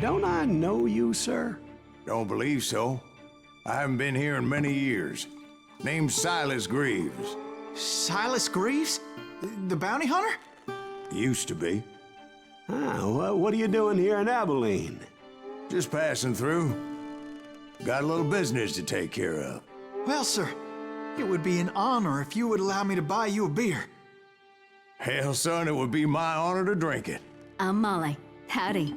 don't I know you, sir? Don't believe so. I haven't been here in many years. Name's Silas Greaves. Silas Greaves? The bounty hunter? Used to be. Ah, well, what are you doing here in Abilene? Just passing through. Got a little business to take care of. Well, sir, it would be an honor if you would allow me to buy you a beer. Hell, son, it would be my honor to drink it. I'm Molly. Howdy.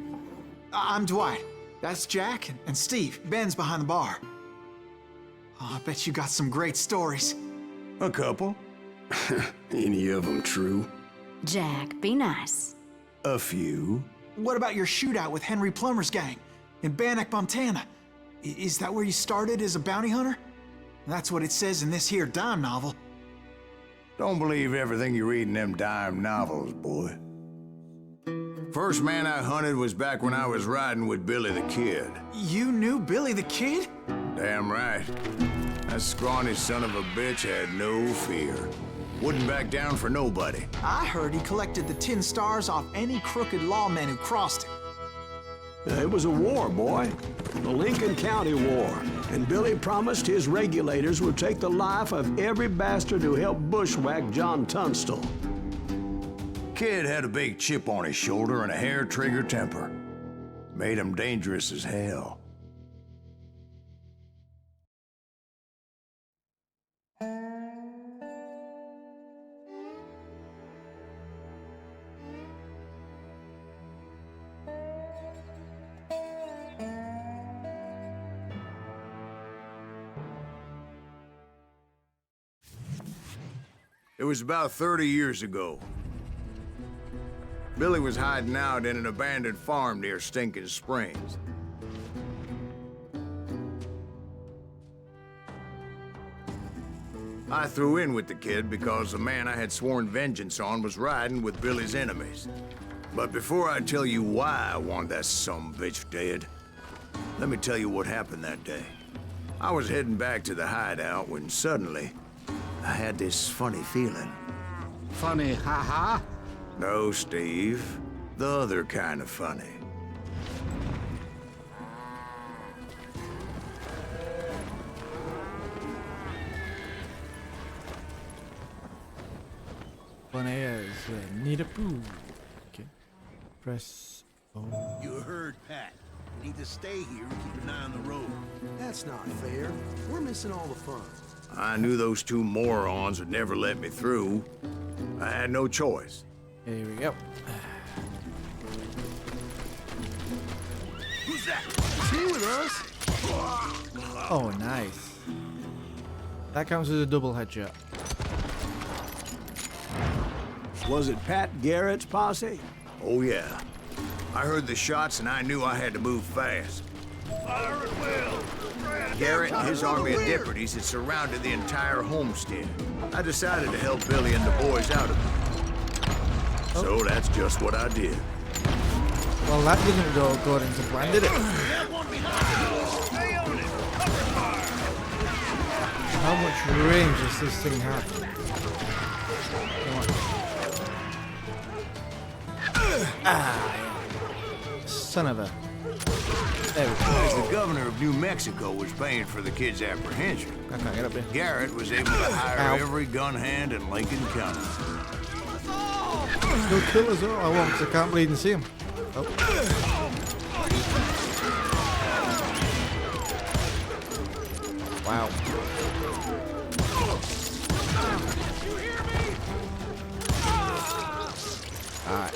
I'm Dwight. That's Jack and Steve. Ben's behind the bar. Oh, I bet you got some great stories. A couple. Any of them true? Jack, be nice. A few. What about your shootout with Henry Plummer's gang in Bannock, Montana? Is that where you started as a bounty hunter? That's what it says in this here dime novel. Don't believe everything you read in them dime novels, boy. First man I hunted was back when I was riding with Billy the Kid. You knew Billy the Kid? Damn right. That scrawny son of a bitch had no fear. Wouldn't back down for nobody. I heard he collected the 10 stars off any crooked lawman who crossed him. It was a war, boy. The Lincoln County War. And Billy promised his regulators would take the life of every bastard who helped bushwhack John Tunstall. Kid had a big chip on his shoulder and a hair-trigger temper. Made him dangerous as hell. It was about 30 years ago. Billy was hiding out in an abandoned farm near Stinking Springs. I threw in with the kid because the man I had sworn vengeance on was riding with Billy's enemies. But before I tell you why I want that sumbitch dead, let me tell you what happened that day. I was heading back to the hideout when suddenly I had this funny feeling. Funny, ha-ha? No, Steve. The other kind of funny. Funny as need a poo. Okay. Press O. You heard Pat. We need to stay here and keep an eye on the road. That's not fair. We're missing all the fun. I knew those two morons would never let me through. I had no choice. Here we go. Who's that? Is he with us? Oh, nice. That counts as a double headshot. Was it Pat Garrett's posse? Oh, yeah. I heard the shots and I knew I had to move fast. Fire at will. Garrett and his army of deputies had surrounded the entire homestead. I decided to help Billy and the boys out of it. So that's just what I did. Well, that didn't go according to plan, did it? That one behind. Stay on it. Cover fire. How much range does this thing have? Ah, son of a... There we go. As the governor of New Mexico was paying for the kid's apprehension, I can't get up there. Garrett was able to hire every gun hand in Lincoln County. Go kill us all. I won't, 'cause I can't bleed and see him. Oh. Wow. Alright.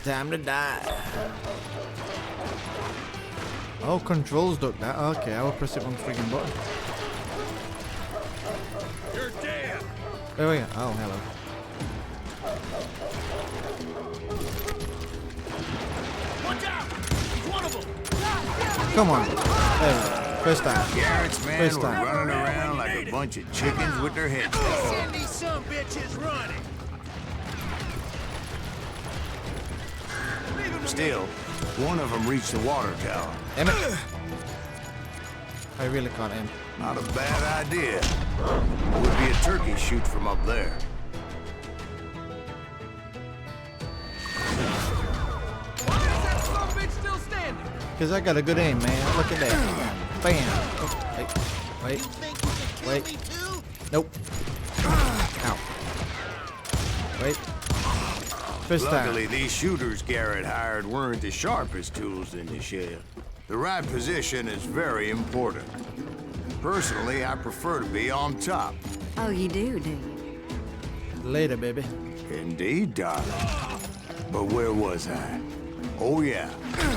Time to die. Oh, controls duck that. Okay, I will press it one freaking button. You're dead. There we go. Oh, hello. Watch out. He's one of them. Come on. There we go. First time. Garrett's men First were time. running around like a bunch of chickens with their heads cut off. Send these some bitches running. Still, one of them reached the water tower. Damn it. I really can't aim. Not a bad idea. Would be a turkey shoot from up there. Because I got a good aim, man. Look at that. Bam. Oh, wait. Nope. Ow. Wait. First Luckily, time. these shooters Garrett hired weren't the sharpest tools in the shed. The right position is very important. Personally, I prefer to be on top. Oh, you do you? Later, baby. Indeed, darling. But where was I? Oh, yeah.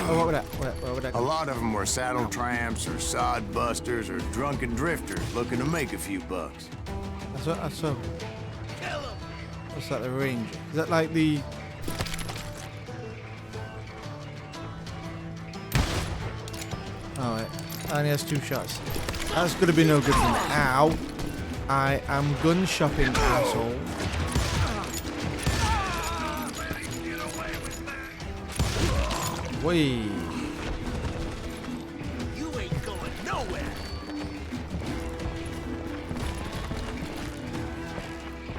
Oh, what would that A lot of them were saddle tramps or sod busters or drunken drifters looking to make a few bucks. I saw. What's that, the Ranger? Is that like the... Oh, wait. Only has 2 shots. That's gonna be no good for me. Ow. I am gun shopping, asshole. Whee. You ain't going nowhere.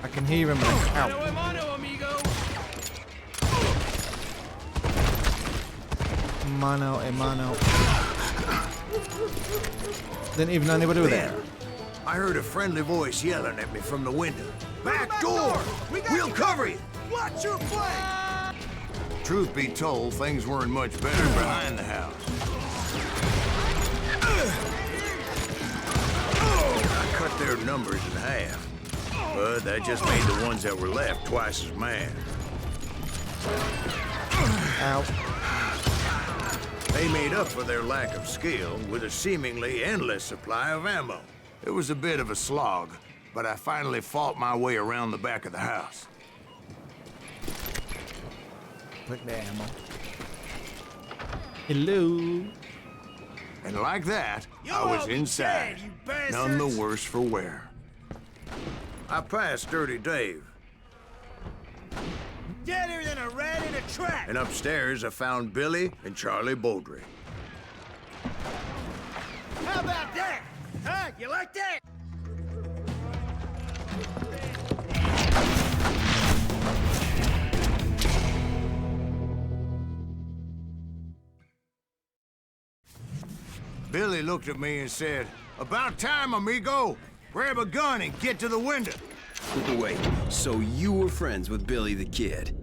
I can hear him. Ow. Mano a mano. Didn't even know anybody was there. I heard a friendly voice yelling at me from the window. Back door! We'll cover you! Watch your flank! Truth be told, things weren't much better behind the house. I cut their numbers in half, but that just made the ones that were left twice as mad. Ow. They made up for their lack of skill with a seemingly endless supply of ammo. It was a bit of a slog, but I finally fought my way around the back of the house. Click the ammo. Hello. And like that, You I was all be inside, dead, you bastards. none the worse for wear. I passed Dirty Dave, Deader than a rat in a trap. and upstairs I found Billy and Charlie Beaudry. How about that? Huh? You like that? Billy looked at me and said, "About time, amigo. Grab a gun and get to the window." Wait, so you were friends with Billy the Kid?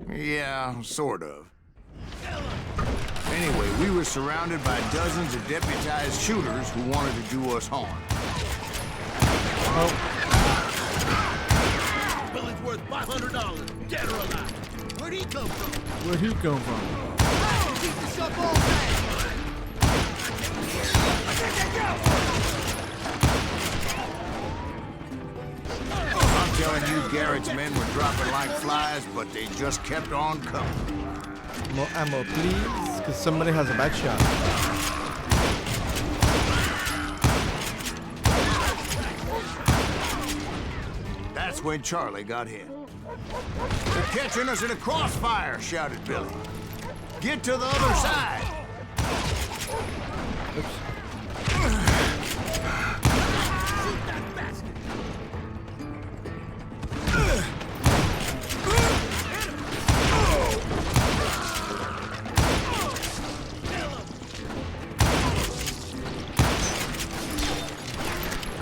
Yeah, sort of. Anyway, we were surrounded by dozens of deputized shooters who wanted to do us harm. Billy's worth $500, dead or alive. Where'd he come from? Where'd he come from? Keep yourself all day. I'm telling you, Garrett's men were dropping like flies, but they just kept on coming. More ammo, please, because somebody has a bad shot. That's when Charlie got hit. "They're catching us in a crossfire," shouted Billy. "Get to the other side."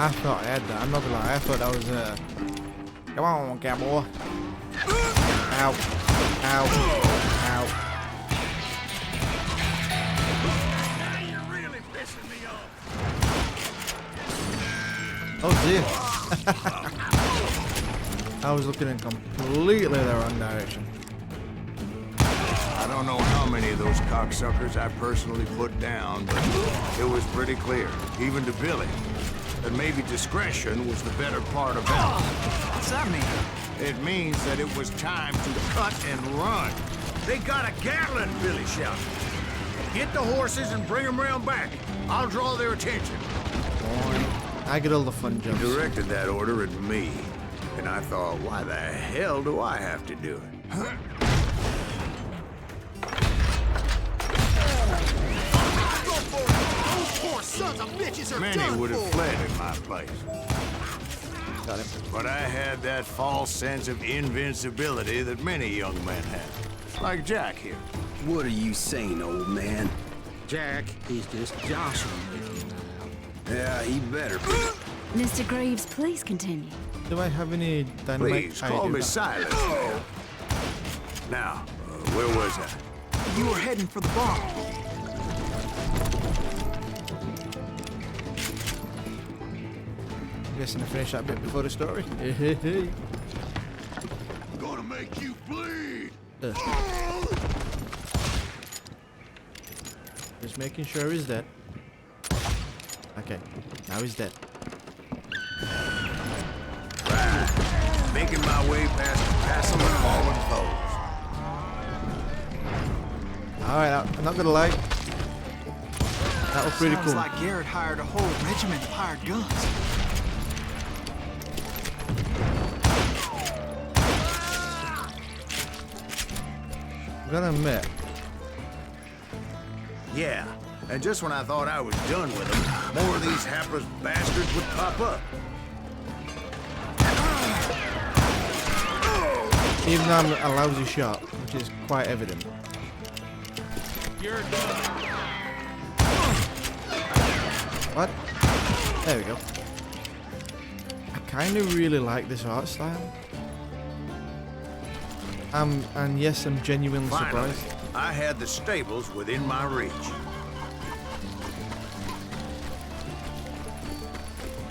I thought I had that. I'm not gonna lie. I thought that was Come on, cowboy. Ow. Ow. Ow. Now you're really pissing me off. Oh dear. I was looking in completely the wrong direction. I don't know how many of those cocksuckers I personally put down, but it was pretty clear, even to Billy, that maybe discretion was the better part of valor. What's that mean? It means that it was time to cut and run. "They got a Gatling," Billy shouted. "Get the horses and bring them round back. I'll draw their attention." I get all the fun He jumps. directed that order at me, and I thought, why the hell do I have to do it? Poor sons of bitches are Many done would have for. fled in my place. Got it. But I had that false sense of invincibility that many young men have. Like Jack here. What are you saying, old man? Jack, he's just joshing you. Yeah, he better be. Mr. Greaves, please continue. Do I have any dynamite? Please, I call do me not. Silas, man. Now, where was I? You were heading for the bar. Guessing I finish that bit before the story. Gonna make you bleed. Just making sure he's dead. Okay, now he's dead. Right. Making my way past some fallen foes. Alright, I'm not gonna lie. That was pretty Sounds cool. like Garrett hired a whole regiment of hired guns. I'm gonna admit, Yeah, and just when I thought I was done with them, more of these hapless bastards would pop up. even though I'm a lousy shot, which is quite evident. What? There we go. I kind of really like this art style. And yes, I'm genuinely Finally, surprised. I had the stables within my reach.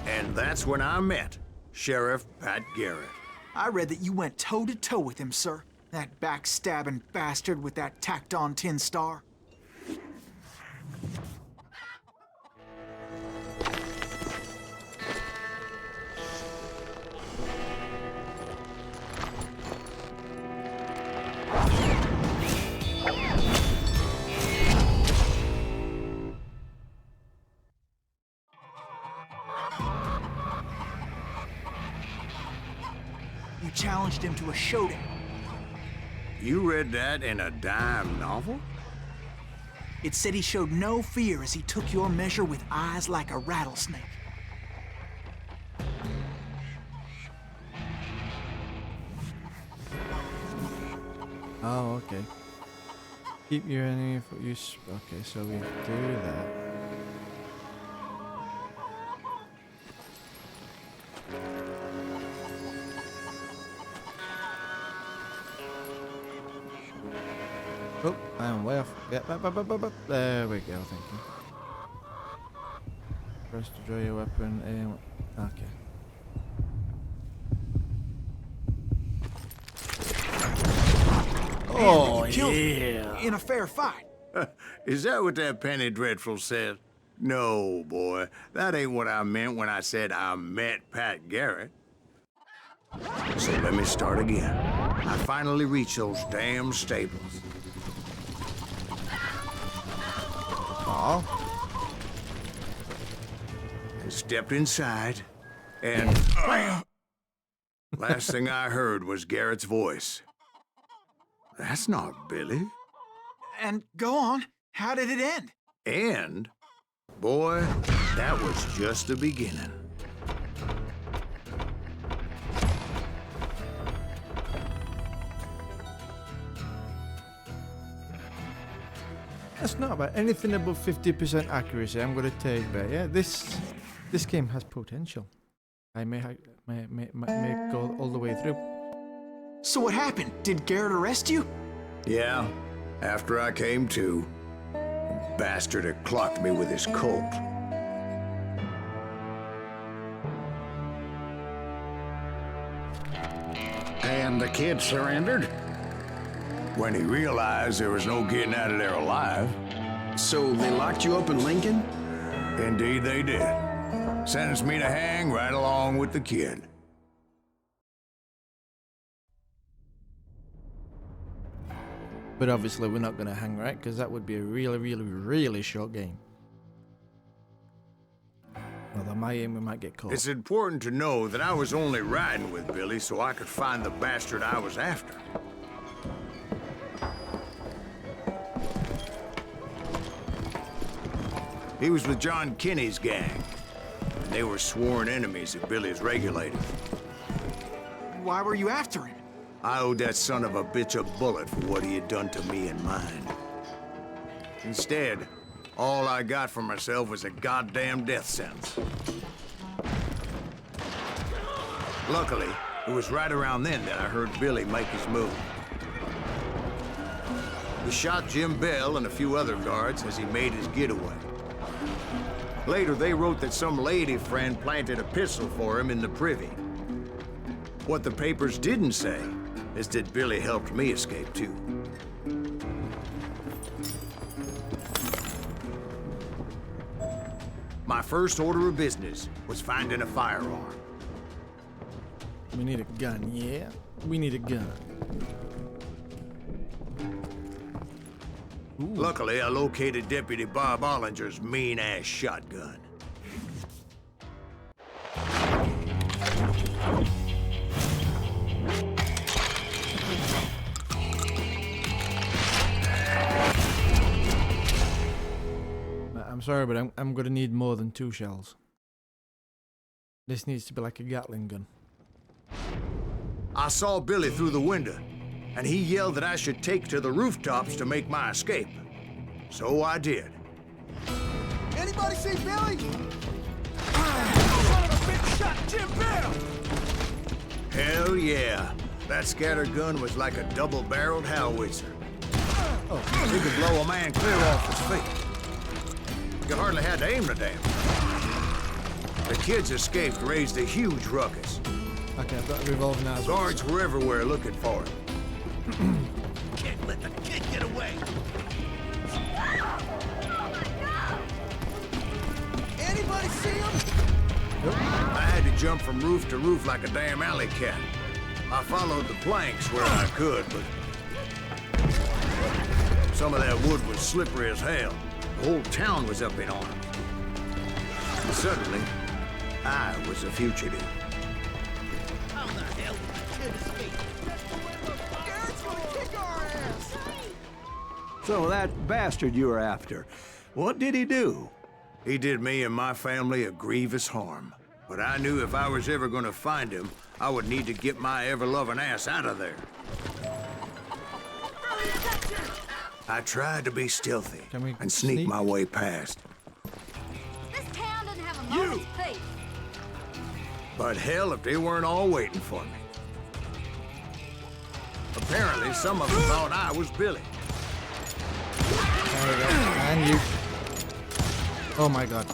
And that's when I met Sheriff Pat Garrett. I read that you went toe-to-toe with him, sir. That backstabbing bastard with that tacked-on tin star. You challenged him to a showdown. You read that in a dime novel? It said he showed no fear as he took your measure with eyes like a rattlesnake. Oh, okay. Keep your enemy for use. Okay, so we do that. Oh, I'm way off. Yeah, there we go, thank you. Press to draw your weapon and... Okay. Oh, you killed him in a fair fight. Is that what that Penny Dreadful said? No, boy. That ain't what I meant when I said I met Pat Garrett. So let me start again. I finally reached those damn stables. Oh, I stepped inside, and last thing I heard was Garrett's voice. That's not Billy. And go on, how did it end? And, boy, that was just the beginning. that's not bad. Anything above 50% accuracy, I'm gonna take. But yeah, this game has potential. I may go all the way through. So what happened? Did Garrett arrest you? Yeah, after I came to, the bastard had clocked me with his Colt. And the kid surrendered? When he realized there was no getting out of there alive. So they locked you up in Lincoln? Indeed they did. Sentenced me to hang right along with the kid. But obviously we're not gonna hang, right? Because that would be a really short game. Although my aim, we might get caught. It's important to know that I was only riding with Billy so I could find the bastard I was after. He was with John Kinney's gang, and they were sworn enemies of Billy's regulators. Why were you after him? I owed that son of a bitch a bullet for what he had done to me and mine. Instead, All I got for myself was a goddamn death sentence. Luckily, it was right around then that I heard Billy make his move. He shot Jim Bell and a few other guards as he made his getaway. Later, they wrote that some lady friend planted a pistol for him in the privy. What the papers didn't say is that Billy helped me escape, too. My first order of business was finding a firearm. We need a gun, yeah? We need a gun. Ooh. Luckily, I located Deputy Bob Ollinger's mean-ass shotgun. I'm sorry, but I'm gonna need more than 2 shells. This needs to be like a Gatling gun. I saw Billy through the window, and he yelled that I should take to the rooftops to make my escape. So I did. Anybody see Billy? Son of a bitch shot Jim Bell! Hell yeah. That scattergun was like a double-barreled howitzer. It could blow a man clear off his feet. You hardly had to aim the damn thing. The kids escaped, raised a huge ruckus. Okay, I've got a revolver now as well. Guards were everywhere looking for him. Can't let the kid get away! Anybody see him? I had to jump from roof to roof like a damn alley cat. I followed the planks where I could, but some of that wood was slippery as hell. The whole town was up in arms. And suddenly, I was a fugitive. How the hell did the kid escape? Garrett's gonna kick our ass! So that bastard you were after, what did he do? He did me and my family a grievous harm. But I knew if I was ever gonna find him, I would need to get my ever-loving ass out of there. I tried to be stealthy Can we and sneak my way past. This town doesn't have a moment's peace. But hell, if they weren't all waiting for me. Apparently, some of them thought I was Billy. There we go. And you. Oh my god.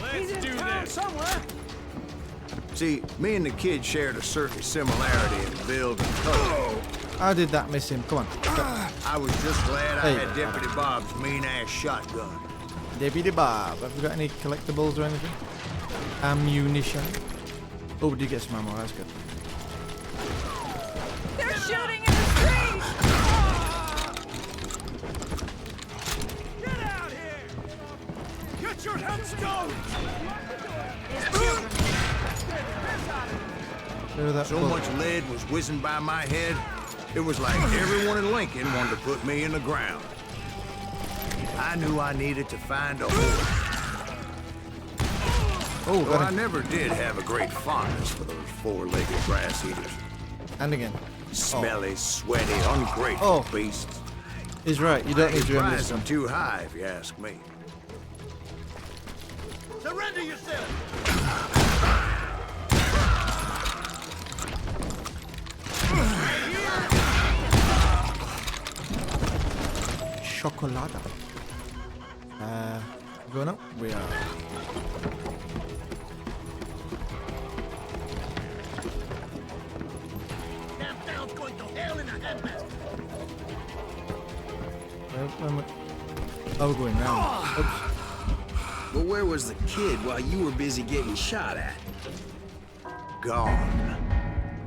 Let's do this! Somewhere! See, me and the kid shared a certain similarity in build and color. How did that miss him? Come on. I was just glad I Hey. had Deputy Bob's mean-ass shotgun. Deputy Bob. Have you got any collectibles or anything? Ammunition. Oh, we did get some ammo. That's good. They're shooting in the street! Get out here! Get your headstones! That So much lead was whizzing by my head, it was like everyone in Lincoln wanted to put me in the ground. I knew I needed to find a horse. Oh, Though I got him. never did have a great fondness for those four-legged grass eaters. And again. Smelly, sweaty, ungrateful beasts. He's right. You don't I need to prize them understand. too high, if you ask me. Surrender yourself! Chocolata. Going up? We are. Damn town's going to hell in a handbasket! Oh, we're going round. Oops. But where was the kid while you were busy getting shot at? Gone.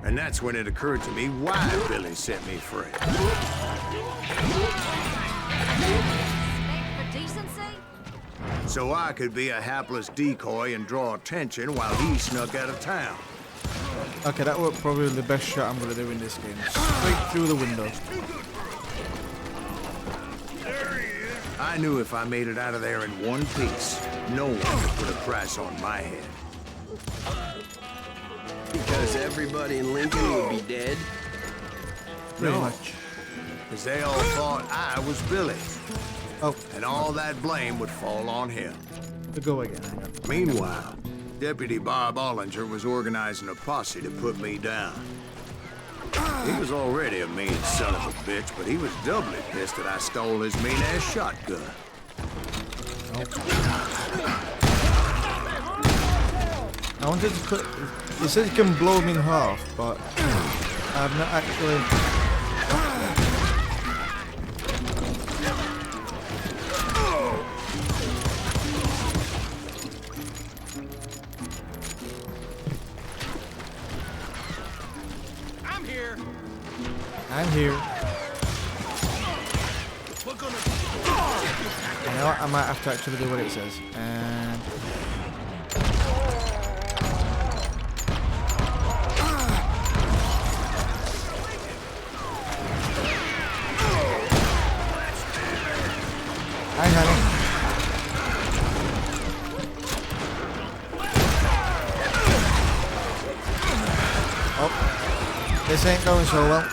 And that's when it occurred to me why Billy set me free. Respect for decency? So I could be a hapless decoy and draw attention while he snuck out of town. Okay, that was probably the best shot I'm going to do in this game. Straight through the window. I knew if I made it out of there in one piece, no one could put a price on my head. Because everybody in Lincoln would be dead? Pretty much. Because they all thought I was Billy. Oh, And all that blame would fall on him. to go again. Hang on. Meanwhile, Deputy Bob Ollinger was organizing a posse to put me down. He was already a mean son of a bitch, but he was doubly pissed that I stole his mean-ass shotgun. I wanted to put. It says you can blow them in half, but I've not actually. I'm here. I'm here. We're gonna. You know what? I might have to actually do what it says. And hi, honey. Oh, this ain't going so well.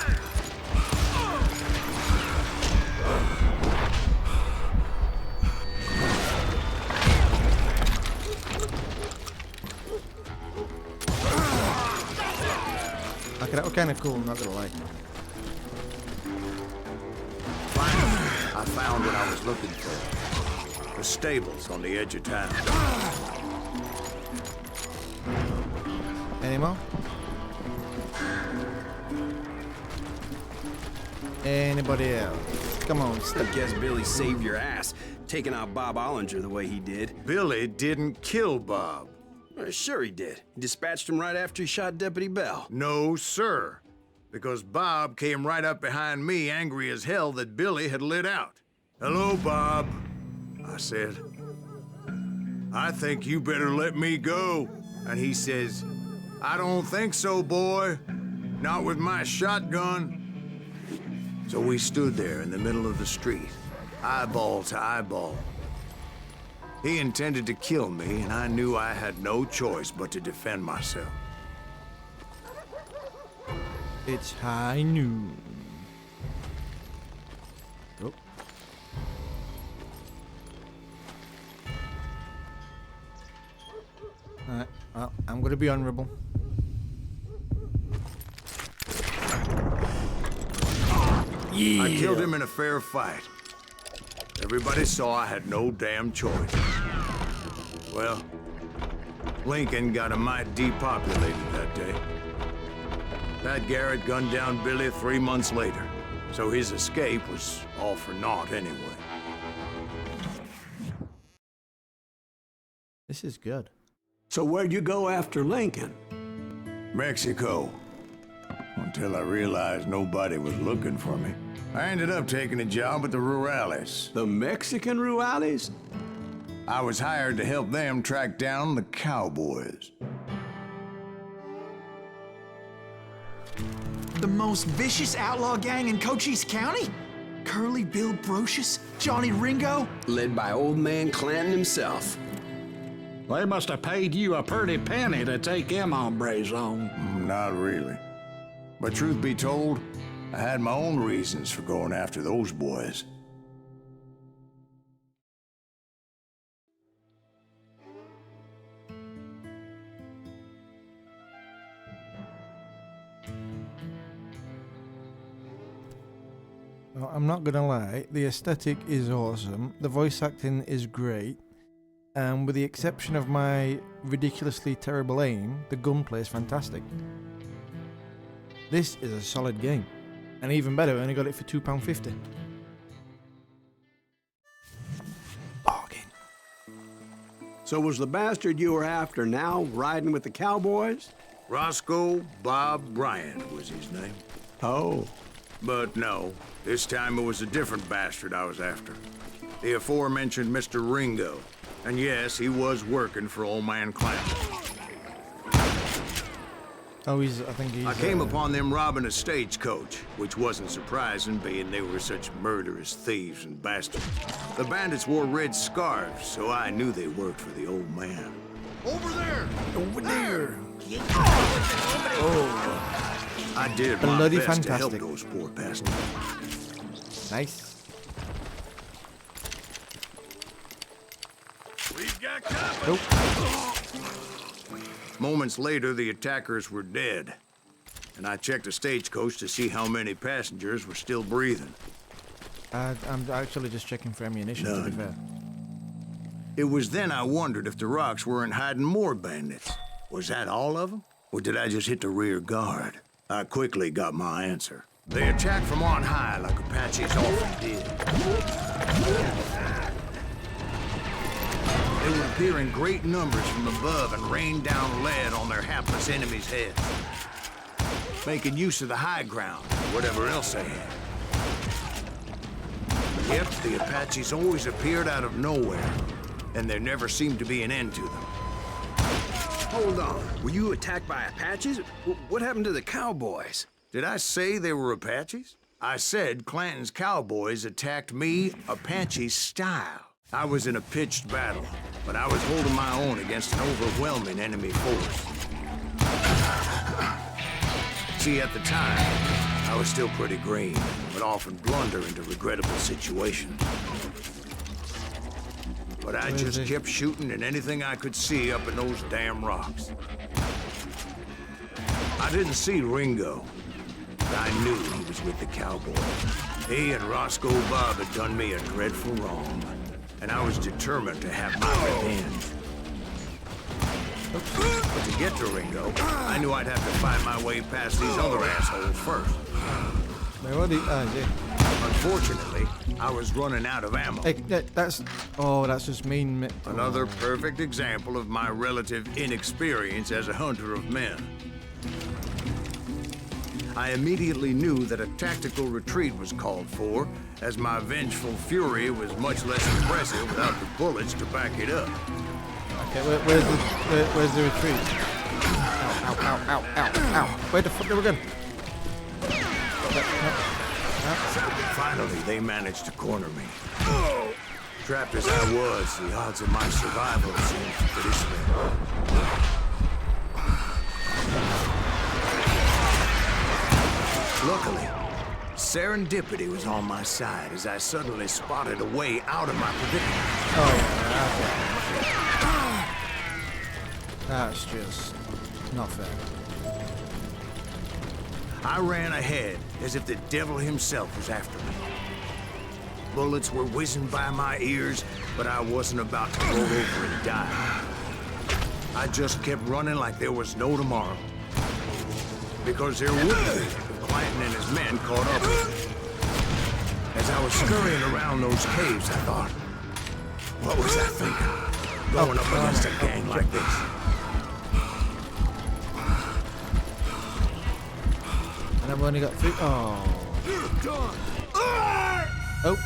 Okay, that was kind of cool, I'm not gonna lie. Finally, I found what I was looking for. The stables on the edge of town. Any more? Anybody else? Come on, I step. guess Billy saved your ass, taking out Bob Ollinger the way he did. Billy didn't kill Bob. Well, sure he did. He dispatched him right after he shot Deputy Bell. No, sir. Because Bob came right up behind me, angry as hell that Billy had lit out. Hello, Bob, I said. I think you better let me go. And he says, I don't think so, boy. Not with my shotgun. So we stood there in the middle of the street, eyeball to eyeball. He intended to kill me, and I knew I had no choice but to defend myself. It's high noon. Oh. Alright, well, I'm gonna be honorable. Yeah. I killed him in a fair fight. Everybody saw I had no damn choice. Well, Lincoln got a mite depopulated that day. That Garrett gunned down Billy 3 months later, so his escape was all for naught anyway. This is good. So where'd you go after Lincoln? Mexico. Until I realized nobody was looking for me. I ended up taking a job at the Rurales. The Mexican Rurales? I was hired to help them track down the cowboys. The most vicious outlaw gang in Cochise County? Curly Bill Brocius? Johnny Ringo? Led by old man Clanton himself. They must have paid you a pretty penny to take them hombres on. Not really. But truth be told, I had my own reasons for going after those boys. Well, I'm not gonna lie, the aesthetic is awesome, the voice acting is great, and with the exception of my ridiculously terrible aim, the gunplay is fantastic. This is a solid game, and even better, I only got it for £2.50. Bargain. So was the bastard you were after now riding with the cowboys? Roscoe Bob Bryant was his name. Oh. But no, this time it was a different bastard I was after. The aforementioned Mr. Ringo. And yes, he was working for old man Clanton. Oh, I think he's... I came upon them robbing a stagecoach, which wasn't surprising, being they were such murderous thieves and bastards. The bandits wore red scarves, so I knew they worked for the old man. Over there! Over there! Oh. I did my Bloody best to help fantastic. those poor passengers. Nice. We've got company. Nope. Moments later, the attackers were dead. And I checked the stagecoach to see how many passengers were still breathing. I'm actually just checking for ammunition, to be fair. It was then I wondered if the rocks weren't hiding more bandits. Was that all of them? Or did I just hit the rear guard? I quickly got my answer. They attacked from on high like Apaches often did. They would appear in great numbers from above and rain down lead on their hapless enemies' heads, making use of the high ground, whatever else they had. Yep, the Apaches always appeared out of nowhere, and there never seemed to be an end to them. Hold on. Were you attacked by Apaches? What happened to the cowboys? Did I say they were Apaches? I said Clanton's cowboys attacked me Apache style. I was in a pitched battle, but I was holding my own against an overwhelming enemy force. See, at the time, I was still pretty green, but often blunder into regrettable situations. But I just kept shooting at anything I could see up in those damn rocks. I didn't see Ringo, but I knew he was with the cowboys. He and Roscoe Bob had done me a dreadful wrong, and I was determined to have my revenge. But to get to Ringo, I knew I'd have to find my way past these other assholes first. Unfortunately, I was running out of ammo. Hey, that's just mean. Another perfect example of my relative inexperience as a hunter of men. I immediately knew that a tactical retreat was called for, as my vengeful fury was much less impressive without the bullets to back it up. Okay, where's the retreat? Ow, ow, ow, ow, ow. Where the fuck are we going? Finally, they managed to corner me. Trapped as I was, the odds of my survival seemed pretty slim. Luckily, serendipity was on my side as I suddenly spotted a way out of my predicament. Oh, yeah. That's just not fair. I ran ahead as if the devil himself was after me. Bullets were whizzing by my ears, but I wasn't about to roll over and die. I just kept running like there was no tomorrow. Because there would be if Clanton and his men caught up with me. As I was scurrying around those caves, I thought, what was I thinking? Going up against a gang like this. And I've only got 3. Oh. Oh.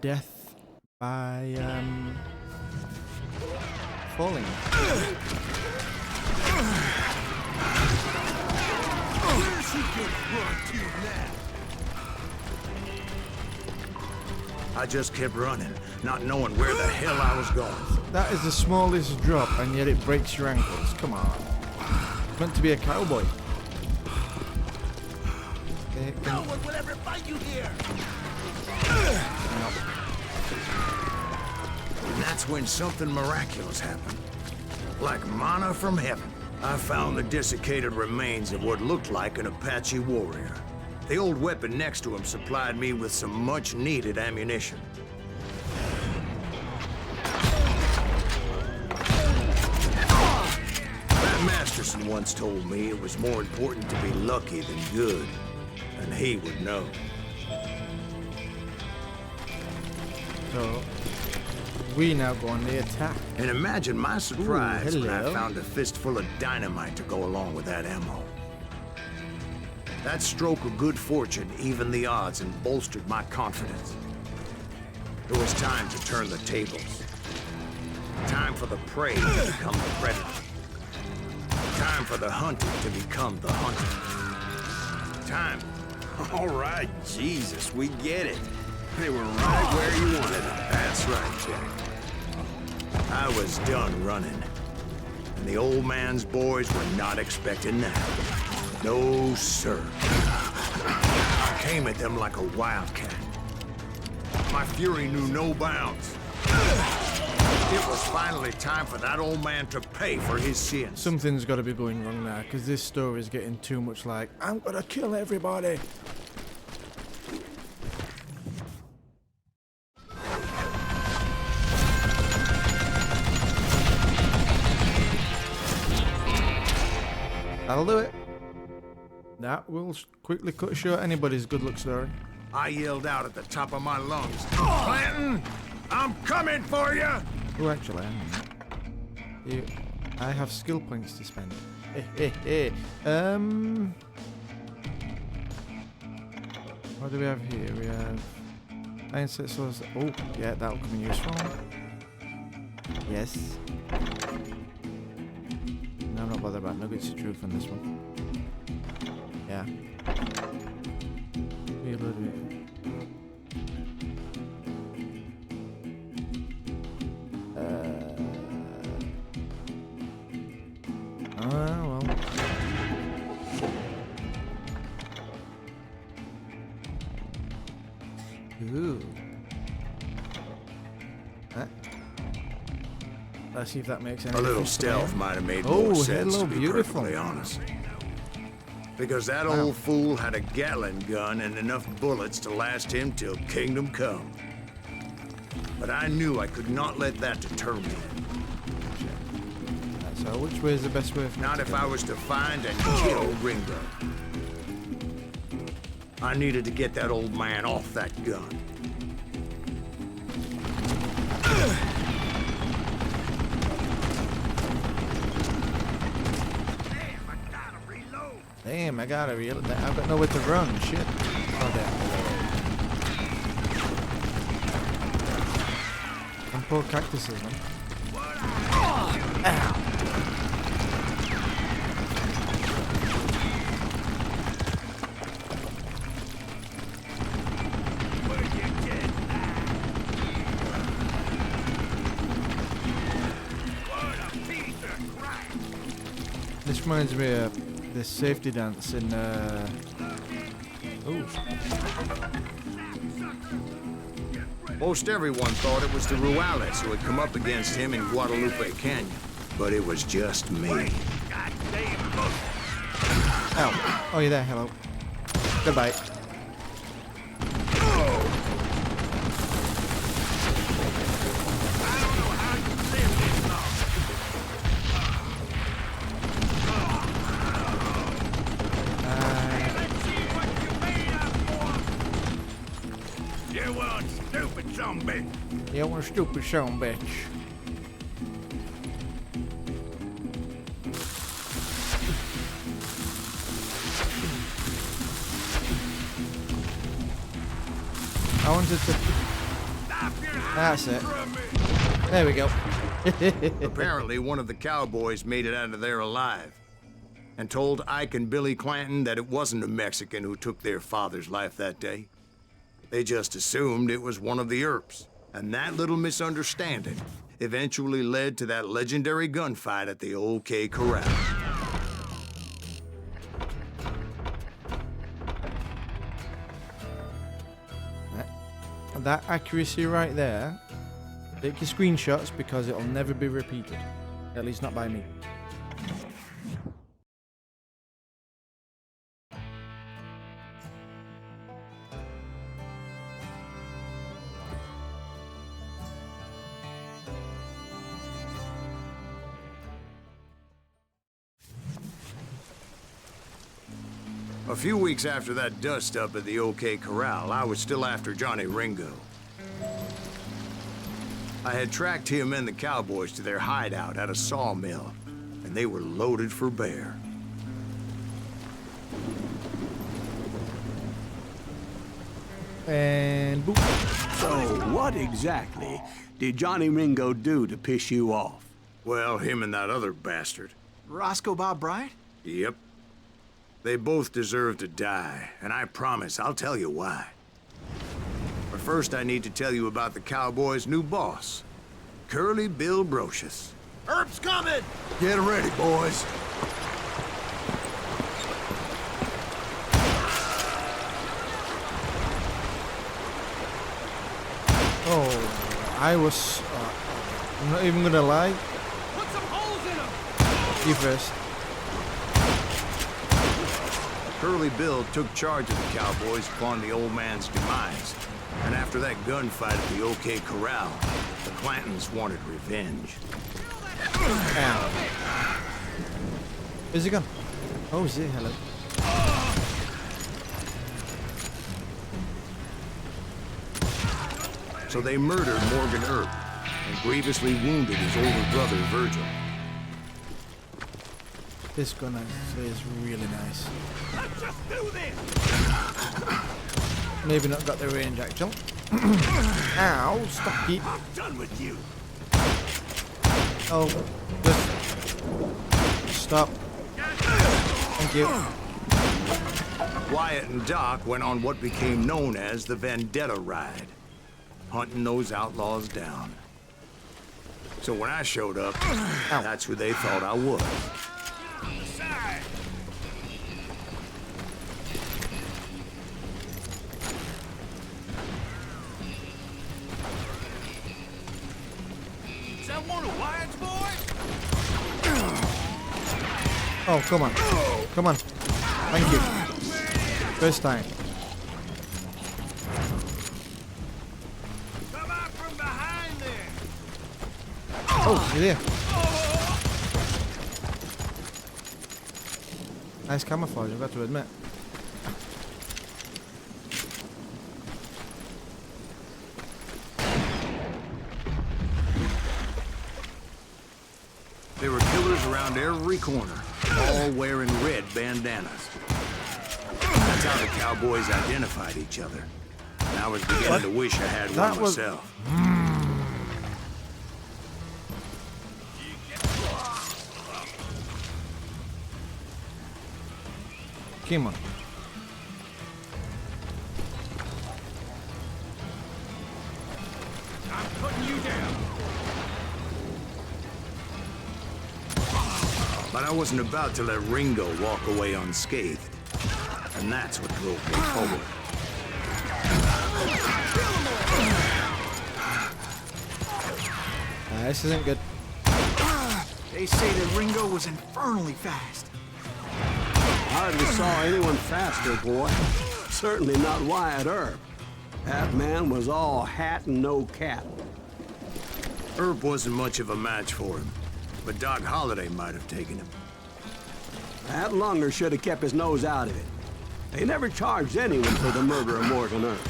Death by falling. I just kept running, not knowing where the hell I was going. That is the smallest drop, and yet it breaks your ankles. Come on. It's meant to be a cowboy. No one will ever fight you here. And that's when something miraculous happened. Like manna from heaven. I found the desiccated remains of what looked like an Apache warrior. The old weapon next to him supplied me with some much-needed ammunition. Matt Masterson once told me it was more important to be lucky than good, and he would know. So, we now go on the attack. And imagine my surprise when I hello. found a fistful of dynamite to go along with that ammo. That stroke of good fortune evened the odds and bolstered my confidence. It was time to turn the tables. Time for the prey to become the predator. Time for the hunted to become the hunted. Time. All right, Jesus, we get it. They were right where you wanted them. That's right, Jack. I was done running. And the old man's boys were not expecting that. No, sir. I came at them like a wildcat. My fury knew no bounds. It was finally time for that old man to pay for his sins. Something's got to be going wrong now, because this story is getting too much like, I'm gonna kill everybody. That'll do it. That will quickly cut short anybody's good luck story. I yelled out at the top of my lungs, Clanton, I'm coming for you! Oh, actually, I have skill points to spend. What do we have here? We have iron set swords. Oh, yeah, that'll come in useful. Yes. No, I'm not bothered about nuggets of truth on this one. Yeah. Reload it. Well. Ooh. Let's see if that makes any A little difference. stealth might have made more sense, hello, to be beautiful. perfectly honest. Because that old fool had a Gatling gun and enough bullets to last him till kingdom come. But I knew I could not let that deter me. So which way is the best way? Not if I was to find and kill Ringo. I needed to get that old man off that gun. Damn, I gotta reload. I've got nowhere to run. Shit. Oh, damn. And poor cactuses, man. Ow. This reminds me of this safety dance in ooh. Most everyone thought it was the Ruales who had come up against him in Guadalupe Canyon, but it was just me. Oh, oh, you're there. Hello. Goodbye. You want a stupid son bitch. I wanted to... That's it. There we go. Apparently, one of the cowboys made it out of there alive and told Ike and Billy Clanton that it wasn't a Mexican who took their father's life that day. They just assumed it was one of the Earps. And that little misunderstanding eventually led to that legendary gunfight at the OK Corral. That accuracy right there, take your screenshots because it'll never be repeated. At least not by me. A few weeks after that dust-up at the OK Corral, I was still after Johnny Ringo. I had tracked him and the cowboys to their hideout at a sawmill, and they were loaded for bear. And boop. So, what exactly did Johnny Ringo do to piss you off? Well, him and that other bastard. Roscoe Bob Bryant? Yep. They both deserve to die, and I promise I'll tell you why. But first I need to tell you about the cowboys' new boss, Curly Bill Brocius. Herb's coming! Get ready, boys. Oh, I was... I'm not even gonna lie. Put some holes in him! You first. Curly Bill took charge of the cowboys upon the old man's demise. And after that gunfight at the OK Corral, the Clantons wanted revenge. Ow. Where's he gone? Oh, is he? Hello. So they murdered Morgan Earp and grievously wounded his older brother, Virgil. This gun actually is really nice. Let's just do this! Maybe not got the range actually. Ow, stop it. I'm done with you! Oh, just stop. Thank you. Wyatt and Doc went on what became known as the Vendetta Ride, hunting those outlaws down. So when I showed up, that's who they thought I was. Is that one of Wyatt's boys? Oh, come on. Come on. Thank you. First time. Come out from behind there! Oh, you're there. Nice camouflage, I've got to admit. There were killers around every corner, all wearing red bandanas. That's how the cowboys identified each other. And I was beginning to wish I had one myself. Come on. I'm putting you down! But I wasn't about to let Ringo walk away unscathed. And that's what drove me forward. This isn't good. They say that Ringo was infernally fast. Hardly saw anyone faster, boy. Certainly not Wyatt Earp. That man was all hat and no cap. Earp wasn't much of a match for him, but Doc Holliday might have taken him. That Lunger should have kept his nose out of it. They never charged anyone for the murder of Morgan Earp.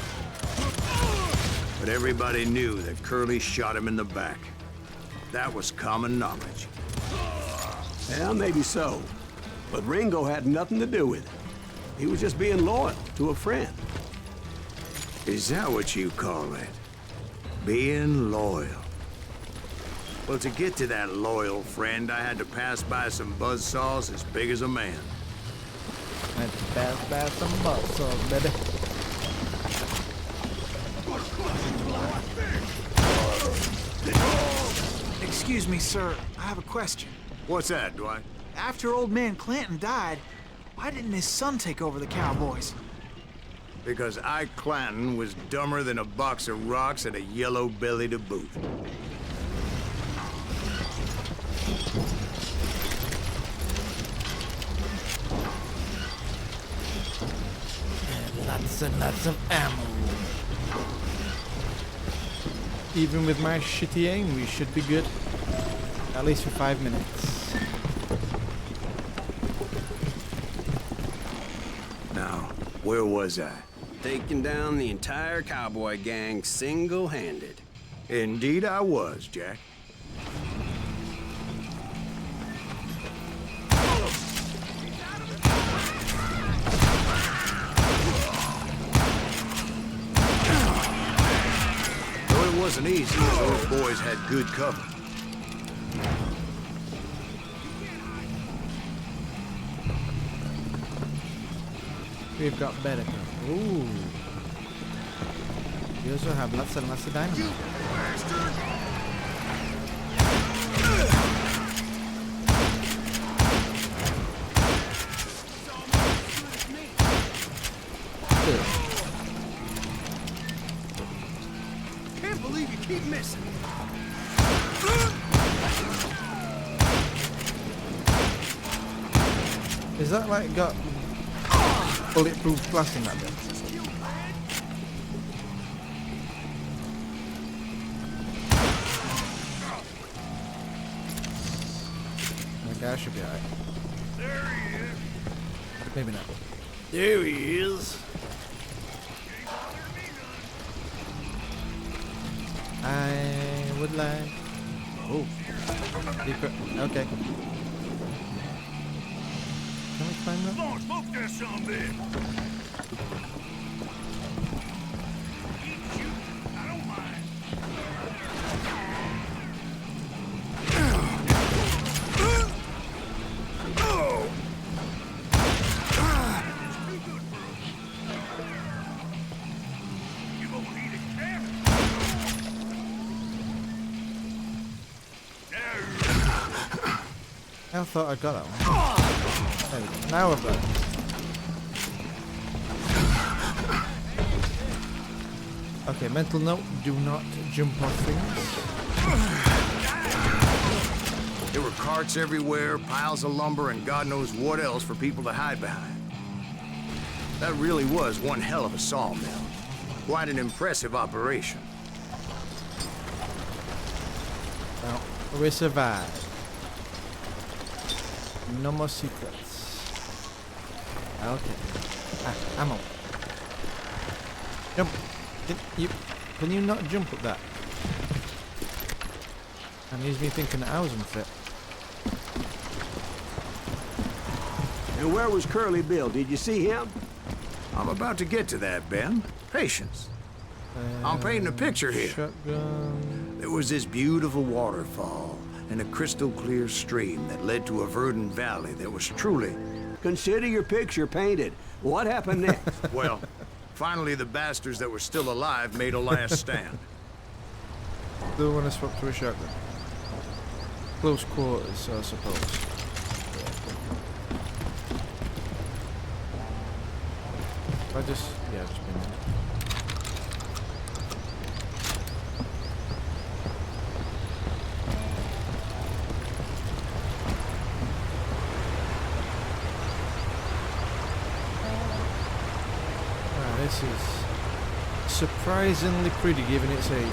But everybody knew that Curly shot him in the back. That was common knowledge. Yeah, maybe so. But Ringo had nothing to do with it. He was just being loyal to a friend. Is that what you call it? Being loyal? Well, to get to that loyal friend, I had to pass by some buzzsaws as big as a man. Let's pass by some buzzsaws, baby. Excuse me, sir. I have a question. What's that, Dwight? After old man Clanton died, why didn't his son take over the cowboys? Because Ike Clanton was dumber than a box of rocks and a yellow belly to boot. And lots of ammo. Even with my shitty aim, we should be good. At least for 5 minutes. Now, where was I? Taking down the entire cowboy gang single-handed. Indeed I was, Jack. Though it wasn't easy, those boys had good cover. We've got better cover. Ooh. We also have lots and lots of dynamite. Keep missing. Is that like got bulletproof glass in that bit? Okay, I should be alright. There he is. Maybe not. There he is. I would like. Oh. Okay. Can we climb that? Come on, smoke that son bitch. Keep shooting. I don't mind. You gonna need a camera? I thought I got that one. There we go. Now I've got it. Okay, mental note, do not jump off things. There were carts everywhere, piles of lumber, and God knows what else for people to hide behind. That really was one hell of a sawmill. Quite an impressive operation. Well, we survived. No more secrets. Okay. Ah, ammo. Jump. Can you not jump up that? And he's me thinking that I was unfit. And where was Curly Bill? Did you see him? I'm about to get to that, Ben. Patience. I'm painting a picture here. Shotgun. There was this beautiful waterfall and a crystal clear stream that led to a verdant valley that was truly... Consider your picture painted. What happened next? Well, finally the bastards that were still alive made a last stand. Still want to swap to a shotgun. Close quarters, I suppose. I just... yeah, just been there. This is surprisingly pretty given its age.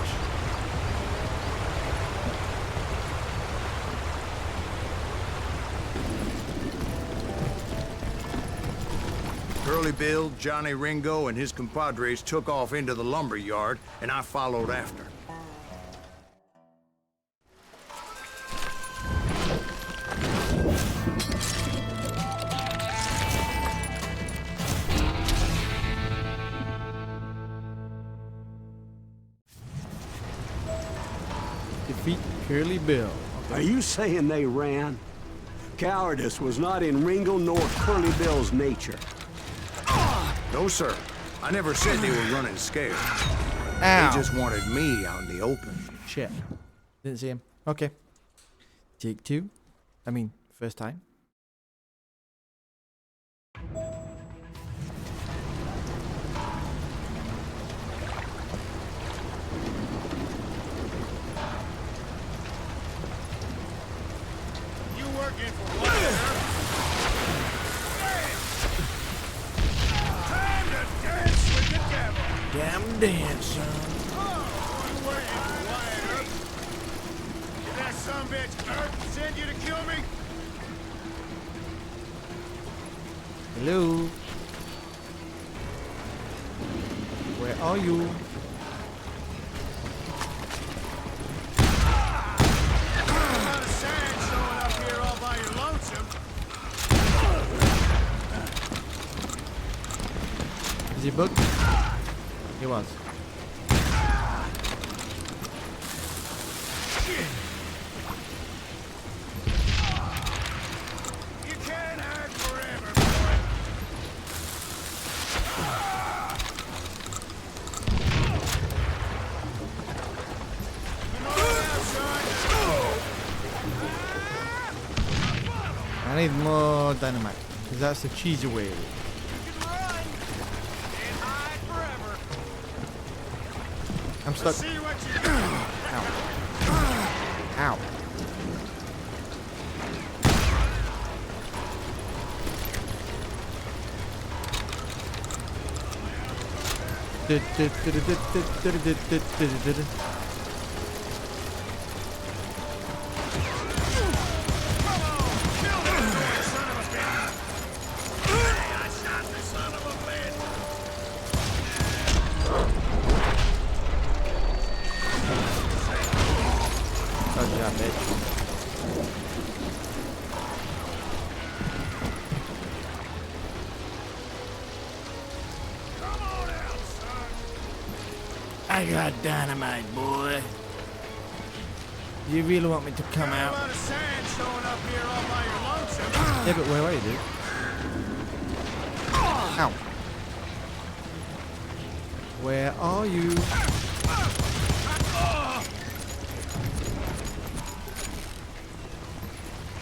Curly Bill, Johnny Ringo, and his compadres took off into the lumber yard, and I followed after. Defeat Curly Bill. Are you saying they ran? Cowardice was not in Ringo nor Curly Bill's nature. No, sir. I never said they were running scared. Ow. They just wanted me out in the open. Shit. Didn't see him. Okay. Take two. I mean, first time. You working for what, sir? Time to dance with the devil. Damn dance, son. I'm working for Wyatt Earp. Did that sumbitch Earp send you to kill me? Hello. Where are you? Is he booked? He was. You can't hide forever, boy. I need more dynamite, because that's the cheesy way. I'm stuck. See what you do. Ow. I got dynamite, boy. You really want me to come out? A lot of sand showing up here all by your lonesome. Yeah, but where are you, dude? Ow. Where are you?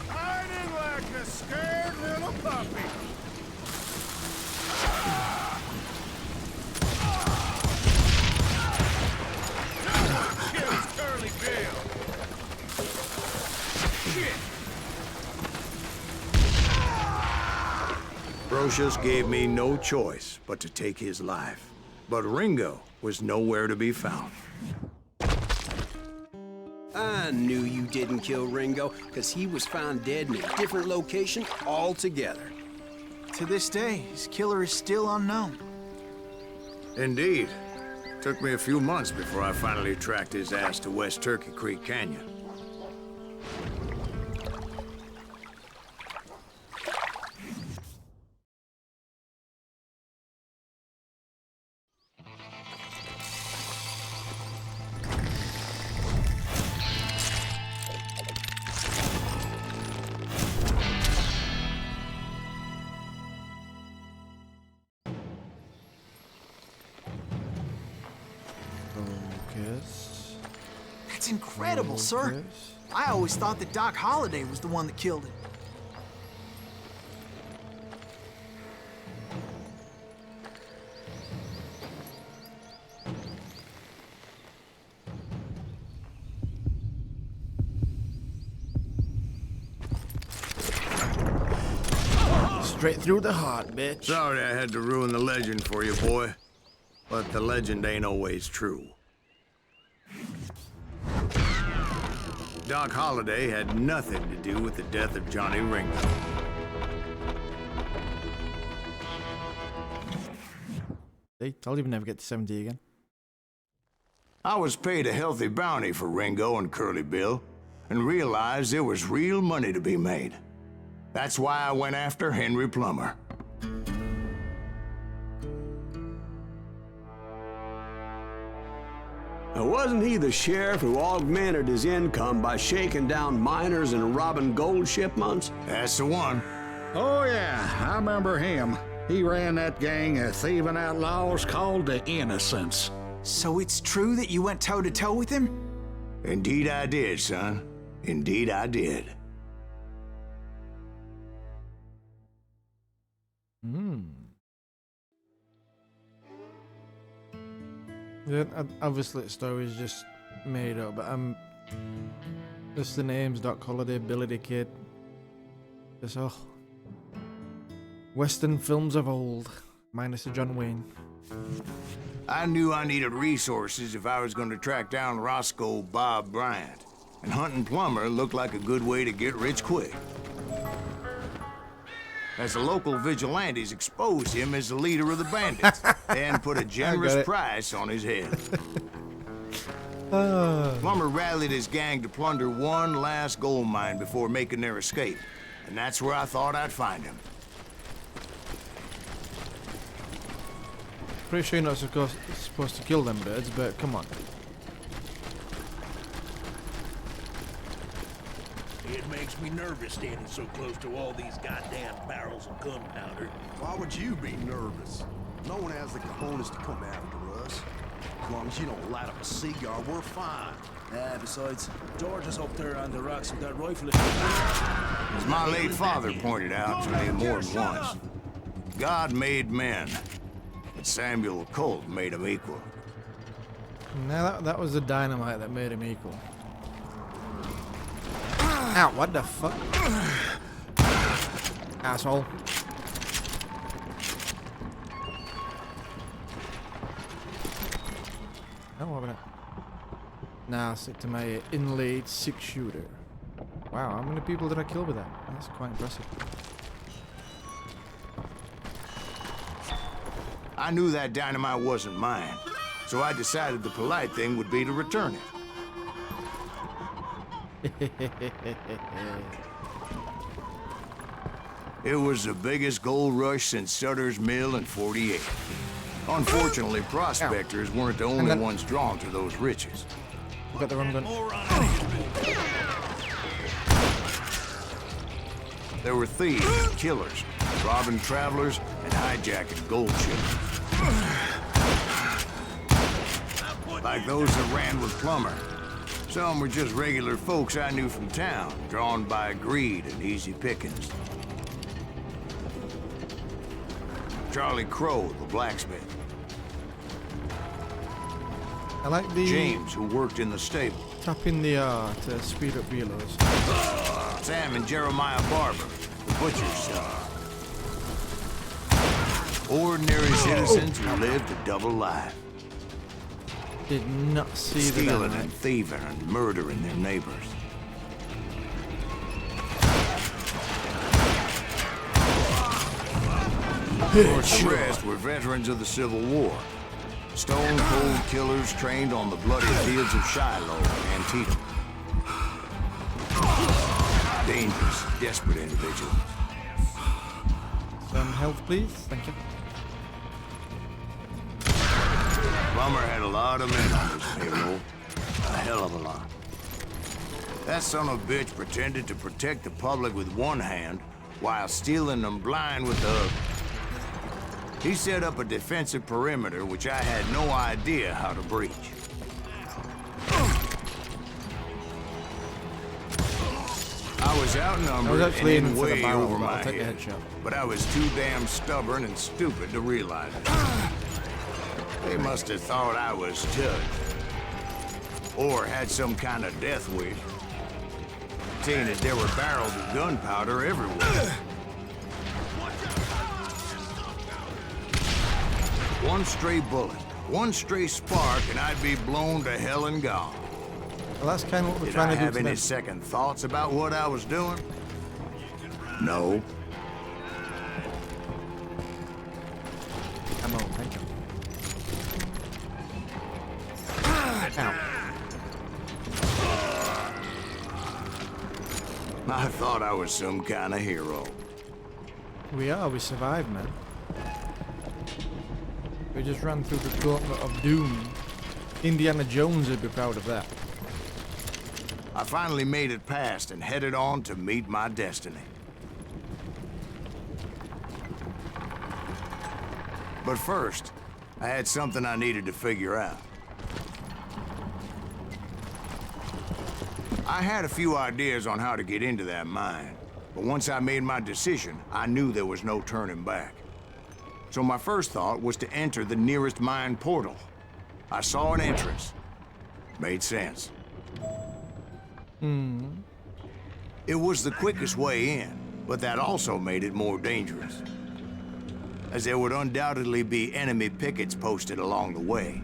Hiding like a scared little puppy. Kills Curly Bill. Shit. Brocius gave me no choice but to take his life. But Ringo was nowhere to be found. I knew you didn't kill Ringo, because he was found dead in a different location altogether. To this day, his killer is still unknown. Indeed. Took me a few months before I finally tracked his ass to West Turkey Creek Canyon. Focus. That's incredible, sir. Focus. I always thought that Doc Holliday was the one that killed him. Straight through the heart, bitch. Sorry I had to ruin the legend for you, boy. But the legend ain't always true. Doc Holliday had nothing to do with the death of Johnny Ringo. See, I'll even never get to 70 again. I was paid a healthy bounty for Ringo and Curly Bill, and realized there was real money to be made. That's why I went after Henry Plummer. Now, wasn't he the sheriff who augmented his income by shaking down miners and robbing gold shipments? That's the one. Oh, yeah, I remember him. He ran that gang of thieving outlaws called the Innocents. So it's true that you went toe-to-toe with him? Indeed I did, son. Indeed I did. Yeah, obviously the story's just made up, but just the names, Doc Holliday, Billy the Kid. Just, oh. Western films of old, minus the John Wayne. I knew I needed resources if I was going to track down Roscoe Bob Bryant, and hunting Plummer looked like a good way to get rich quick. As the local vigilantes exposed him as the leader of the bandits, and put a generous price on his head. Plummer rallied his gang to plunder one last gold mine before making their escape, and that's where I thought I'd find him. Pretty sure you're not supposed to kill them birds, but come on. It makes me nervous standing so close to all these goddamn barrels of gunpowder. Why would you be nervous? No one has the cojones to come after us. As long as you don't light up a cigar, we're fine. Besides, George is up there on the rocks with that rifle. As my late father pointed out to me more than once, God made men, but Samuel Colt made them equal. Now that was the dynamite that made him equal. Ow, what the fuck? Asshole. Oh, what about it? Now stick to my inlaid 6-shooter. Wow, how many people did I kill with that? That's quite impressive. I knew that dynamite wasn't mine, so I decided the polite thing would be to return it. It was the biggest gold rush since Sutter's Mill in '48. Unfortunately, prospectors weren't the only ones drawn to those riches. We got the wrong gun. There were thieves and killers, robbing travelers and hijacking gold ships. Like those that ran with Plummer. Some were just regular folks I knew from town, drawn by greed and easy pickings. Charlie Crow, the blacksmith. I like the James, who worked in the stable. tapping the R to speed up reloads. Sam and Jeremiah Barber, the butcher's son. Ordinary citizens who lived a double life. Did not see the Stealing dynamite. and thieving and murdering their neighbors. The rest were veterans of the Civil War. Stone-cold killers trained on the bloody fields of Shiloh and Antietam. Dangerous, desperate individuals. Some health, please. Thank you. Plummer had a lot of men on his payroll. A hell of a lot. That son of a bitch pretended to protect the public with one hand while stealing them blind with the other. He set up a defensive perimeter which I had no idea how to breach. I was outnumbered and in way over my head, but I was too damn stubborn and stupid to realize it. They must have thought I was judged. Or had some kind of death wish. Seeing that there were barrels of gunpowder everywhere. One stray bullet, one stray spark, and I'd be blown to hell and gone. Well, that's kind of what we're Did trying I to do have any today. second thoughts about what I was doing? No. Come on, thank you. Ow. I thought I was some kind of hero. We survived, man. We just ran through the gauntlet of doom. Indiana Jones would be proud of that. I finally made it past and headed on to meet my destiny. But first, I had something I needed to figure out. I had a few ideas on how to get into that mine, but once I made my decision, I knew there was no turning back. So my first thought was to enter the nearest mine portal. I saw an entrance. Made sense. It was the quickest way in, but that also made it more dangerous, as there would undoubtedly be enemy pickets posted along the way.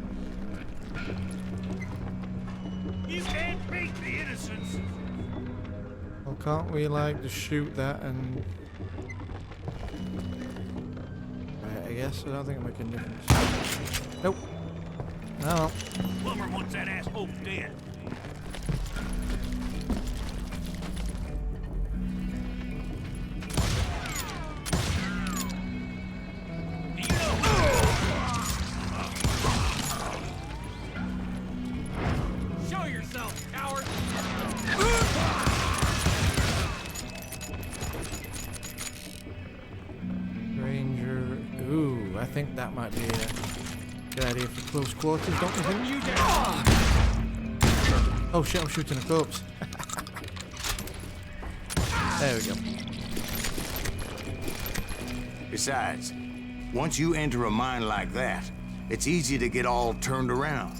You can't beat the innocents. Well, can't we, like, just shoot that and... Right, I guess. I don't think it'll make a difference. Nope. No. Plummer wants that asshole dead. Show yourself, coward! Ranger. Ooh, I think that might be a good idea for close quarters, don't you think? Oh shit, I'm shooting a corpse. There we go. Besides, once you enter a mine like that, it's easy to get all turned around.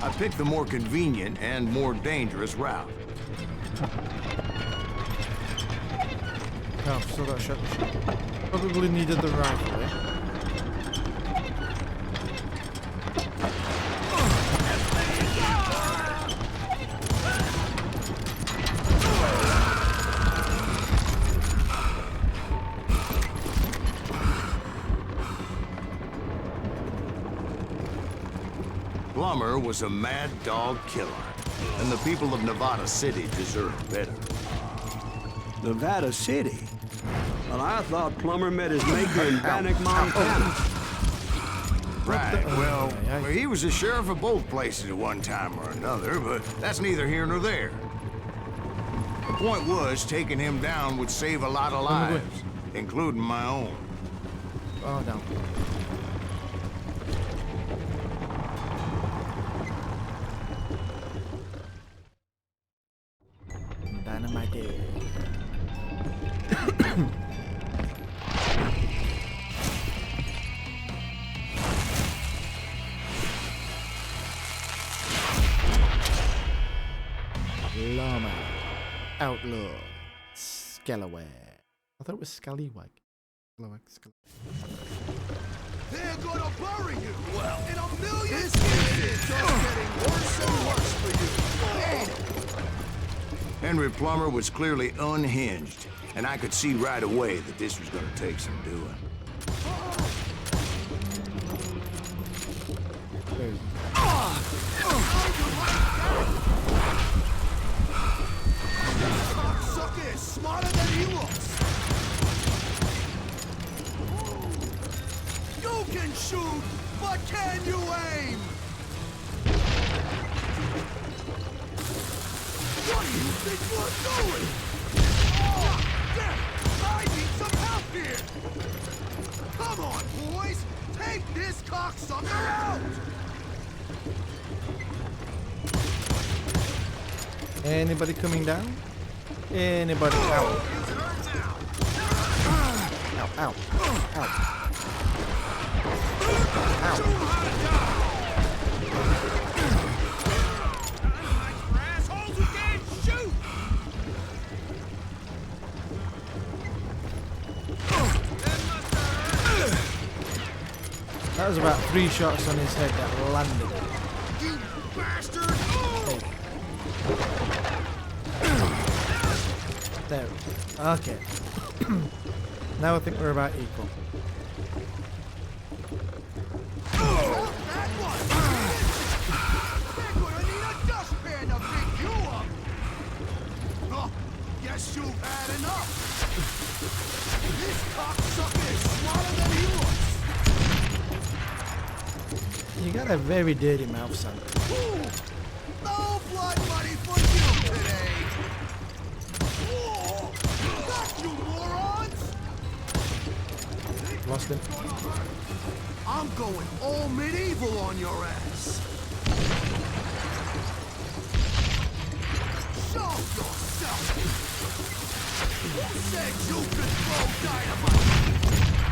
I picked the more convenient and more dangerous route. Oh, still got a shotgun. Probably needed the rifle, eh? Plummer was a mad dog killer, and the people of Nevada City deserved better. Nevada City? Well, I thought Plummer met his maker in Bannock, Montana. Right, well, he was the sheriff of both places at one time or another, but that's neither here nor there. The point was, taking him down would save a lot of lives, including my own. Oh, no. Dynamite. Llama. Outlaw. Scallywag. I thought it was Scallywag. Scallywag. They're gonna bury you! Well, in a million years, it's just getting worse and worse for you. Ain't it? Henry Plummer was clearly unhinged, and I could see right away that this was gonna take some doing. Cocksucker is smarter than he looks. You can shoot, but can you aim? What do you think you're doing? Oh, damn! I need some help here! Come on, boys! Take this cocksucker out! Anybody coming down? Anybody? Ow. Ow, ow, ow. That was about 3 shots on his head that landed. You bastard! There. Okay. Now I think we're about equal. Guess you've had enough. This cocksucker is smarter than he looks. You got a very dirty mouth, son. No blood money for you today. Whoa. Got you morons. Lost him. I'm going all medieval on your ass. Show yourself. Who said you could throw dynamite?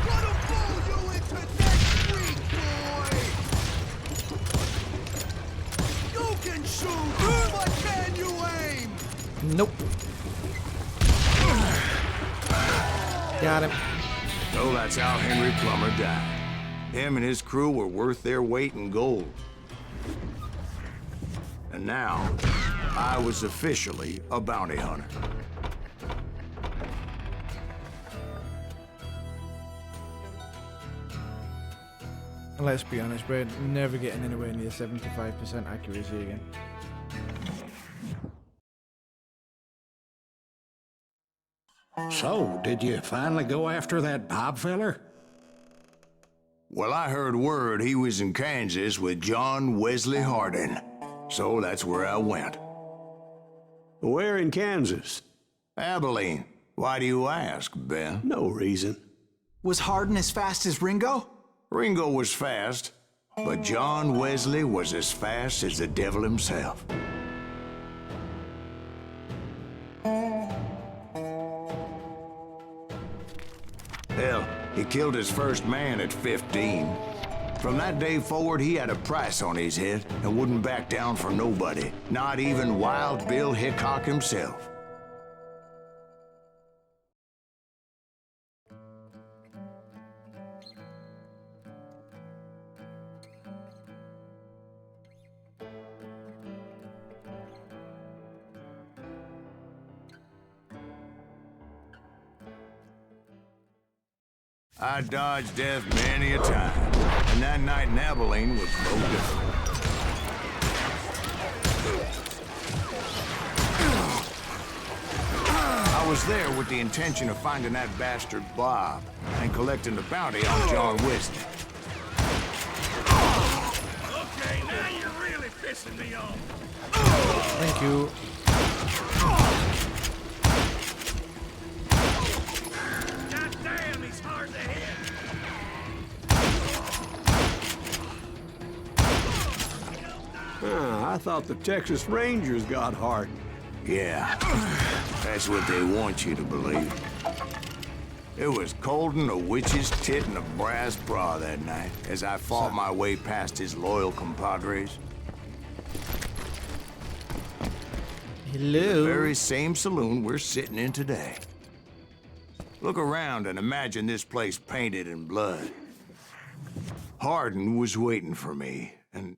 Gonna blow you into next week, boy! You can shoot, but can you aim? Nope. Got him. So that's how Henry Plummer died. Him and his crew were worth their weight in gold. And now, I was officially a bounty hunter. Let's be honest, we're never getting anywhere near 75% accuracy again. So, did you finally go after that Bob feller? Well, I heard word he was in Kansas with John Wesley Hardin. So that's where I went. Where in Kansas? Abilene. Why do you ask, Ben? No reason. Was Hardin as fast as Ringo? Ringo was fast, but John Wesley was as fast as the devil himself. Hell, he killed his first man at 15. From that day forward, he had a price on his head and wouldn't back down for nobody, not even Wild Bill Hickok himself. I dodged death many a time, and that night in Abilene was no different. I was there with the intention of finding that bastard Bob and collecting the bounty on John Wesley. Okay, now you're really pissing me off. Thank you. God damn, he's hard to hit. I thought the Texas Rangers got Hardin. Yeah, that's what they want you to believe. It was colder a witch's tit and a brass bra that night as I fought my way past his loyal compadres. Hello. The very same saloon we're sitting in today. Look around and imagine this place painted in blood. Hardin was waiting for me, and...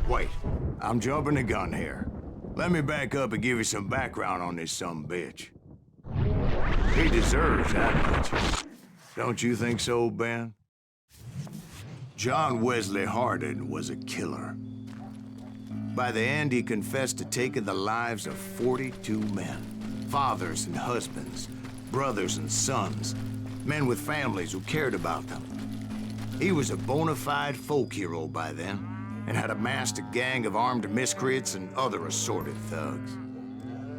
Wait, I'm jumping the gun here. Let me back up and give you some background on this sumbitch. He deserves that much. Don't you think so, Ben? John Wesley Hardin was a killer. By the end, he confessed to taking the lives of 42 men. Fathers and husbands, brothers and sons, men with families who cared about them. He was a bona fide folk hero by then, and had amassed a gang of armed miscreants and other assorted thugs.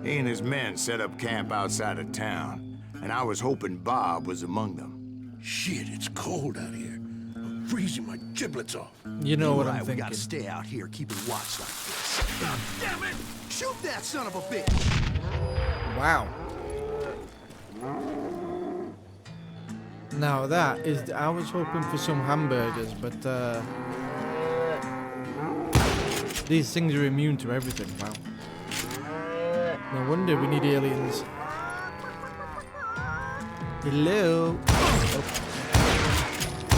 He and his men set up camp outside of town, and I was hoping Bob was among them. Shit, it's cold out here. I'm freezing my giblets off. You know what I'm We thinking. gotta stay out here keeping watch like this. God damn it! Shoot that son of a bitch! Wow. Now that is, I was hoping for some hamburgers, but these things are immune to everything. Wow. No wonder we need aliens. Hello.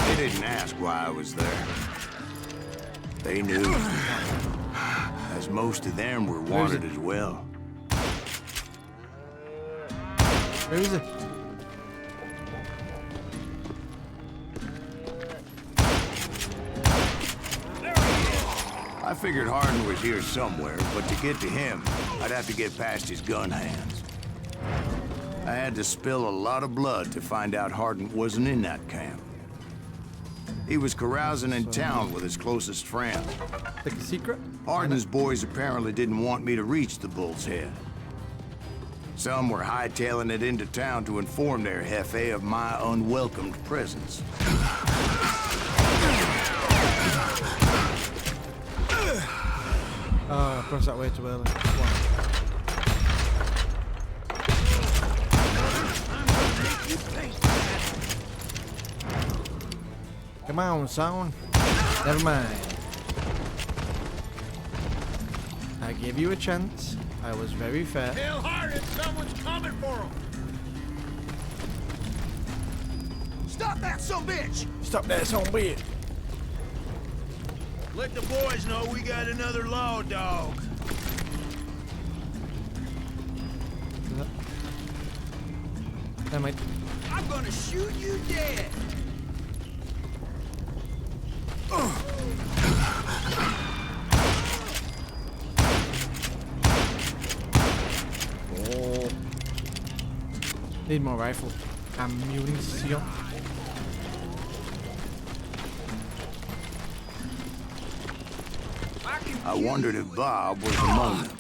They didn't ask why I was there. They knew. As most of them were wanted as well. Where is it? I figured Hardin was here somewhere, but to get to him, I'd have to get past his gun hands. I had to spill a lot of blood to find out Hardin wasn't in that camp. He was carousing in town with his closest friend. Like a secret? Hardin's boys apparently didn't want me to reach the Bull's Head. Some were hightailing it into town to inform their jefe of my unwelcomed presence. Oh, I crossed that way too early. Come on. Come on, son. Never mind. I gave you a chance. I was very fair. Tell Hardin someone's coming for him. Stop that son bitch! Stop that, son bitch. Let the boys know we got another law dog. Damn it. I'm gonna shoot you dead! Oh. Need more rifle ammunition. I wondered if Bob was among them.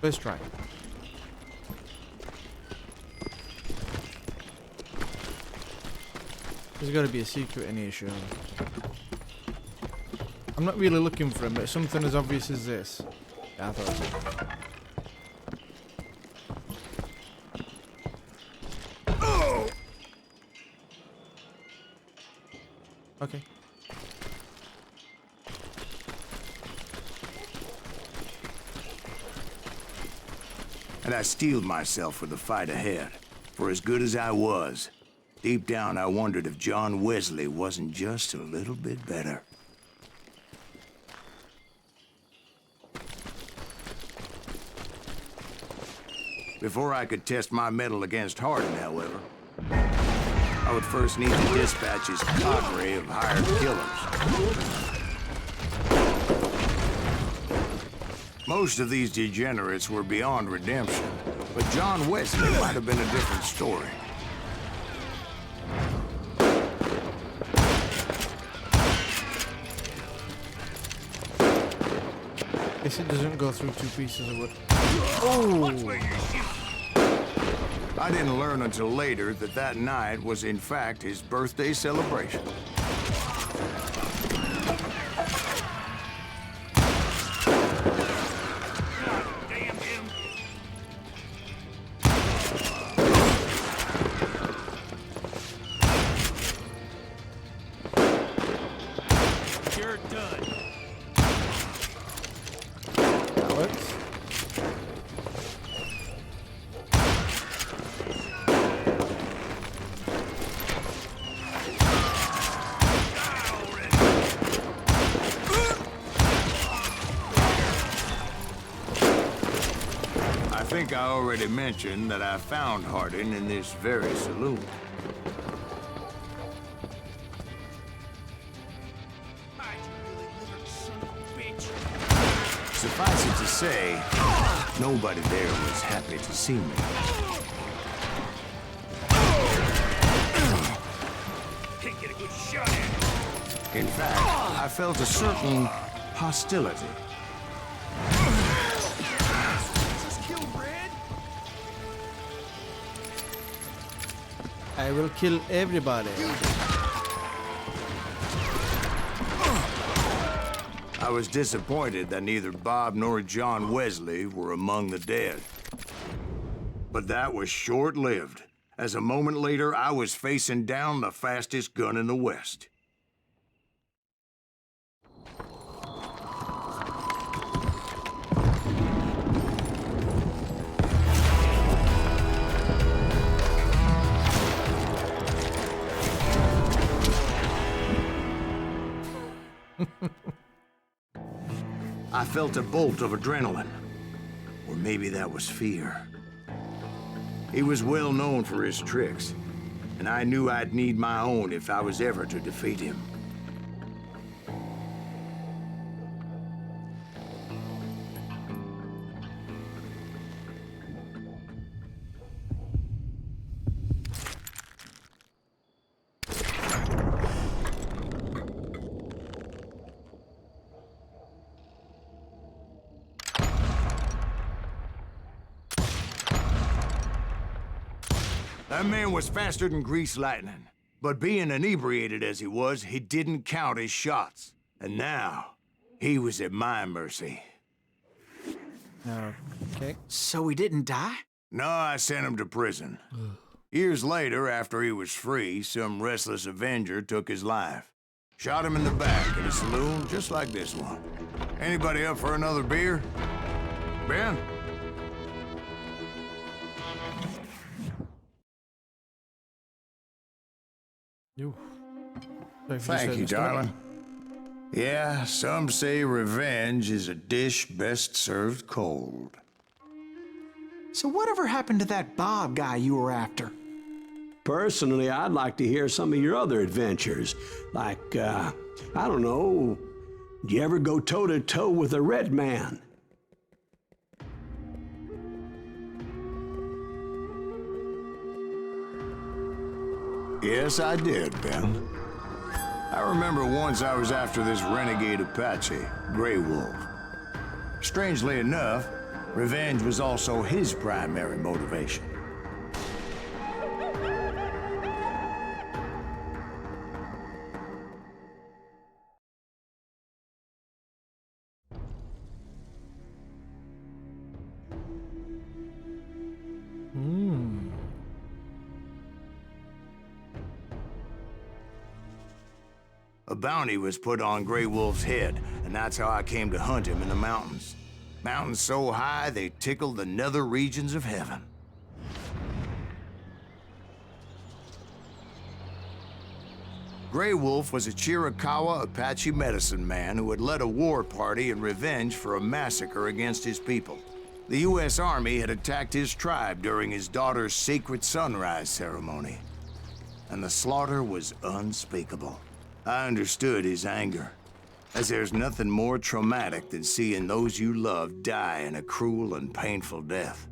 First try. There's got to be a secret in here, surely. I'm not really looking for him, but something as obvious as this. I thought so. Okay. And I steeled myself for the fight ahead. For as good as I was, deep down I wondered if John Wesley wasn't just a little bit better. Before I could test my mettle against Hardin, however, I would first need to dispatch his cadre of hired killers. Most of these degenerates were beyond redemption, but John Wesley might have been a different story. Guess it doesn't go through 2 pieces of wood. Oh! I didn't learn until later that that night was in fact his birthday celebration. I think I already mentioned that I found Hardin in this very saloon. Suffice it to say, nobody there was happy to see me. Can't get a good shot at it. In fact, I felt a certain hostility. I will kill everybody. I was disappointed that neither Bob nor John Wesley were among the dead. But that was short-lived, as a moment later I was facing down the fastest gun in the West. I felt a bolt of adrenaline, or maybe that was fear. He was well known for his tricks, and I knew I'd need my own if I was ever to defeat him. That man was faster than greased lightning. But being inebriated as he was, he didn't count his shots. And now, he was at my mercy. Okay. So he didn't die? No, I sent him to prison. Years later, after he was free, some restless Avenger took his life. Shot him in the back in a saloon just like this one. Anybody up for another beer? Ben? Thank you, darling. Yeah, some say revenge is a dish best served cold. So whatever happened to that Bob guy you were after? Personally, I'd like to hear some of your other adventures. Like, I don't know, did you ever go toe-to-toe with a red man? Yes, I did, Ben. I remember once I was after this renegade Apache, Grey Wolf. Strangely enough, revenge was also his primary motivation. A bounty was put on Grey Wolf's head, and that's how I came to hunt him in the mountains. Mountains so high they tickled the nether regions of heaven. Grey Wolf was a Chiricahua Apache medicine man who had led a war party in revenge for a massacre against his people. The U.S. Army had attacked his tribe during his daughter's sacred sunrise ceremony, and the slaughter was unspeakable. I understood his anger, as there's nothing more traumatic than seeing those you love die in a cruel and painful death.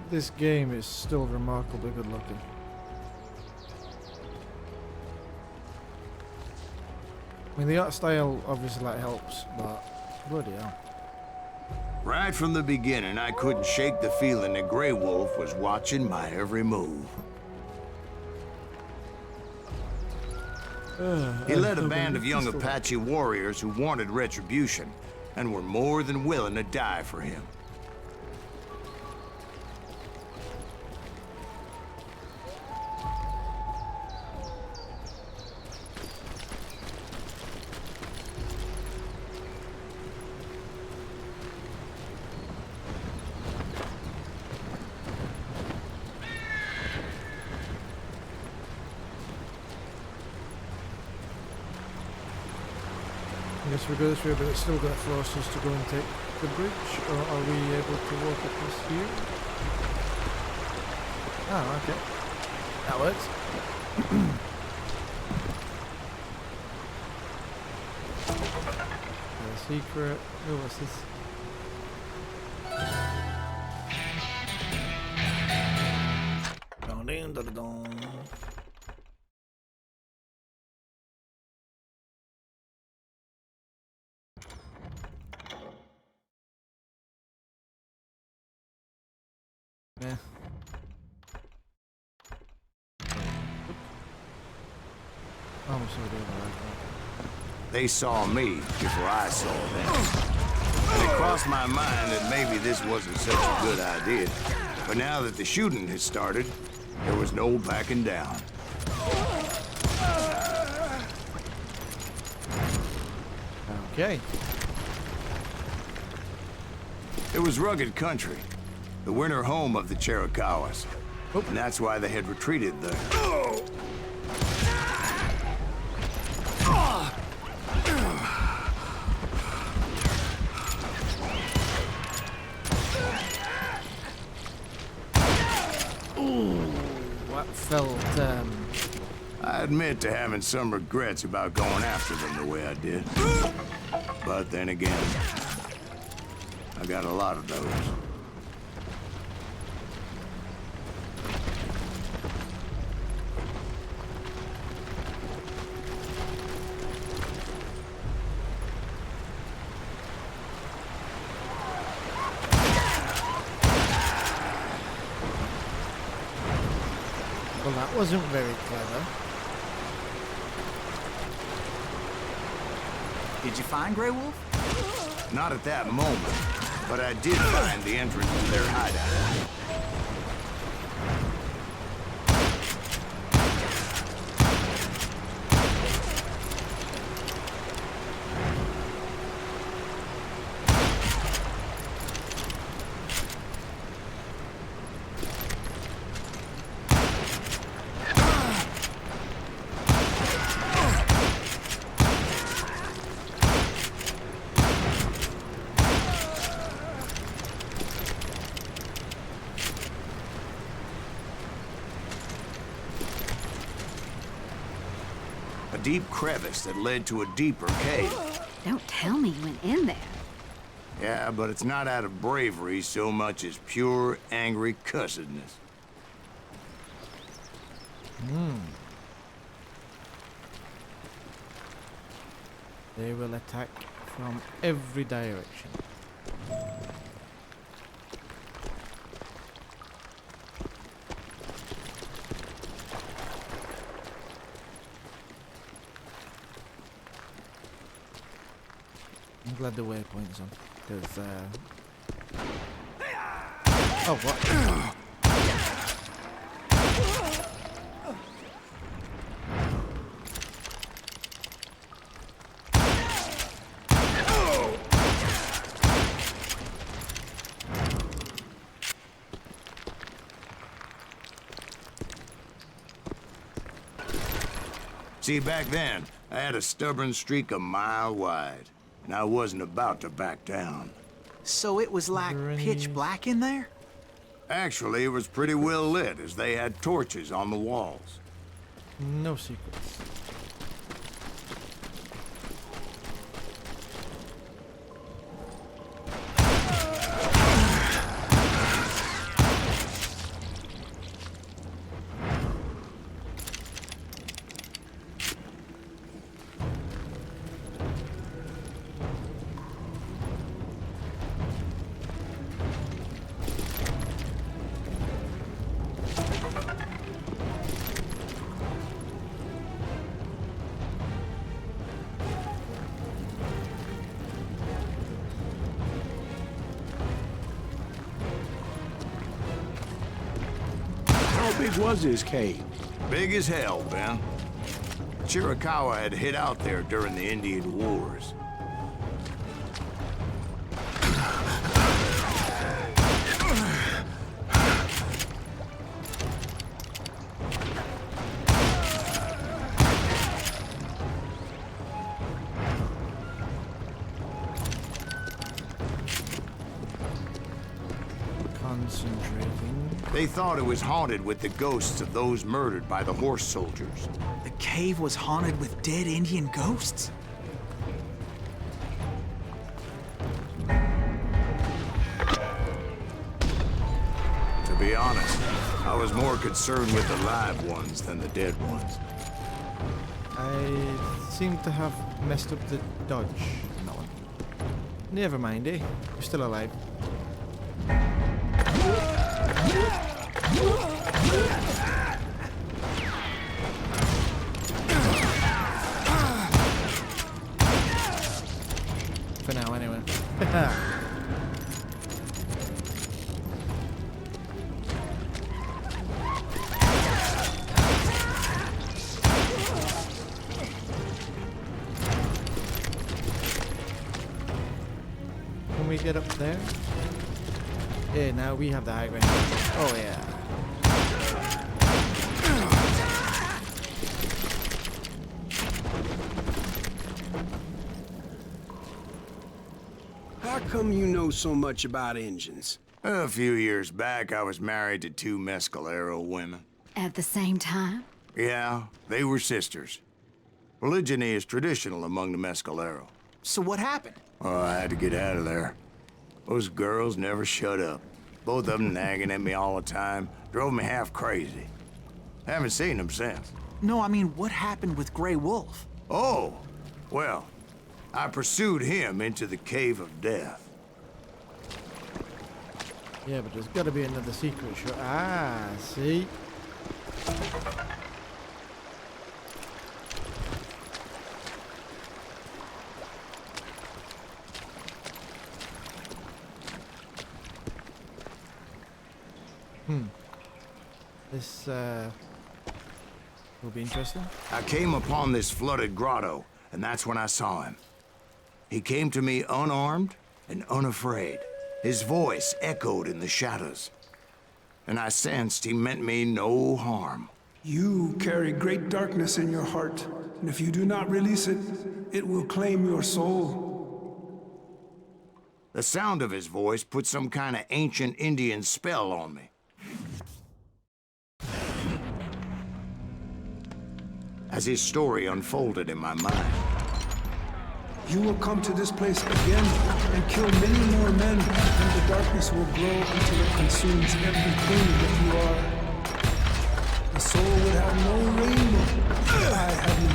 This game is still remarkably good looking. I mean, the art style obviously helps, but bloody hell. Right from the beginning, I couldn't shake the feeling that Grey Wolf was watching my every move. He led a band of young Apache warriors who wanted retribution and were more than willing to die for him. I guess we go this way, but it's still going to force us to go and take the bridge, or are we able to walk across here? Oh, okay. That works. A secret. Oh, what's this? Dun, dun, dun, dun. Yeah. I'm so good at that. They saw me before I saw them. And it crossed my mind that maybe this wasn't such a good idea. But now that the shooting had started, there was no backing down. Okay. It was rugged country, the winter home of the Chiricahuas. And that's why they had retreated there. Ooh, that felt, I admit to having some regrets about going after them the way I did. But then again, I got a lot of those. Well, that wasn't very clever. Did you find Grey Wolf? Not at that moment, but I did find the entrance to their hideout. A deep crevice that led to a deeper cave. Don't tell me you went in there. Yeah, but it's not out of bravery so much as pure, angry cussedness. They will attack from every direction. I'm glad the waypoint's on, because, oh, what? See, back then, I had a stubborn streak a mile wide, and I wasn't about to back down. So it was like pitch black in there? Actually, it was pretty well lit, as they had torches on the walls. No secrets. How big was this cave? Big as hell, Ben. Chiricahua had hid out there during the Indian Wars. Concentrating. They thought it was haunted with the ghosts of those murdered by the horse soldiers. The cave was haunted with dead Indian ghosts? To be honest, I was more concerned with the live ones than the dead ones. I seem to have messed up the dodge on that one. Never mind, eh? You're still alive. For now, anyway. Can we get up there? Yeah, now we have the high ground. Oh, yeah. How come you know so much about engines? A few years back, I was married to 2 Mescalero women. At the same time? Yeah, they were sisters. Polygyny is traditional among the Mescalero. So what happened? Oh, I had to get out of there. Those girls never shut up. Both of them nagging at me all the time. Drove me half crazy. Haven't seen them since. No, I mean, what happened with Grey Wolf? Oh, well, I pursued him into the Cave of Death. Yeah, but there's got to be another secret shot. Ah, see? This, will be interesting. I came upon this flooded grotto, and that's when I saw him. He came to me unarmed and unafraid. His voice echoed in the shadows, and I sensed he meant me no harm. You carry great darkness in your heart, and if you do not release it, it will claim your soul. The sound of his voice put some kind of ancient Indian spell on me. As his story unfolded in my mind. You will come to this place again and kill many more men, and the darkness will grow until it consumes everything that you are. The soul would have no rainbow. I have no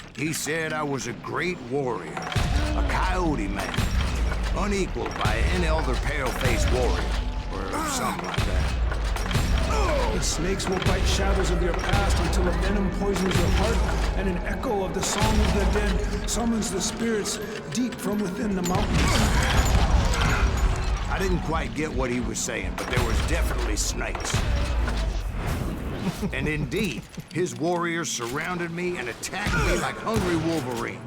tears. He said I was a great warrior, a coyote man, unequaled by any other pale-faced warrior, or something like that. The snakes will bite shadows of your past until a venom poisons your heart, and an echo of the song of the dead summons the spirits deep from within the mountains. I didn't quite get what he was saying, but there was definitely snakes. And indeed, his warriors surrounded me and attacked me like hungry wolverines.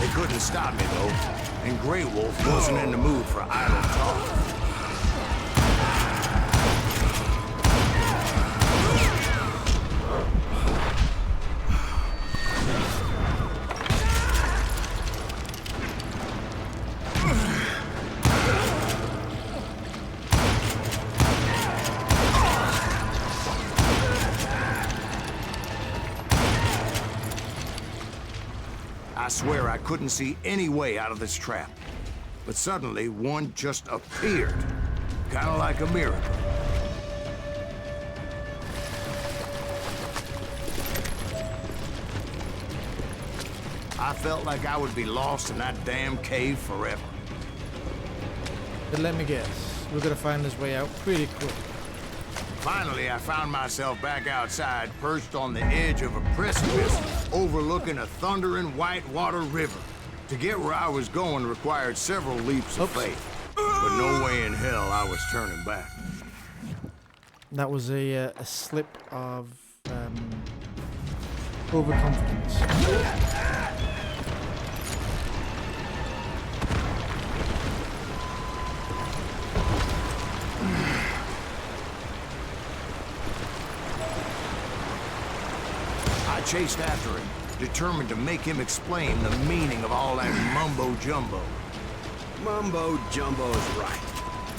They couldn't stop me, though, and Grey Wolf wasn't in the mood for idle talk. I swear I couldn't see any way out of this trap. But suddenly, one just appeared. Kind of like a miracle. I felt like I would be lost in that damn cave forever. But let me guess, we're gonna find this way out pretty quick. Finally, I found myself back outside, perched on the edge of a precipice, overlooking a thundering whitewater river. To get where I was going required several leaps of faith, but no way in hell I was turning back. That was a slip of overconfidence. I chased after him, determined to make him explain the meaning of all that mumbo-jumbo. Mumbo-jumbo's right.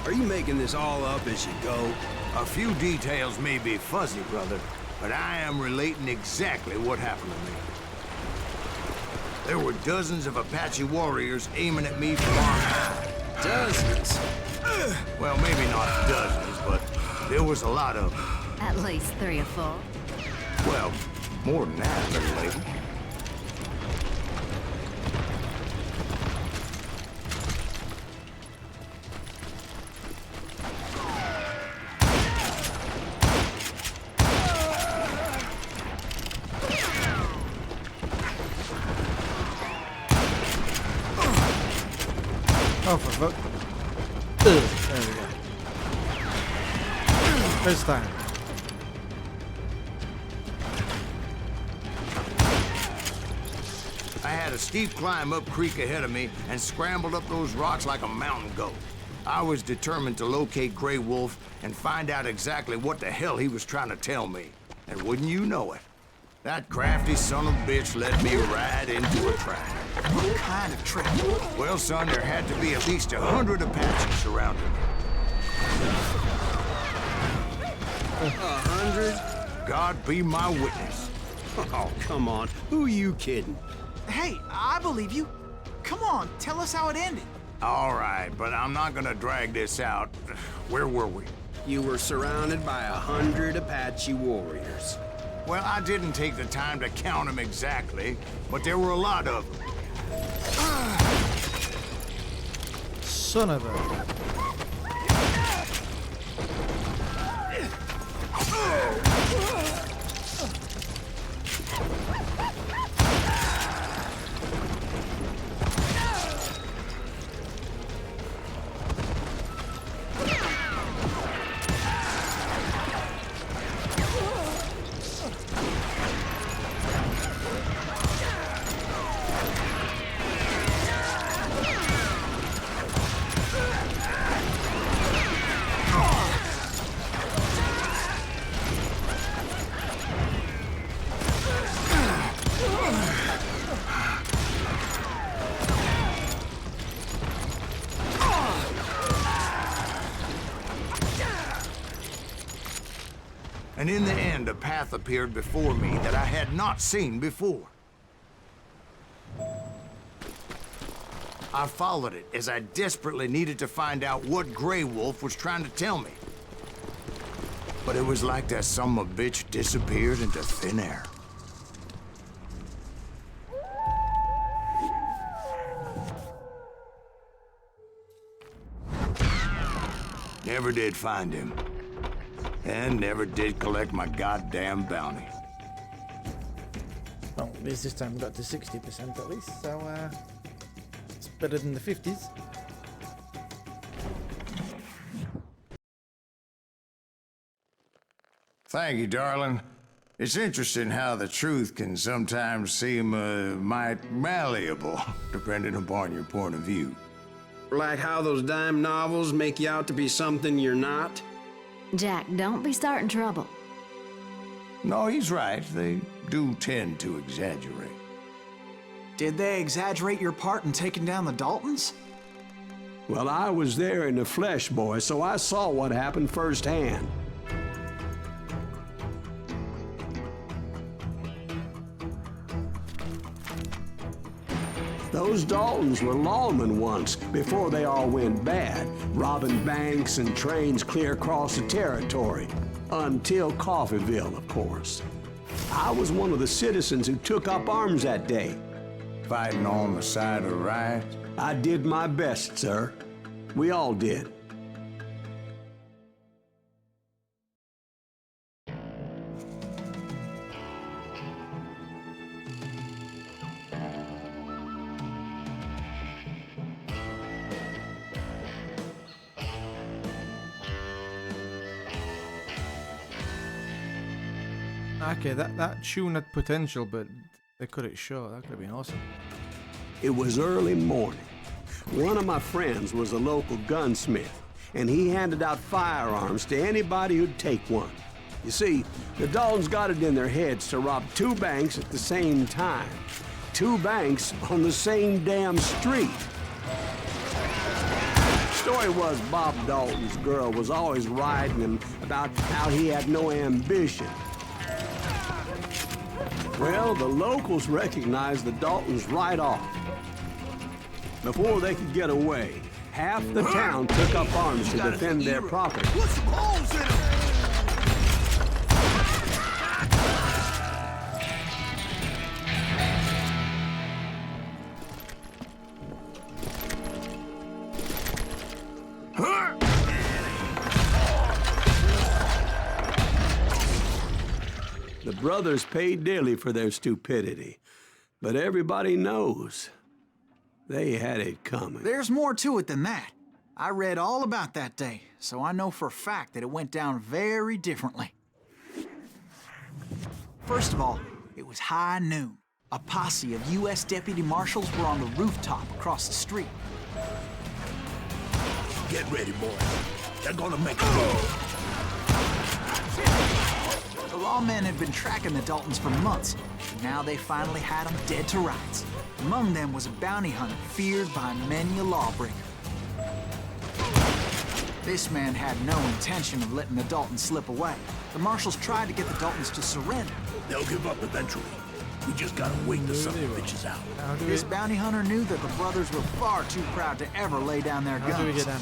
Are you making this all up as you go? A few details may be fuzzy, brother, but I am relating exactly what happened to me. There were dozens of Apache warriors aiming at me from on high. Dozens? Well, maybe not dozens, but there was a lot of them. At least 3 or 4. Well, more than that, little lady. Oh, for fuck. There we go. First time. I had a steep climb up creek ahead of me and scrambled up those rocks like a mountain goat. I was determined to locate Grey Wolf and find out exactly what the hell he was trying to tell me. And wouldn't you know it, that crafty son of a bitch led me right into a trap. What kind of trap? Well, son, there had to be at least 100 Apaches surrounding me. 100? God be my witness. Oh, come on. Who are you kidding? Hey, I believe you. Come on, tell us how it ended. All right, but I'm not gonna drag this out. Where were we? You were surrounded by 100 Apache warriors. Well, I didn't take the time to count them exactly, but there were a lot of them. Son of a... And in the end, a path appeared before me that I had not seen before. I followed it as I desperately needed to find out what Grey Wolf was trying to tell me. But it was like that son of a bitch disappeared into thin air. Never did find him. and never did collect my goddamn bounty. Well, at least this time we got to 60% at least, so it's better than the 50s. Thank you, darling. It's interesting how the truth can sometimes seem might malleable, depending upon your point of view. Like how those dime novels make you out to be something you're not? Jack, don't be starting trouble. No, he's right. They do tend to exaggerate. Did they exaggerate your part in taking down the Daltons? Well, I was there in the flesh, boy, so I saw what happened firsthand. Those Daltons were lawmen once, before they all went bad, robbing banks and trains clear across the territory. Until Coffeeville, of course. I was one of the citizens who took up arms that day. Fighting on the side of right? I did my best, sir. We all did. Okay, that tune had potential, but they cut it short. That could have been awesome. It was early morning. One of my friends was a local gunsmith, and he handed out firearms to anybody who'd take one. You see, the Daltons got it in their heads to rob 2 banks at the same time. 2 banks on the same damn street. Story was Bob Dalton's girl was always riding him about how he had no ambition. Well, the locals recognized the Daltons right off. Before they could get away, half the town took up arms to defend their property. Put some holes in them! The brothers paid dearly for their stupidity, but everybody knows they had it coming. There's more to it than that. I read all about that day, so I know for a fact that it went down very differently. First of all, it was high noon. A posse of U.S. deputy marshals were on the rooftop across the street. Get ready, boys. They're gonna make a move. The lawmen had been tracking the Daltons for months, and now they finally had them dead to rights. Among them was a bounty hunter feared by many a lawbreaker. This man had no intention of letting the Daltons slip away. The marshals tried to get the Daltons to surrender. They'll give up eventually. We just gotta wait till some bitches out. This bounty hunter knew that the brothers were far too proud to ever lay down their guns. How do we get down?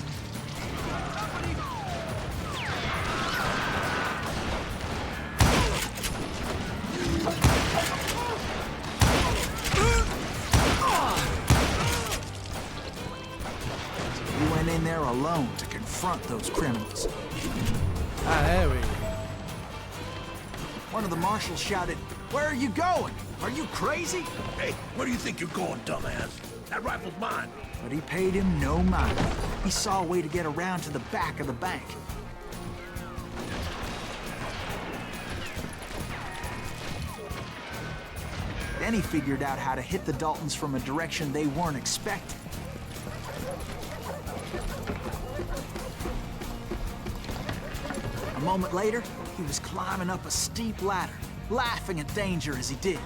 He went in there alone to confront those criminals. Ah, there we go. One of the marshals shouted, "Where are you going? Are you crazy?" Hey, where do you think you're going, dumbass? That rifle's mine. But he paid him no mind. He saw a way to get around to the back of the bank. Then he figured out how to hit the Daltons from a direction they weren't expecting. A moment later, he was climbing up a steep ladder, laughing at danger as he did.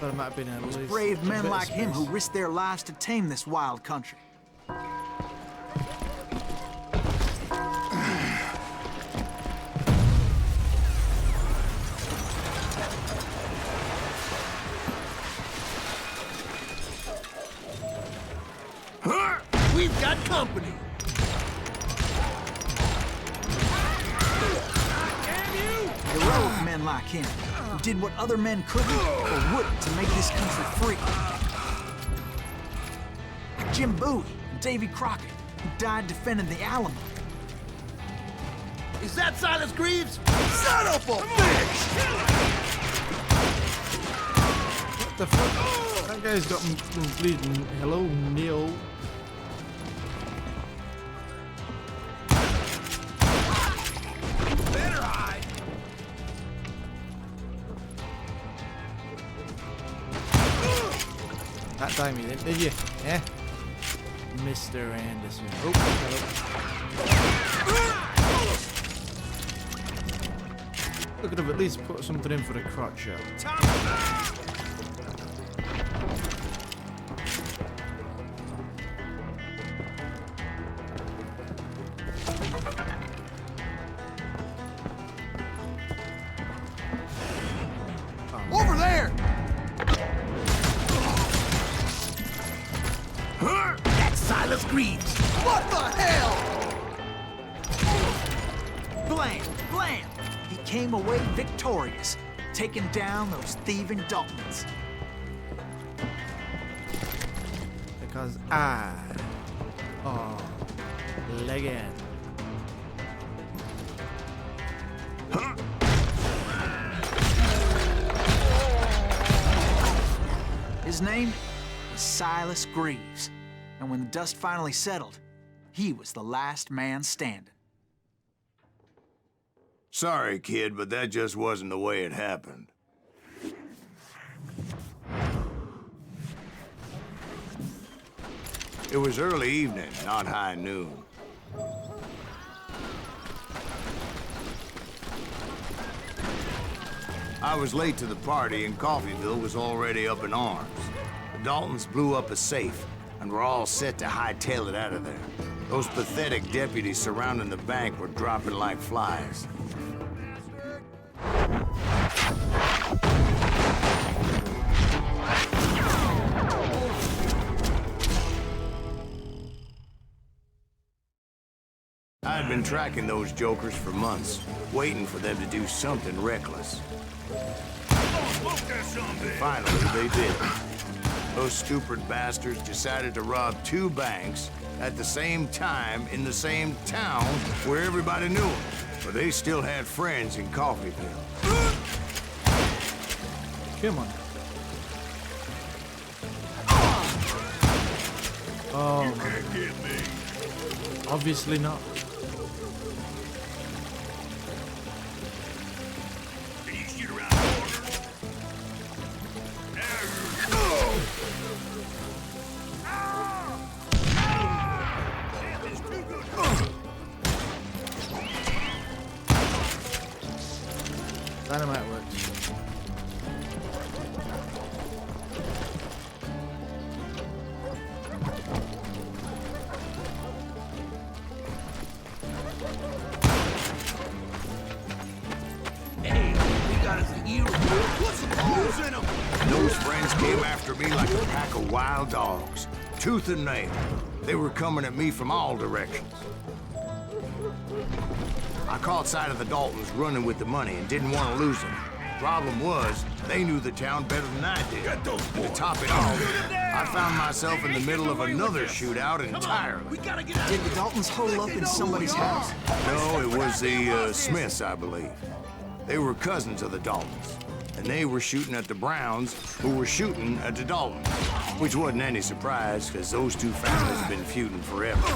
Thought it might have been It was brave men like him who risked their lives to tame this wild country. We've got company. Heroic men like him, who did what other men couldn't or wouldn't to make this country free. Like Jim Bowie and Davy Crockett, who died defending the Alamo. Is that Silas Greaves? Son of a bitch! What the fuck? That guy's got me bleeding. Hello, Neil. Better hide! That time you didn't, did you? Yeah? Mr. Anderson. Oh, hello. We could have at least put something in for the crotch shot. Over there! That's Silas Greaves! What the hell? Blam! Blam! He came away victorious, taking down those thieving Daltons. Because I are legend. His name was Silas Greaves, and when the dust finally settled, he was the last man standing. Sorry, kid, but that just wasn't the way it happened. It was early evening, not high noon. I was late to the party, and Coffeyville was already up in arms. The Daltons blew up a safe, and were all set to hightail it out of there. Those pathetic deputies surrounding the bank were dropping like flies. I had been tracking those jokers for months, waiting for them to do something reckless. Finally, they did. Those stupid bastards decided to rob 2 banks at the same time in the same town where everybody knew them. But they still had friends in Coffeyville. Come on. Oh, you can't get me. Obviously not. Can you shoot around the corner? Damn, it's too good. Dynamite works. Those friends came after me like a pack of wild dogs, tooth and nail. They were coming at me from all directions. I caught sight of the Daltons running with the money and didn't want to lose them. Problem was, they knew the town better than I did. And to top it off, I found myself in the middle of another shootout entirely. Did the Daltons hole up in somebody's house? No, it was the Smiths, I believe. They were cousins of the Daltons, and they were shooting at the Browns, who were shooting at the Daltons, which wasn't any surprise, because those 2 families have been feuding forever.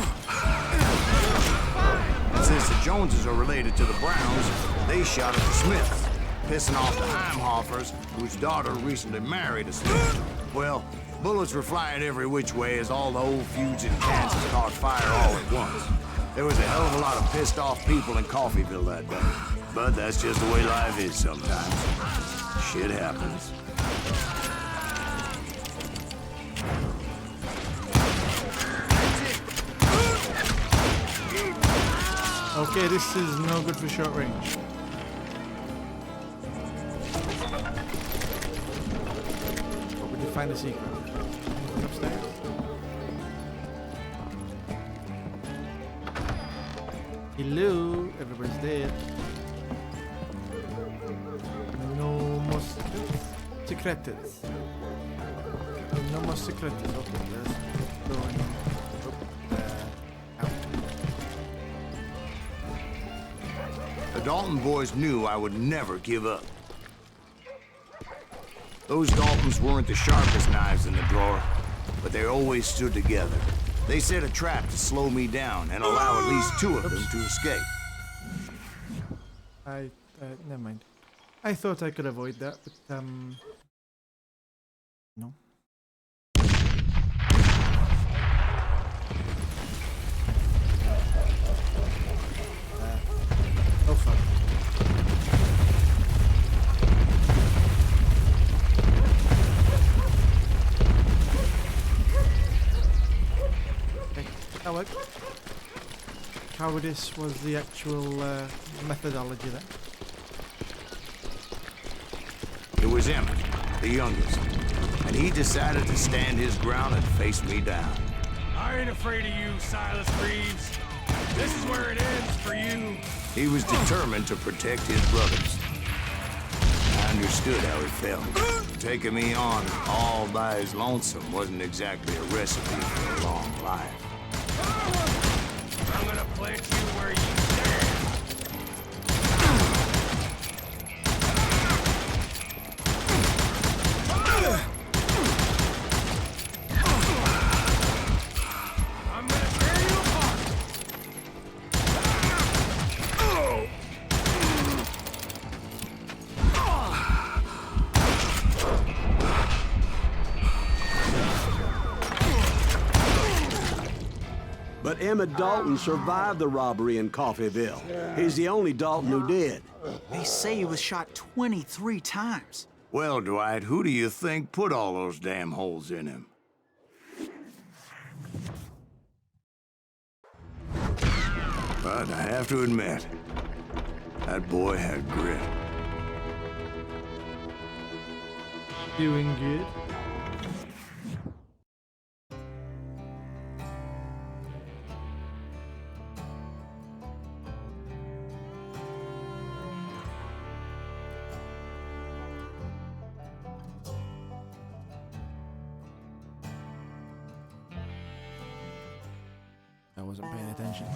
And since the Joneses are related to the Browns, they shot at the Smiths, pissing off the Heimhoffers, whose daughter recently married a Smith. Well, bullets were flying every which way as all the old feuds in Kansas caught fire all at once. There was a hell of a lot of pissed off people in Coffeyville that day. But that's just the way life is sometimes. Shit happens. Okay, this is no good for short range. But we did find a secret. Upstairs. Hello, everybody's dead. No more secretes. No more secretes. Okay, let's go and out. The Dalton boys knew I would never give up. Those Daltons weren't the sharpest knives in the drawer, but they always stood together. They set a trap to slow me down and allow at least 2 of them to escape. Never mind. I thought I could avoid that, but, no. Oh, fuck. Okay, that worked. Cowardice was the actual methodology there. It was Emmett, the youngest, and he decided to stand his ground and face me down. I ain't afraid of you, Silas Greaves. This is where it ends for you. He was determined to protect his brothers. I understood how he felt. Taking me on all by his lonesome wasn't exactly a recipe for a long life. I'm gonna plant you where you stand. I'm gonna tear you apart. But Emmett Dalton survived the robbery in Coffeyville. He's the only Dalton who did. They say he was shot 23 times. Well, Dwight, who do you think put all those damn holes in him? But I have to admit, that boy had grit. Doing good. I wasn't paying attention.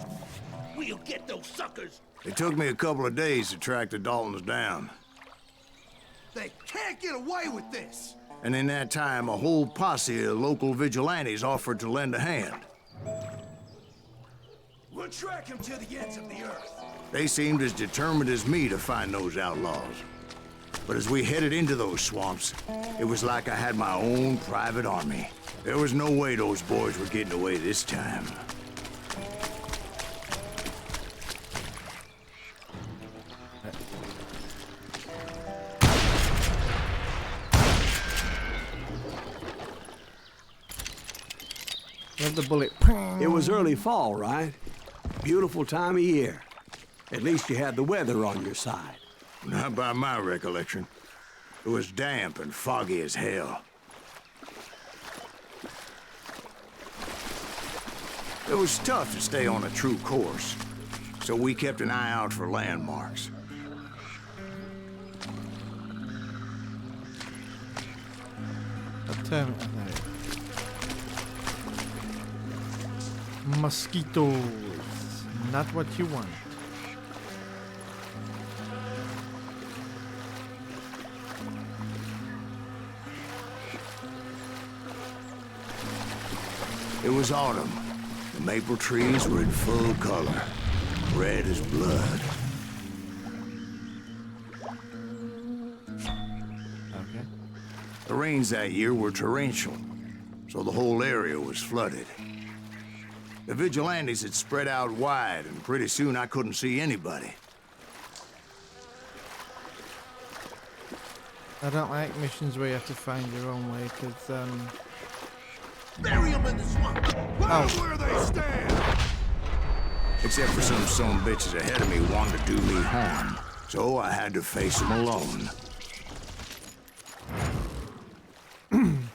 We'll get those suckers. It took me a couple of days to track the Daltons down. They can't get away with this. And in that time, a whole posse of local vigilantes offered to lend a hand. We'll track him to the ends of the earth. They seemed as determined as me to find those outlaws. But as we headed into those swamps, it was like I had my own private army. There was no way those boys were getting away this time. Love the bullet. It was early fall, right? Beautiful time of year. At least you had the weather on your side. Not by my recollection. It was damp and foggy as hell. It was tough to stay on a true course, so we kept an eye out for landmarks. Mosquitoes. Not what you want. It was autumn. The maple trees were in full color, red as blood. Okay. The rains that year were torrential, so the whole area was flooded. The vigilantes had spread out wide, and pretty soon I couldn't see anybody. I don't like missions where you have to find your own way, because, Bury them in the swamp. Put them where they stand. Except for some bitches ahead of me wanted to do me harm, so I had to face them alone.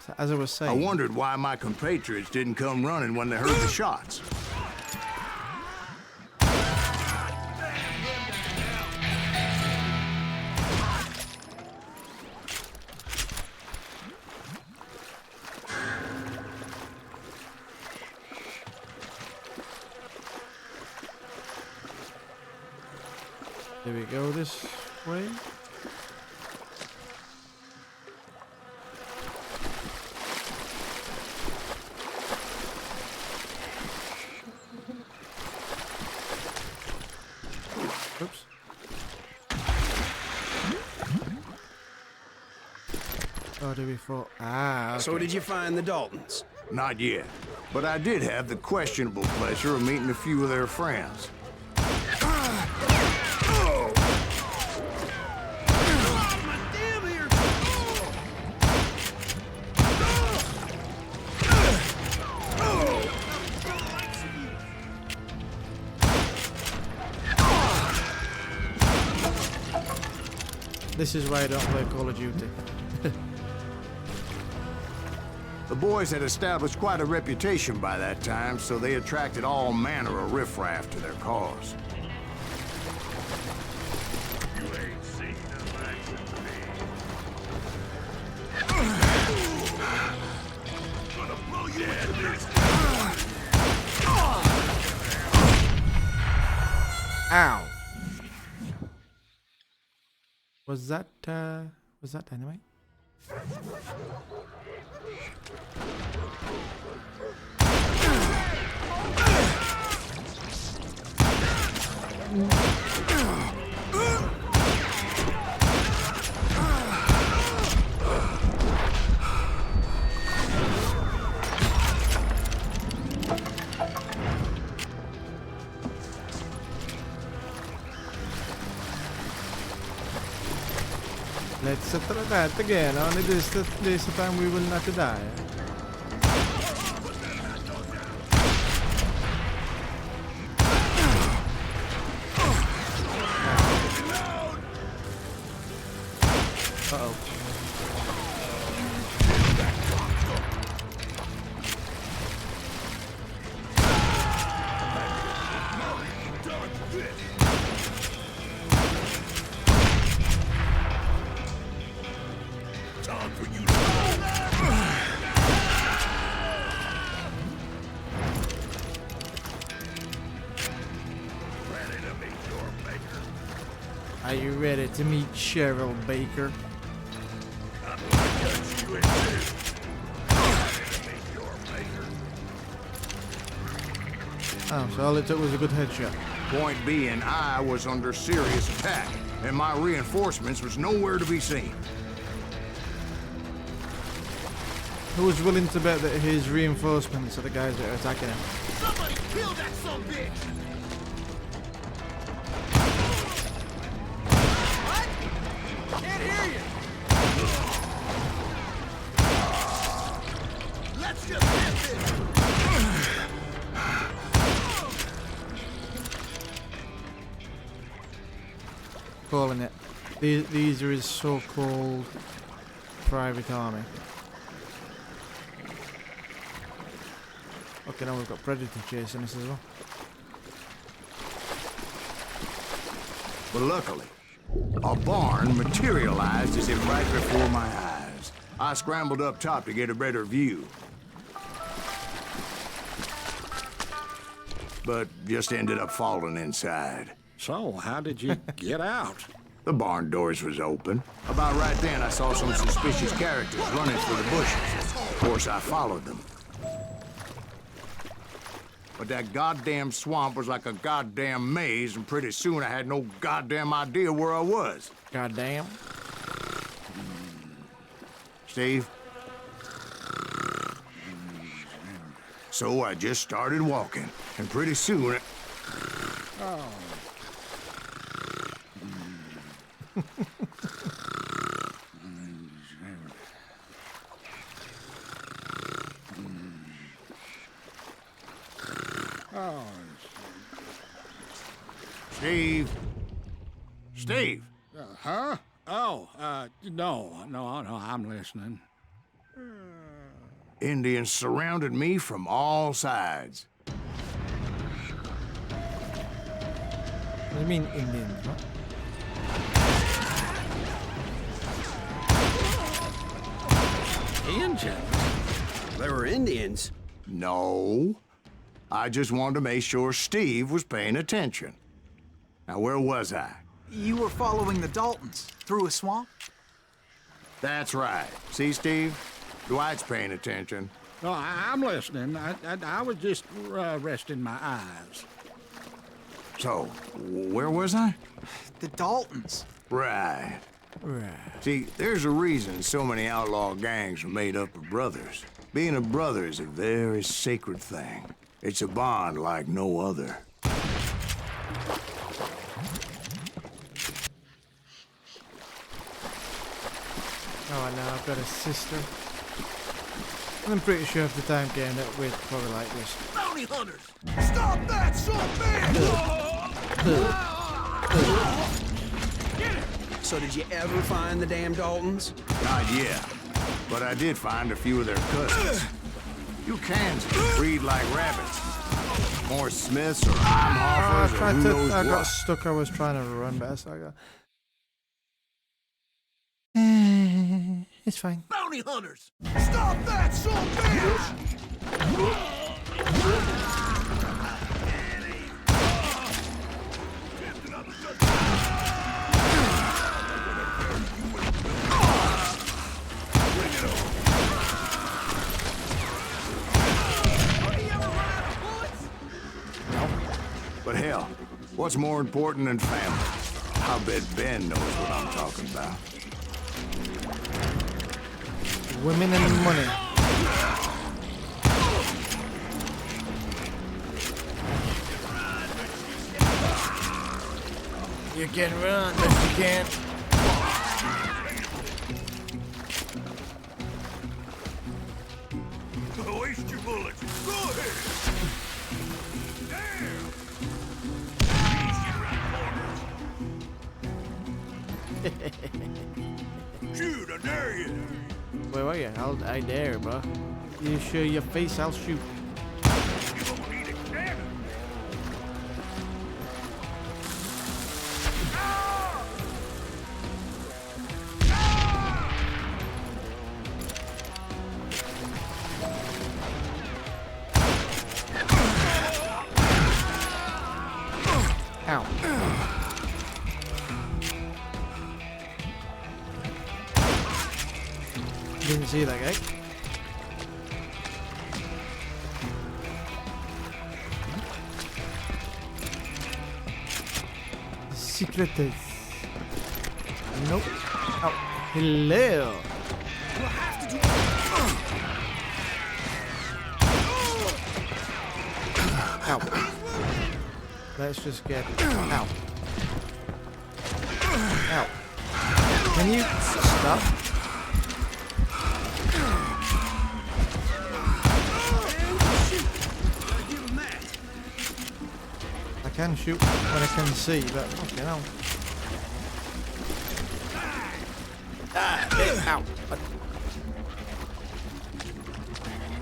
So as I was saying, I wondered why my compatriots didn't come running when they heard the shots. Do we go this way? Oops. Oh, do we fall? Ah, okay. So did you find the Daltons? Not yet, but I did have the questionable pleasure of meeting a few of their friends. This is why I don't play Call of Duty. The boys had established quite a reputation by that time, so they attracted all manner of riffraff to their cause. You ain't seen the likes of me. Gonna blow you into this. Ow! Was that dynamite? Let's try that again. Only this time we will not die. Uh-oh. Are you ready to meet Cheryl Baker? Oh, so all it took was a good headshot. Point being, I was under serious attack, and my reinforcements was nowhere to be seen. Who was willing to bet that his reinforcements are the guys that are attacking him? Somebody kill that sumbitch! Calling it. These are his so-called private army. Okay, now we've got Predator chasing us as well. But luckily, a barn materialized as if right before my eyes. I scrambled up top to get a better view. But just ended up falling inside. So, how did you get out? The barn doors was open. About right then, I saw some suspicious characters running through the bushes. Of course, I followed them. But that goddamn swamp was like a goddamn maze, and pretty soon I had no goddamn idea where I was. Goddamn. Steve? So I just started walking, and pretty soon... Oh. Oh. Steve? Steve? Huh? Oh, no, I'm listening. Indians surrounded me from all sides. What do you mean Indians, huh? Indians? They were Indians? No. I just wanted to make sure Steve was paying attention. Now, where was I? You were following the Daltons through a swamp? That's right. See, Steve? Dwight's paying attention. Oh, I'm listening. I was just resting my eyes. So, where was I? The Daltons. Right. Right. See, there's a reason so many outlaw gangs are made up of brothers. Being a brother is a very sacred thing. It's a bond like no other. Oh, I know, I've got a sister. And I'm pretty sure if the time came that we'd probably like this. Bounty hunters! Stop that, son So did you ever find the damn Daltons? Not yet. But I did find a few of their cousins. You Kansans breed like rabbits. More Smiths or Heimhoffers or who knows I got what. stuck, I was trying to run, but I got... It's fine. Bounty hunters! Stop that, son But hell, what's more important than family? I'll bet Ben knows what I'm talking about. Women and money. You can run, but you can't. Waste your bullets. Go ahead. Damn! Shoot, I dare you. Where are you? I dare, bro. You show your face, I'll shoot. You don't need a cannon. Ow. Didn't see that guy. Secret is... Nope. Oh, hello. We'll have to do... Ow. Let's just get... Ow. Ow. Can you stop? I can shoot when I can see, but fucking hell. Ow.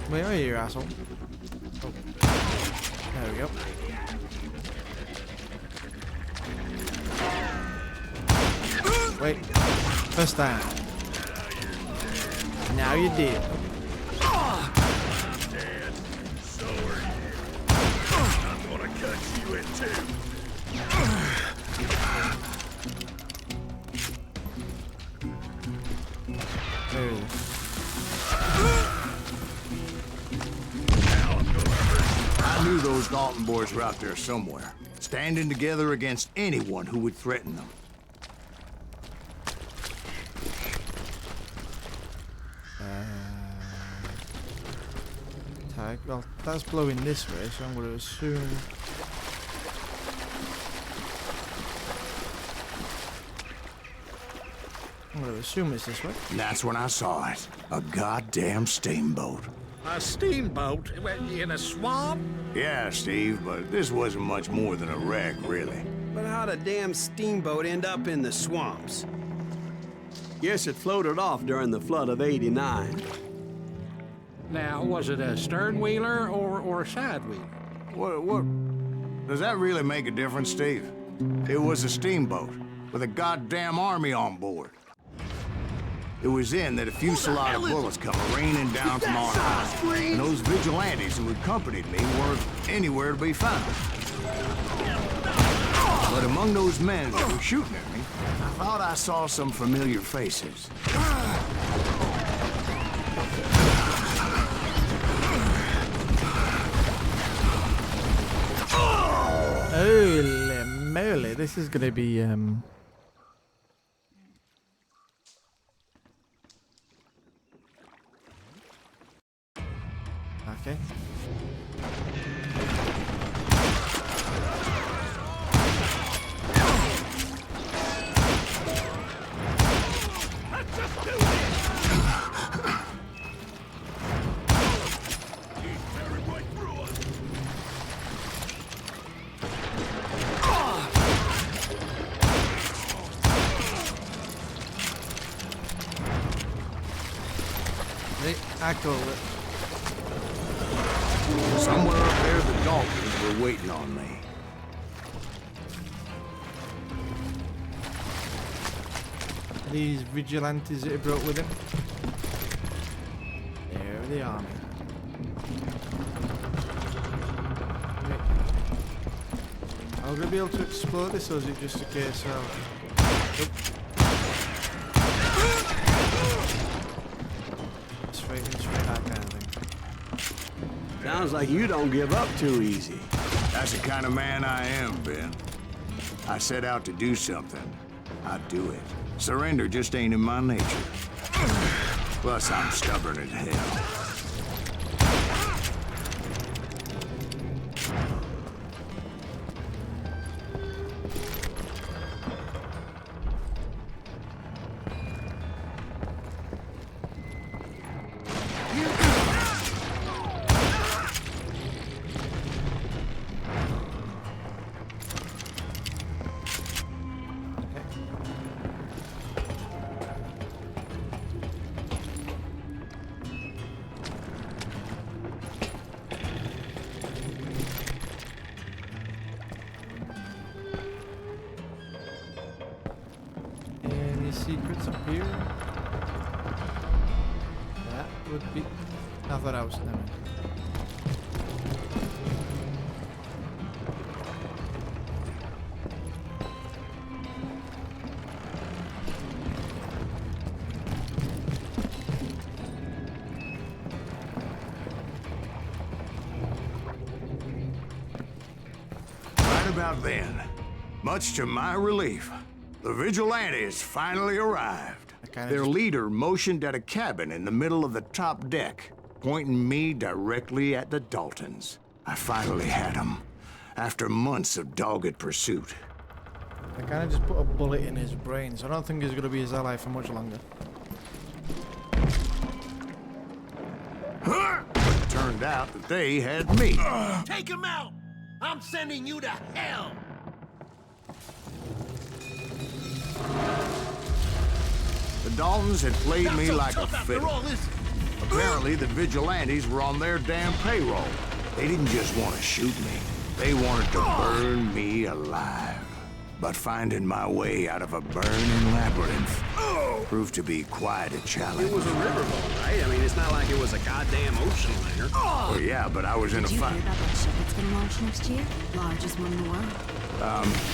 Where are you, you asshole? Oh. There we go. Wait. First time. Now you did. So are you. I'm gonna cut you in two. There it is. I knew those Dalton boys were out there somewhere, standing together against anyone who would threaten them. Tag. Well, that's blowing this way, so I'm going to assume... it's this way. And that's when I saw it. A goddamn steamboat. A steamboat in a swamp? Yeah, Steve, but this wasn't much more than a wreck, really. But how'd a damn steamboat end up in the swamps? Guess it floated off during the flood of '89. Now, was it a stern wheeler or a side wheeler? What? Does that really make a difference, Steve? It was a steamboat with a goddamn army on board. It was in that a fusillade of bullets come raining down from on high, and those vigilantes who accompanied me weren't anywhere to be found. But among those men that were shooting at me, I thought I saw some familiar faces. Holy moly, this is gonna be okay. I call it. Somewhere up there, the Daltons were waiting on me. These vigilantes that he brought with him. There they are. Right. Are we going to be able to explode this, or is it just a case of... Nope. Straight in, straight out kind of thing. Sounds like you don't give up too easy. That's the kind of man I am, Ben. I set out to do something. I do it. Surrender just ain't in my nature. Plus, I'm stubborn as hell. Secrets up here? That would be... I thought I was... Never mind. Right about then, much to my relief, the vigilantes finally arrived. Their leader motioned at a cabin in the middle of the top deck, pointing me directly at the Daltons. I finally had them, after months of dogged pursuit. I kind of just put a bullet in his brain, so I don't think he's going to be his ally for much longer. It turned out that they had me. Take him out! I'm sending you to hell! The Daltons had played me like a fiddle. Apparently, the vigilantes were on their damn payroll. They didn't just want to shoot me. They wanted to burn me alive. But finding my way out of a burning labyrinth proved to be quite a challenge. It was a riverboat, right? I mean, it's not like it was a goddamn ocean liner. Well, yeah, but I was in a fight. Did you hear about that ship that's gonna launch next year? Largest one in the world.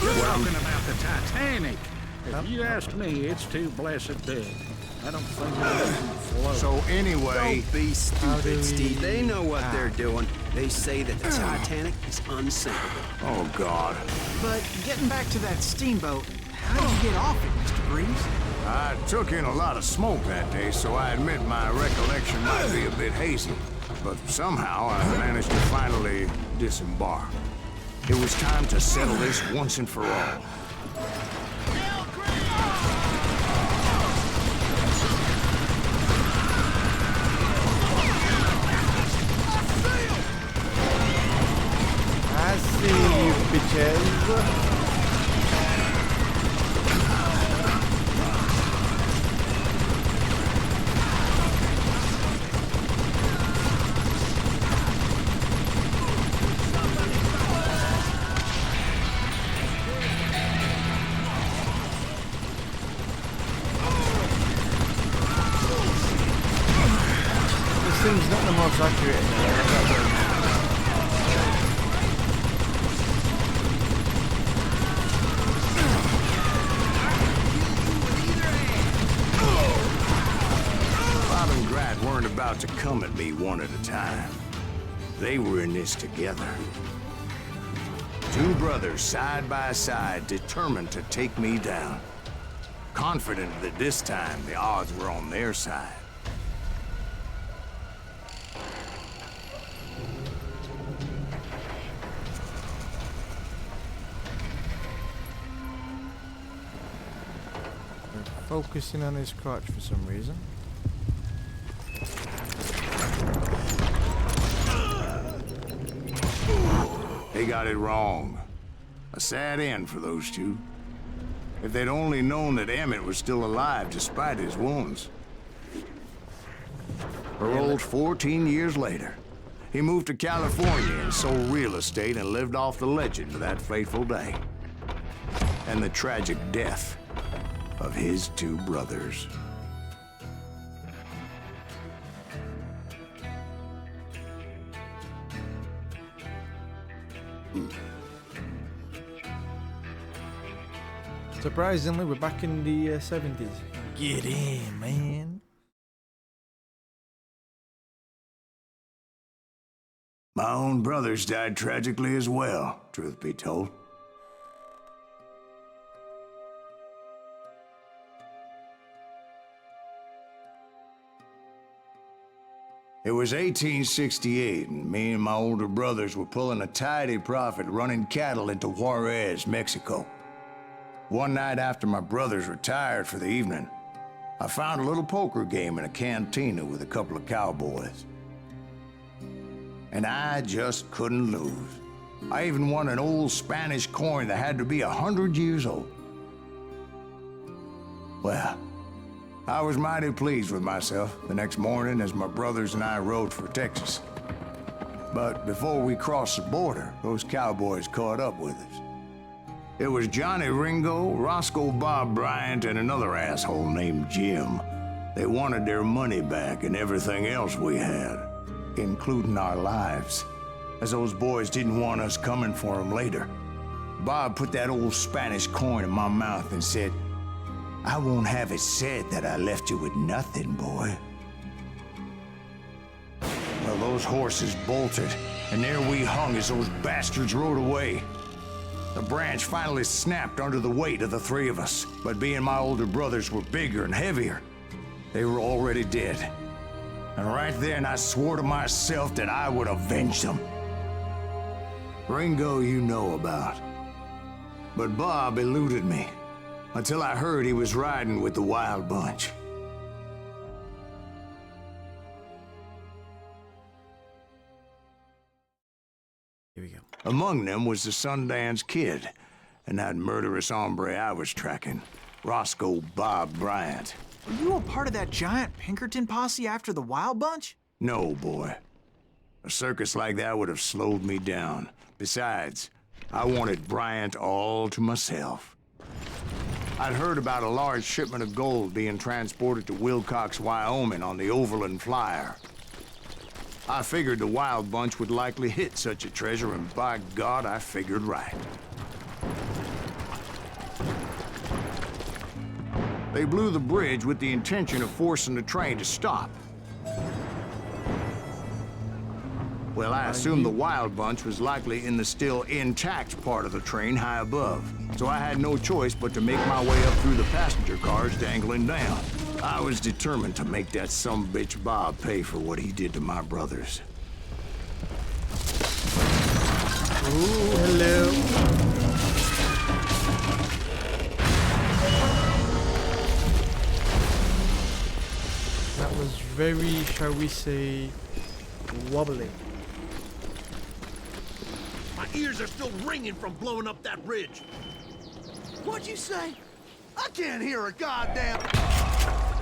You're talking about the Titanic. If you ask me, it's too blessed big. I don't think it can float. So anyway... Don't be stupid, Steve. They know what they're doing. They say that the Titanic is unsinkable. Oh, God. But getting back to that steamboat, how did you get off it, Mr. Greaves? I took in a lot of smoke that day, so I admit my recollection might be a bit hazy. But somehow I managed to finally disembark. It was time to settle this once and for all. I see you, bitches. This thing's not the most accurate. come at me one at a time. They were in this together. Two brothers side by side, determined to take me down. Confident that this time the odds were on their side. Focusing on his crotch for some reason. They got it wrong. A sad end for those two. If they'd only known that Emmett was still alive despite his wounds. Paroled 14 years later, he moved to California and sold real estate and lived off the legend of that fateful day. And the tragic death of his two brothers. Surprisingly, we're back in the 70s. Get in, man. My own brothers died tragically as well, truth be told. It was 1868, and me and my older brothers were pulling a tidy profit running cattle into Juarez, Mexico. One night after my brothers retired for the evening, I found a little poker game in a cantina with a couple of cowboys. And I just couldn't lose. I even won an old Spanish coin that had to be 100 years old. Well, I was mighty pleased with myself the next morning as my brothers and I rode for Texas. But before we crossed the border, those cowboys caught up with us. It was Johnny Ringo, Roscoe Bob Bryant, and another asshole named Jim. They wanted their money back and everything else we had, including our lives, as those boys didn't want us coming for them later. Bob put that old Spanish coin in my mouth and said, "I won't have it said that I left you with nothing, boy." Well, those horses bolted, and there we hung as those bastards rode away. The branch finally snapped under the weight of the three of us, but being my older brothers were bigger and heavier, they were already dead. And right then I swore to myself that I would avenge them. Ringo you know about. But Bob eluded me, until I heard he was riding with the Wild Bunch. Here we go. Among them was the Sundance Kid, and that murderous hombre I was tracking, Roscoe Bob Bryant. Were you a part of that giant Pinkerton posse after the Wild Bunch? No, boy. A circus like that would have slowed me down. Besides, I wanted Bryant all to myself. I'd heard about a large shipment of gold being transported to Wilcox, Wyoming on the Overland Flyer. I figured the Wild Bunch would likely hit such a treasure, and by God, I figured right. They blew the bridge with the intention of forcing the train to stop. Well, I assumed the Wild Bunch was likely in the still intact part of the train high above, so I had no choice but to make my way up through the passenger cars dangling down. I was determined to make that sumbitch Bob pay for what he did to my brothers. Ooh, hello. That was very, shall we say, wobbly. My ears are still ringing from blowing up that ridge. What'd you say? I can't hear a goddamn...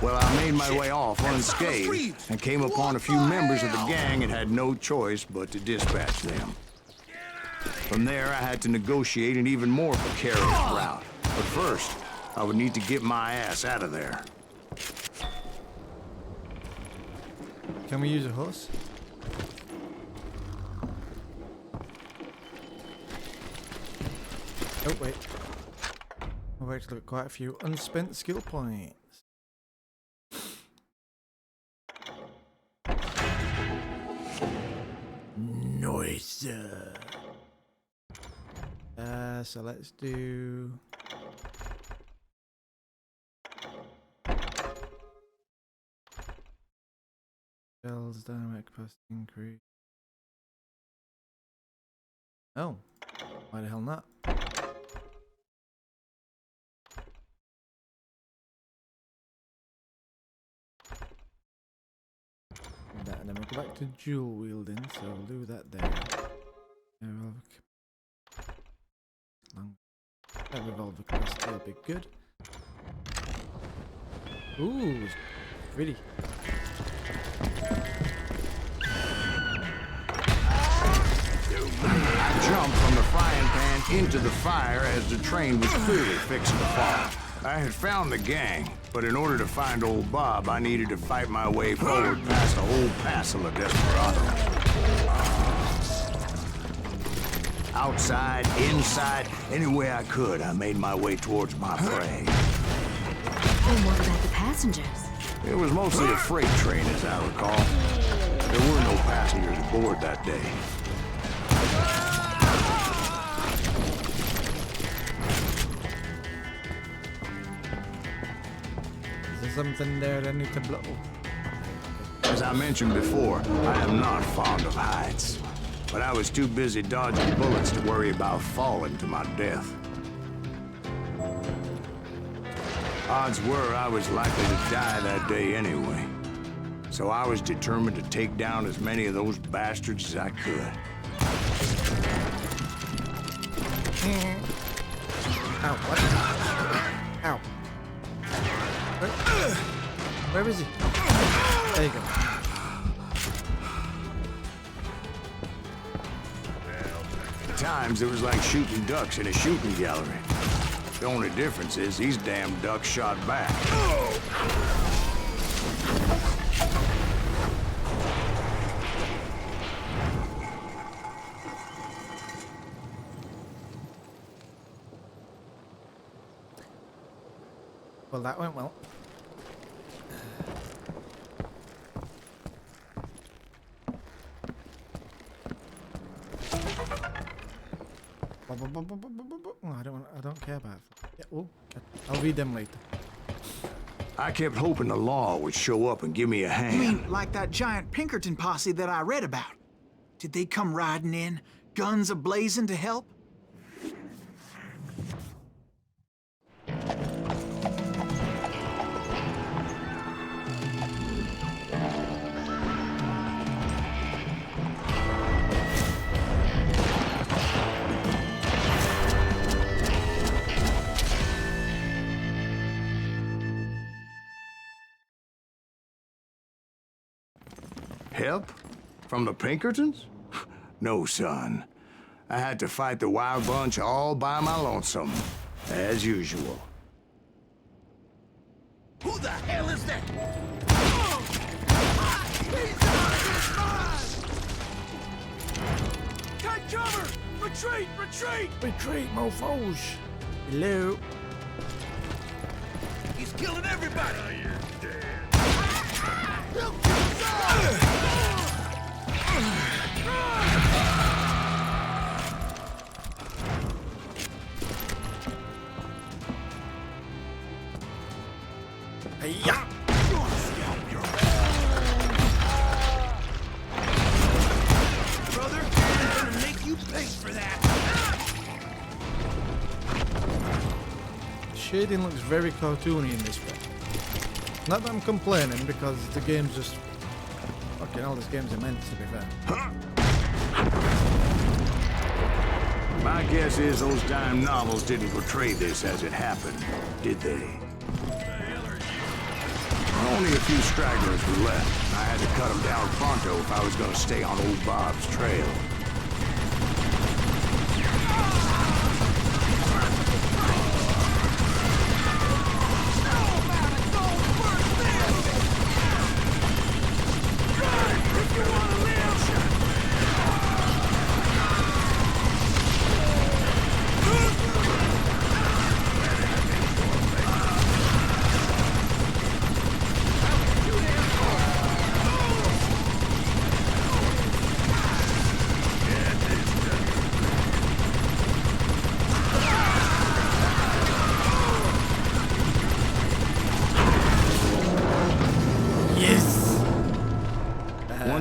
Well, I made my way off unscathed and came upon a few members of the gang and had no choice but to dispatch them. From there, I had to negotiate an even more precarious route. But first, I would need to get my ass out of there. Can we use a horse? Oh, wait. I've actually got quite a few unspent skill points. Yes, sir. So let's do... Shells, dynamite capacity increase. Oh, why the hell not? That, and then we'll go back to dual wielding, so we'll do that there. That revolver capacity will be good. Ooh, pretty. I jumped from the frying pan into the fire as the train was clearly fixing to fall. I had found the gang, but in order to find old Bob, I needed to fight my way forward past a whole passel of desperados. Outside, inside, any way I could, I made my way towards my prey. And what about the passengers? It was mostly a freight train, as I recall. There were no passengers aboard that day. Is there something there that I need to blow? As I mentioned before, I am not fond of heights. But I was too busy dodging bullets to worry about falling to my death. Odds were I was likely to die that day anyway. So I was determined to take down as many of those bastards as I could. Ow, what? Ow. Where is he? There you go. At times, it was like shooting ducks in a shooting gallery. The only difference is these damn ducks shot back. Well, that went well. Oh, I don't care about it. Yeah, oh, I'll read them later. I kept hoping the law would show up and give me a hand. You mean like that giant Pinkerton posse that I read about? Did they come riding in, guns a-blazing to help? Help? From the Pinkertons? No, son. I had to fight the wild bunch all by my lonesome, as usual. Who the hell is that? Take cover! Retreat! Retreat! Retreat, mofos! Hello? He's killing everybody! Oh, you're dead. He'll kill us all! Yeah. Brother, I'm gonna make you pay for that. Shading looks very cartoony in this one. Not that I'm complaining, because the game's just... Fucking hell, this game's immense, to be fair. My guess is those dime novels didn't portray this as it happened, did they? Only a few stragglers were left. I had to cut them down pronto if I was going to stay on old Bob's trail.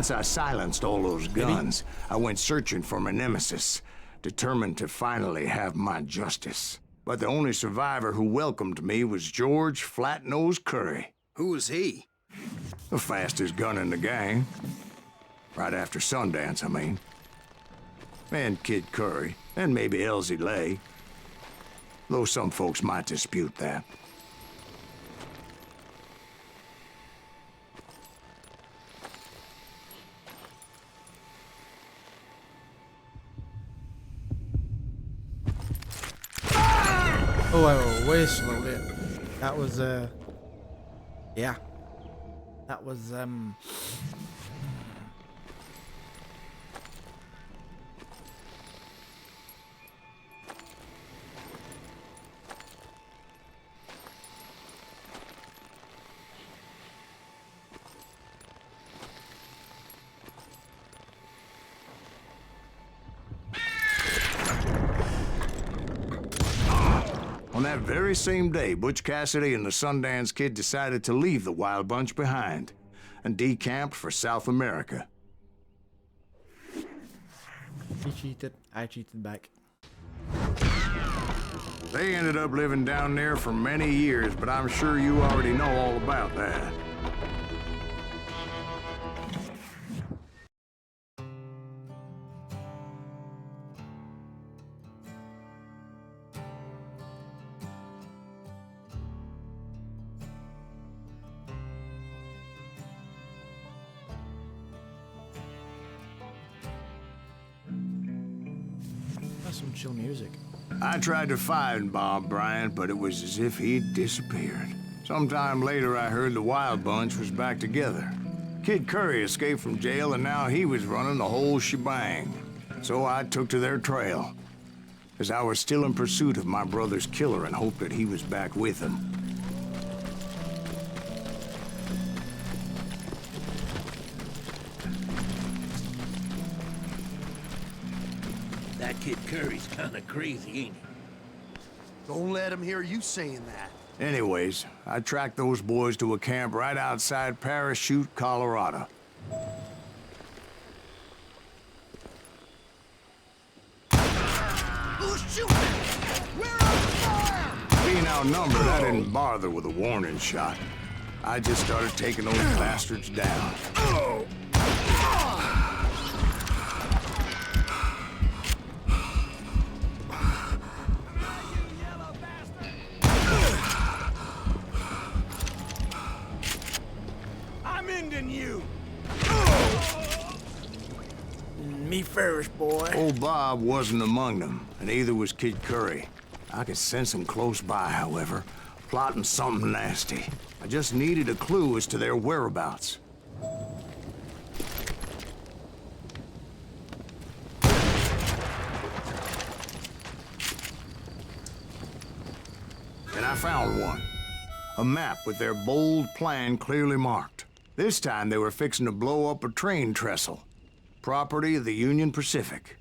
Once I silenced all those guns, I went searching for my nemesis, determined to finally have my justice. But the only survivor who welcomed me was George Flat-Nosed Curry. Who was he? The fastest gun in the gang. Right after Sundance, I mean. And Kid Curry, and maybe Elsie Lay. Though some folks might dispute that. Oh, I way slowed it. That was, yeah. That was, On that very same day, Butch Cassidy and the Sundance Kid decided to leave the Wild Bunch behind and decamped for South America. he cheated. I cheated back. They ended up living down there for many years, but I'm sure you already know all about that. Some chill music. I tried to find Bob Bryant, but it was as if he'd disappeared. Sometime later, I heard the Wild Bunch was back together. Kid Curry escaped from jail, and now he was running the whole shebang. So I took to their trail, as I was still in pursuit of my brother's killer and hoped that he was back with him. That Kid Curry's kinda crazy, ain't he? Don't let him hear you saying that. Anyways, I tracked those boys to a camp right outside Parachute, Colorado. Who's shooting? We're on fire! Being outnumbered, I didn't bother with a warning shot. I just started taking those bastards down. I'm ending you! Me first, boy. Old Bob wasn't among them, and neither was Kid Curry. I could sense him close by, however, plotting something nasty. I just needed a clue as to their whereabouts. And I found one. A map with their bold plan clearly marked. This time they were fixing to blow up a train trestle. Property of the Union Pacific.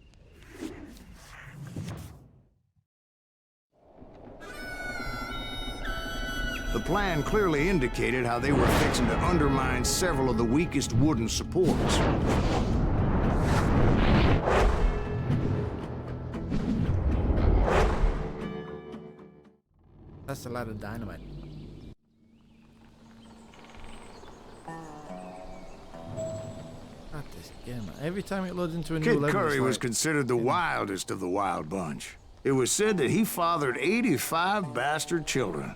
The plan clearly indicated how they were fixing to undermine several of the weakest wooden supports. That's a lot of dynamite. Not this game. Every time it loads into a new level, Kid Curry was like... considered the wildest of the Wild Bunch. It was said that he fathered 85 bastard children,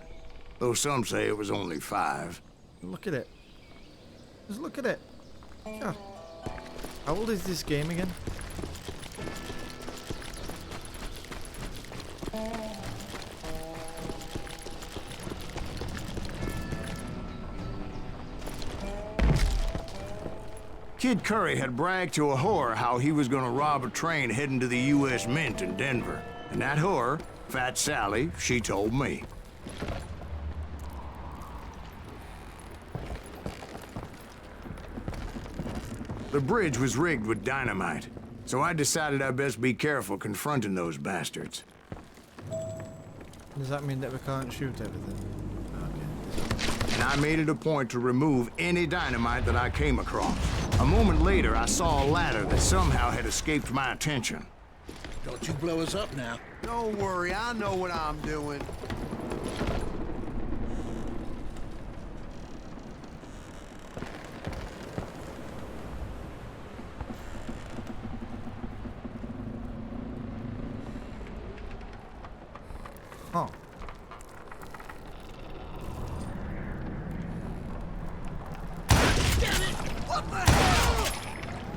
though some say it was only 5. Look at it. Just look at it. God. How old is this game again? Kid Curry had bragged to a whore how he was gonna rob a train heading to the U.S. Mint in Denver. And that whore, Fat Sally, she told me. The bridge was rigged with dynamite, so I decided I'd best be careful confronting those bastards. Does that mean that we can't shoot everything? Okay. And I made it a point to remove any dynamite that I came across. A moment later, I saw a ladder that somehow had escaped my attention. Don't you blow us up now. Don't worry, I know what I'm doing. Huh.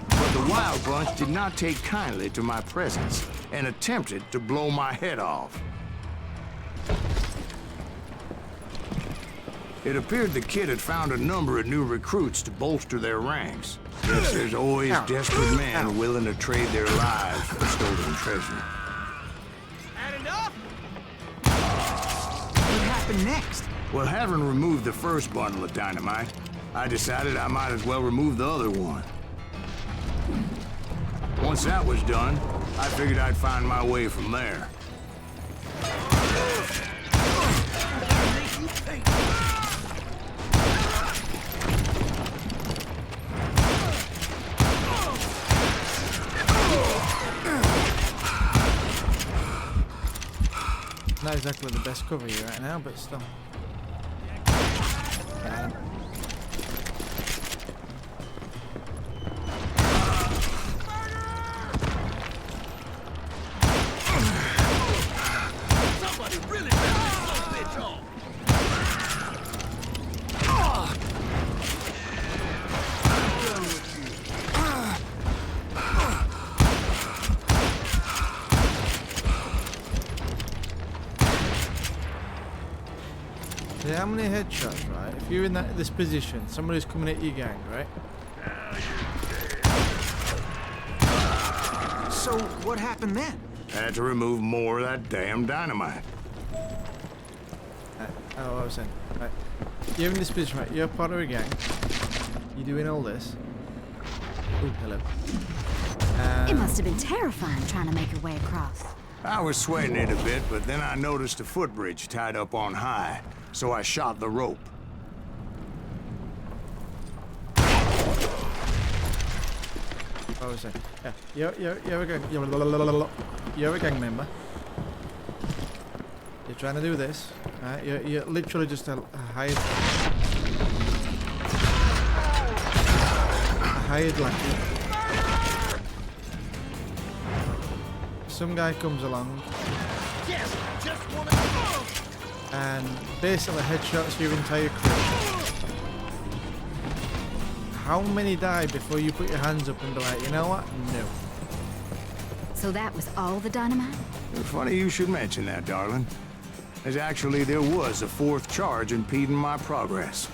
But the Wild Bunch did not take kindly to my presence and attempted to blow my head off. It appeared the kid had found a number of new recruits to bolster their ranks. Yes, there's always desperate men willing to trade their lives for stolen treasure. Had enough? What happened next? Well, having removed the first bundle of dynamite, I decided I might as well remove the other one. Once that was done, I figured I'd find my way from there. Not exactly the best cover here right now, but still. Got him. Somebody really got this little bitch off. See how many headshots, right? If you're in this position, somebody's coming at your gang, right? So, what happened then? Had to remove more of that damn dynamite. Oh, I was saying. Right. You're in this position, right? You're part of a gang. You're doing all this. Oh, hello. It must have been terrifying trying to make your way across. I was sweating it a bit, but then I noticed a footbridge tied up on high, so I shot the rope. I was saying. Yeah, you're a gang member. You're trying to do this. Right? You're literally just a hired lackey. Some guy comes along and basically headshots your entire crew. How many die before you put your hands up and be like, you know what? No. So that was all the dynamite? Funny you should mention that, darling. As actually, there was a fourth charge impeding my progress.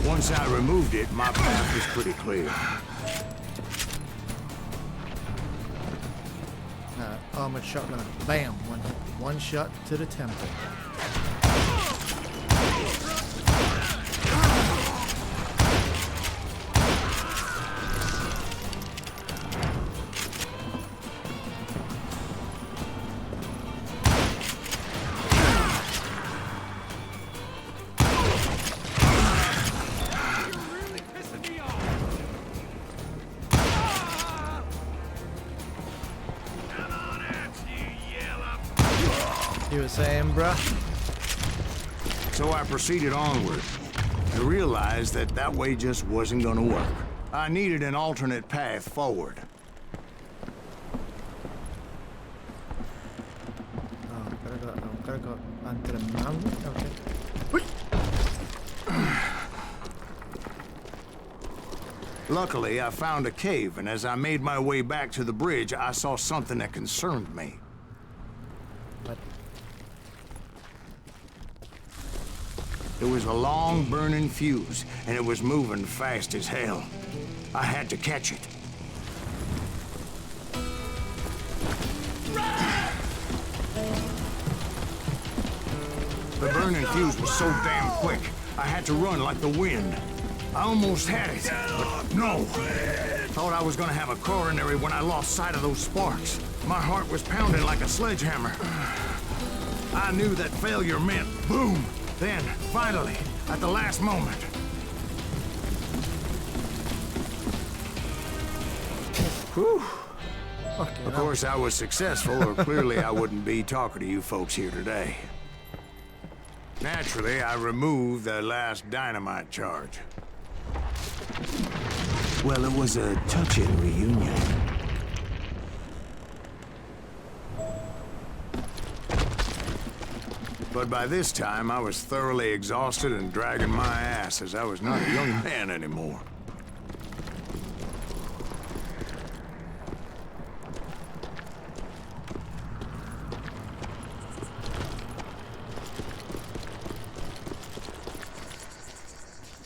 Once I removed it, my path was pretty clear. Armored shotgun. Bam! One shot to the temple. You were saying, bruh? So I proceeded onward. I realized that that way just wasn't gonna work. I needed an alternate path forward. Oh, gotta go onto the mountain? Okay. Luckily, I found a cave, and as I made my way back to the bridge, I saw something that concerned me. What? It was a long, burning fuse, and it was moving fast as hell. I had to catch it. The burning fuse was so damn quick, I had to run like the wind. I almost had it, but no. Thought I was gonna have a coronary when I lost sight of those sparks. My heart was pounding like a sledgehammer. I knew that failure meant boom. Then, finally, at the last moment, Whew. Okay, Of course, I was successful, or clearly I wouldn't be talking to you folks here today. Naturally, I removed the last dynamite charge. Well, it was a touching reunion. But by this time, I was thoroughly exhausted and dragging my ass as I was not a young man anymore.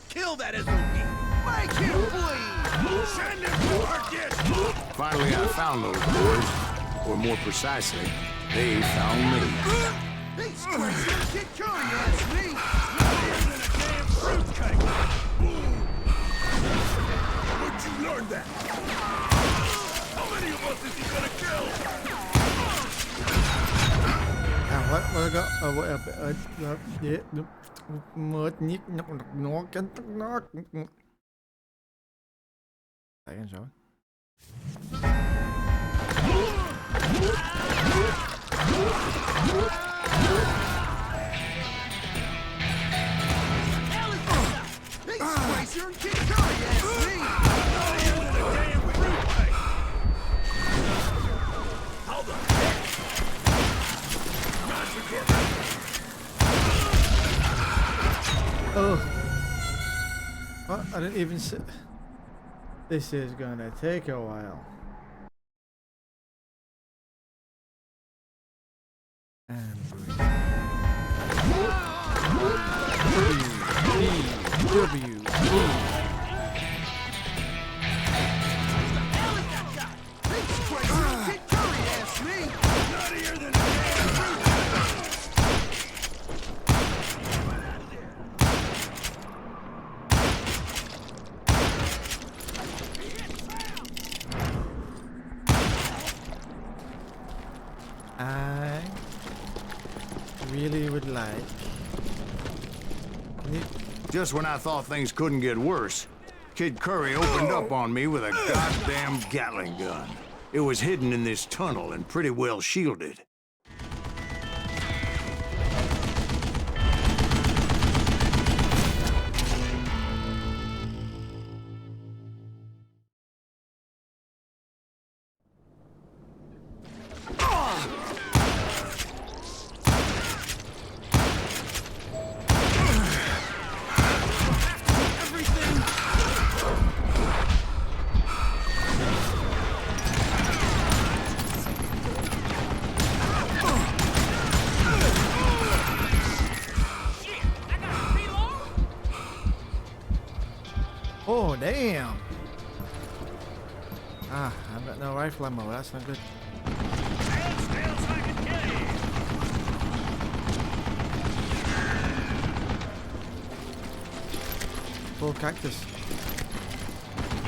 Kill that SOB! Make him bleed! Send him to our ditch! Finally, I found those boys. Or more precisely, they found me. He's crazy! Get curious, me! Not even a damn fruitcake! Where'd you learn that? How many of us is he gonna kill? What I got? Tại anh rồi. He's crazier than Kid Curry, ass me! Not even a damn fruitcake! How the heck? Oh. What? I didn't even see. This is gonna take a while. And W. I really would like. Just when I thought things couldn't get worse, Kid Curry opened up on me with a goddamn Gatling gun. It was hidden in this tunnel and pretty well shielded. Oh, damn. Ah, I've got no rifle ammo. That's not good. Full cactus.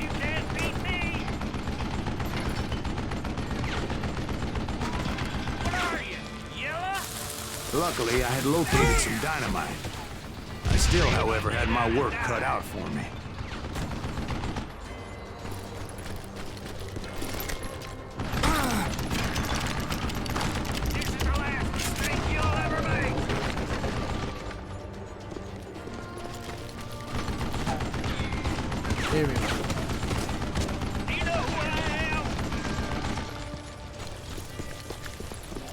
You can't beat me. What are you, yellow? Luckily, I had located some dynamite. I still, however, had my work cut out for me. Here we go. You know who I am?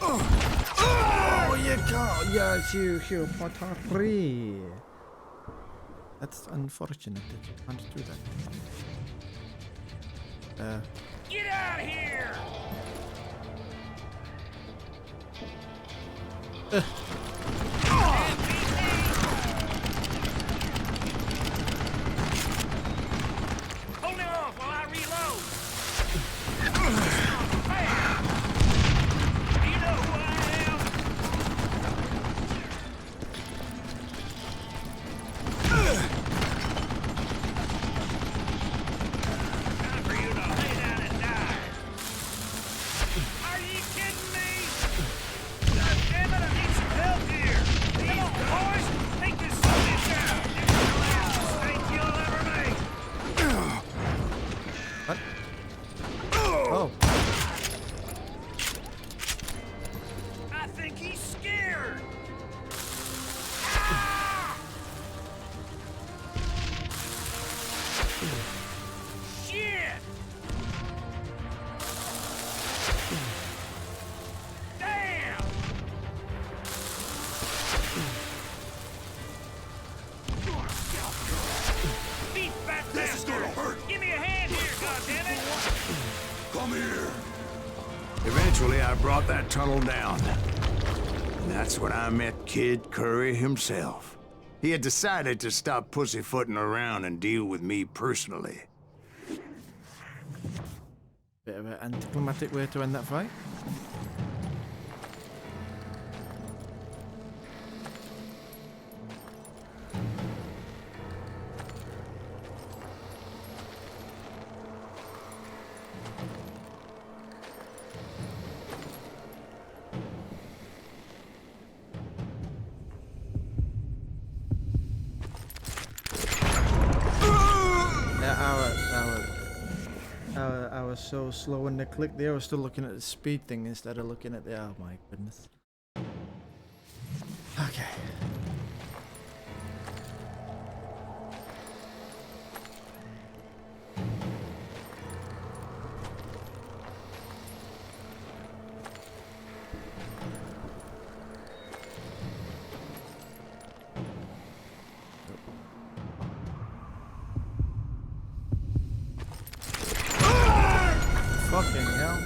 Oh, you can't. Yes, you pottery. That's unfortunate that you can't do that. Get out of here! Hold him off while I reload. Do you know who I am? Time for you to lay down and die. Are you kidding me? God damn it, I need some help Oh. I think he's scared. Shit! Damn! Beat fat This is gonna hurt. Give me a hand here, goddammit! Come here. Eventually, I brought that tunnel down. And that's when I met Kid Curry himself. He had decided to stop pussyfooting around and deal with me personally. Bit of an anticlimactic way to end that fight. I was so slow when they clicked there. I was still looking at the speed thing instead of looking at the... Oh my goodness. Okay. Fucking hell.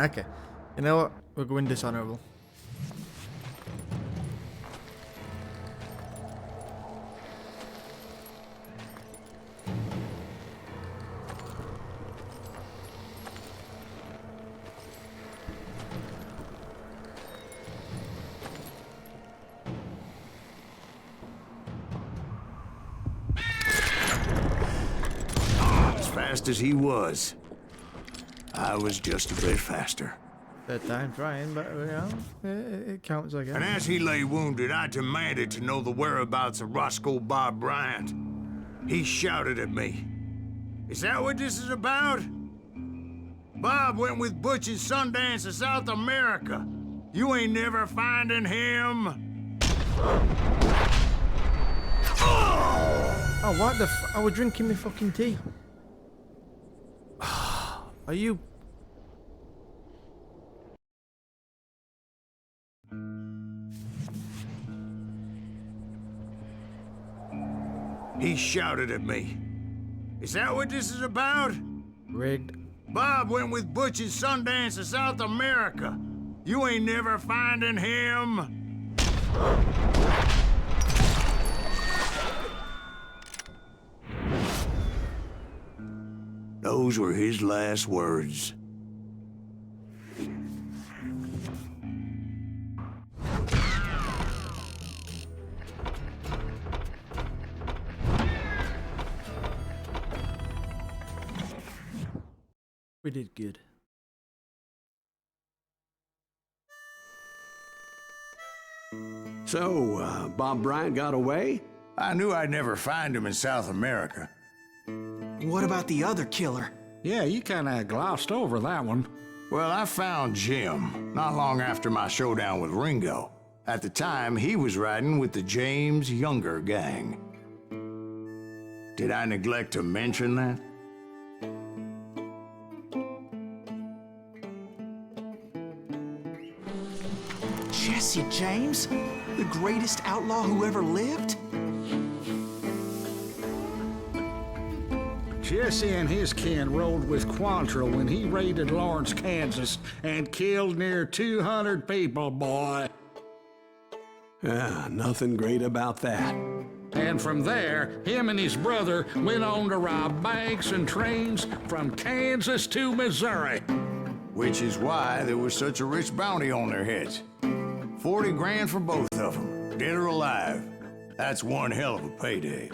Okay. You know what? We're going dishonorable. Fast as he was, I was just a bit faster. Third time trying, but you know, it counts, I guess. And as he lay wounded, I demanded to know the whereabouts of Roscoe Bob Bryant. He shouted at me. Is that what this is about? Bob went with Butch and Sundance to South America. You ain't never finding him. Oh, what the f... I was drinking my fucking tea. Are you... He shouted at me. Is that what this is about? Rigged. Bob went with Butch and Sundance to South America. You ain't never finding him. Those were his last words. We did good. So, Bob Bryant got away? I knew I'd never find him in South America. What about the other killer? Yeah, you kinda glossed over that one. Well, I found Jim not long after my showdown with Ringo. At the time, he was riding with the James Younger gang. Did I neglect to mention that? Jesse James? The greatest outlaw who ever lived? Jesse and his kin rode with Quantrill when he raided Lawrence, Kansas, and killed near 200 people, boy. Nothing great about that. And from there, him and his brother went on to rob banks and trains from Kansas to Missouri. Which is why there was such a rich bounty on their heads. 40 grand for both of them, dead or alive. That's one hell of a payday.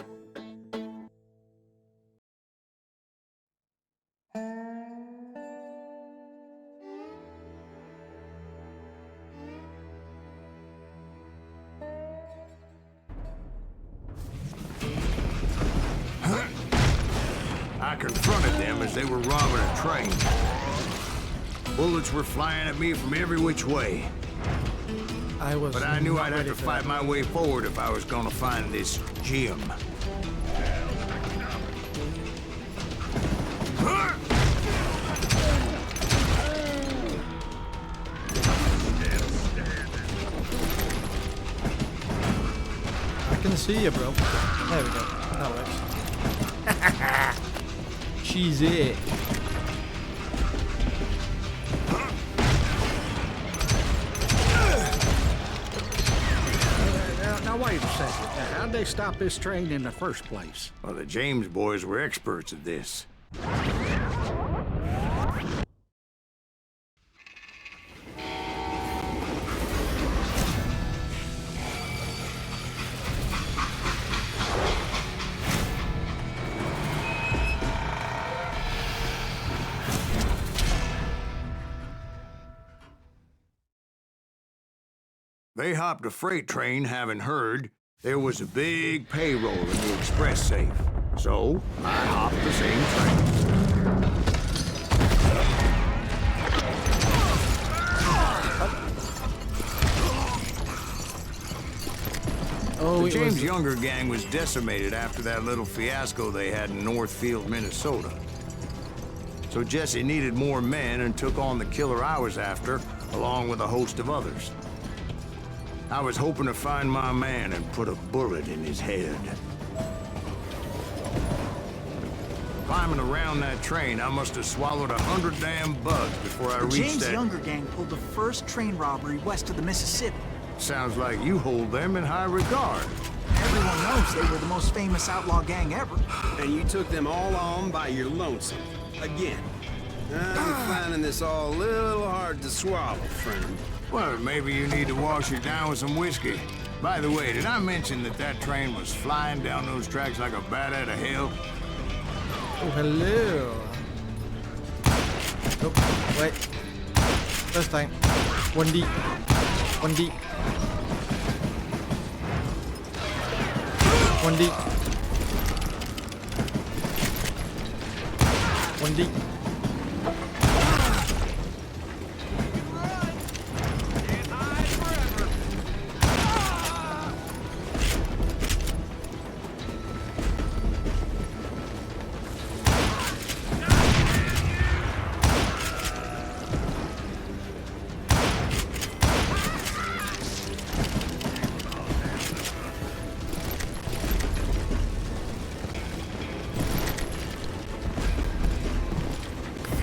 I confronted them as they were robbing a train. Bullets were flying at me from every which way. But I knew I'd have to fight my way forward if I was gonna find this Jim. I can see you, bro. There we go. That works. She's it. Now wait a second. How'd they stop this train in the first place? Well, the James boys were experts at this. They hopped a freight train, having heard there was a big payroll in the express safe. So, I hopped the same train. The James Younger gang was decimated after that little fiasco they had in Northfield, Minnesota. So Jesse needed more men and took on the killer I was after, along with a host of others. I was hoping to find my man and put a bullet in his head. Climbing around that train, I must have swallowed 100 damn bugs before I reached James that... Younger gang pulled the first train robbery west of the Mississippi. Sounds like you hold them in high regard. Everyone knows they were the most famous outlaw gang ever. And you took them all on by your lonesome. Again. I'm finding this all a little hard to swallow, friend. Well, maybe you need to wash it down with some whiskey. By the way, did I mention that that train was flying down those tracks like a bat out of hell? Oh, hello. Oh, wait. First time. 1D. 1D. 1D. 1D.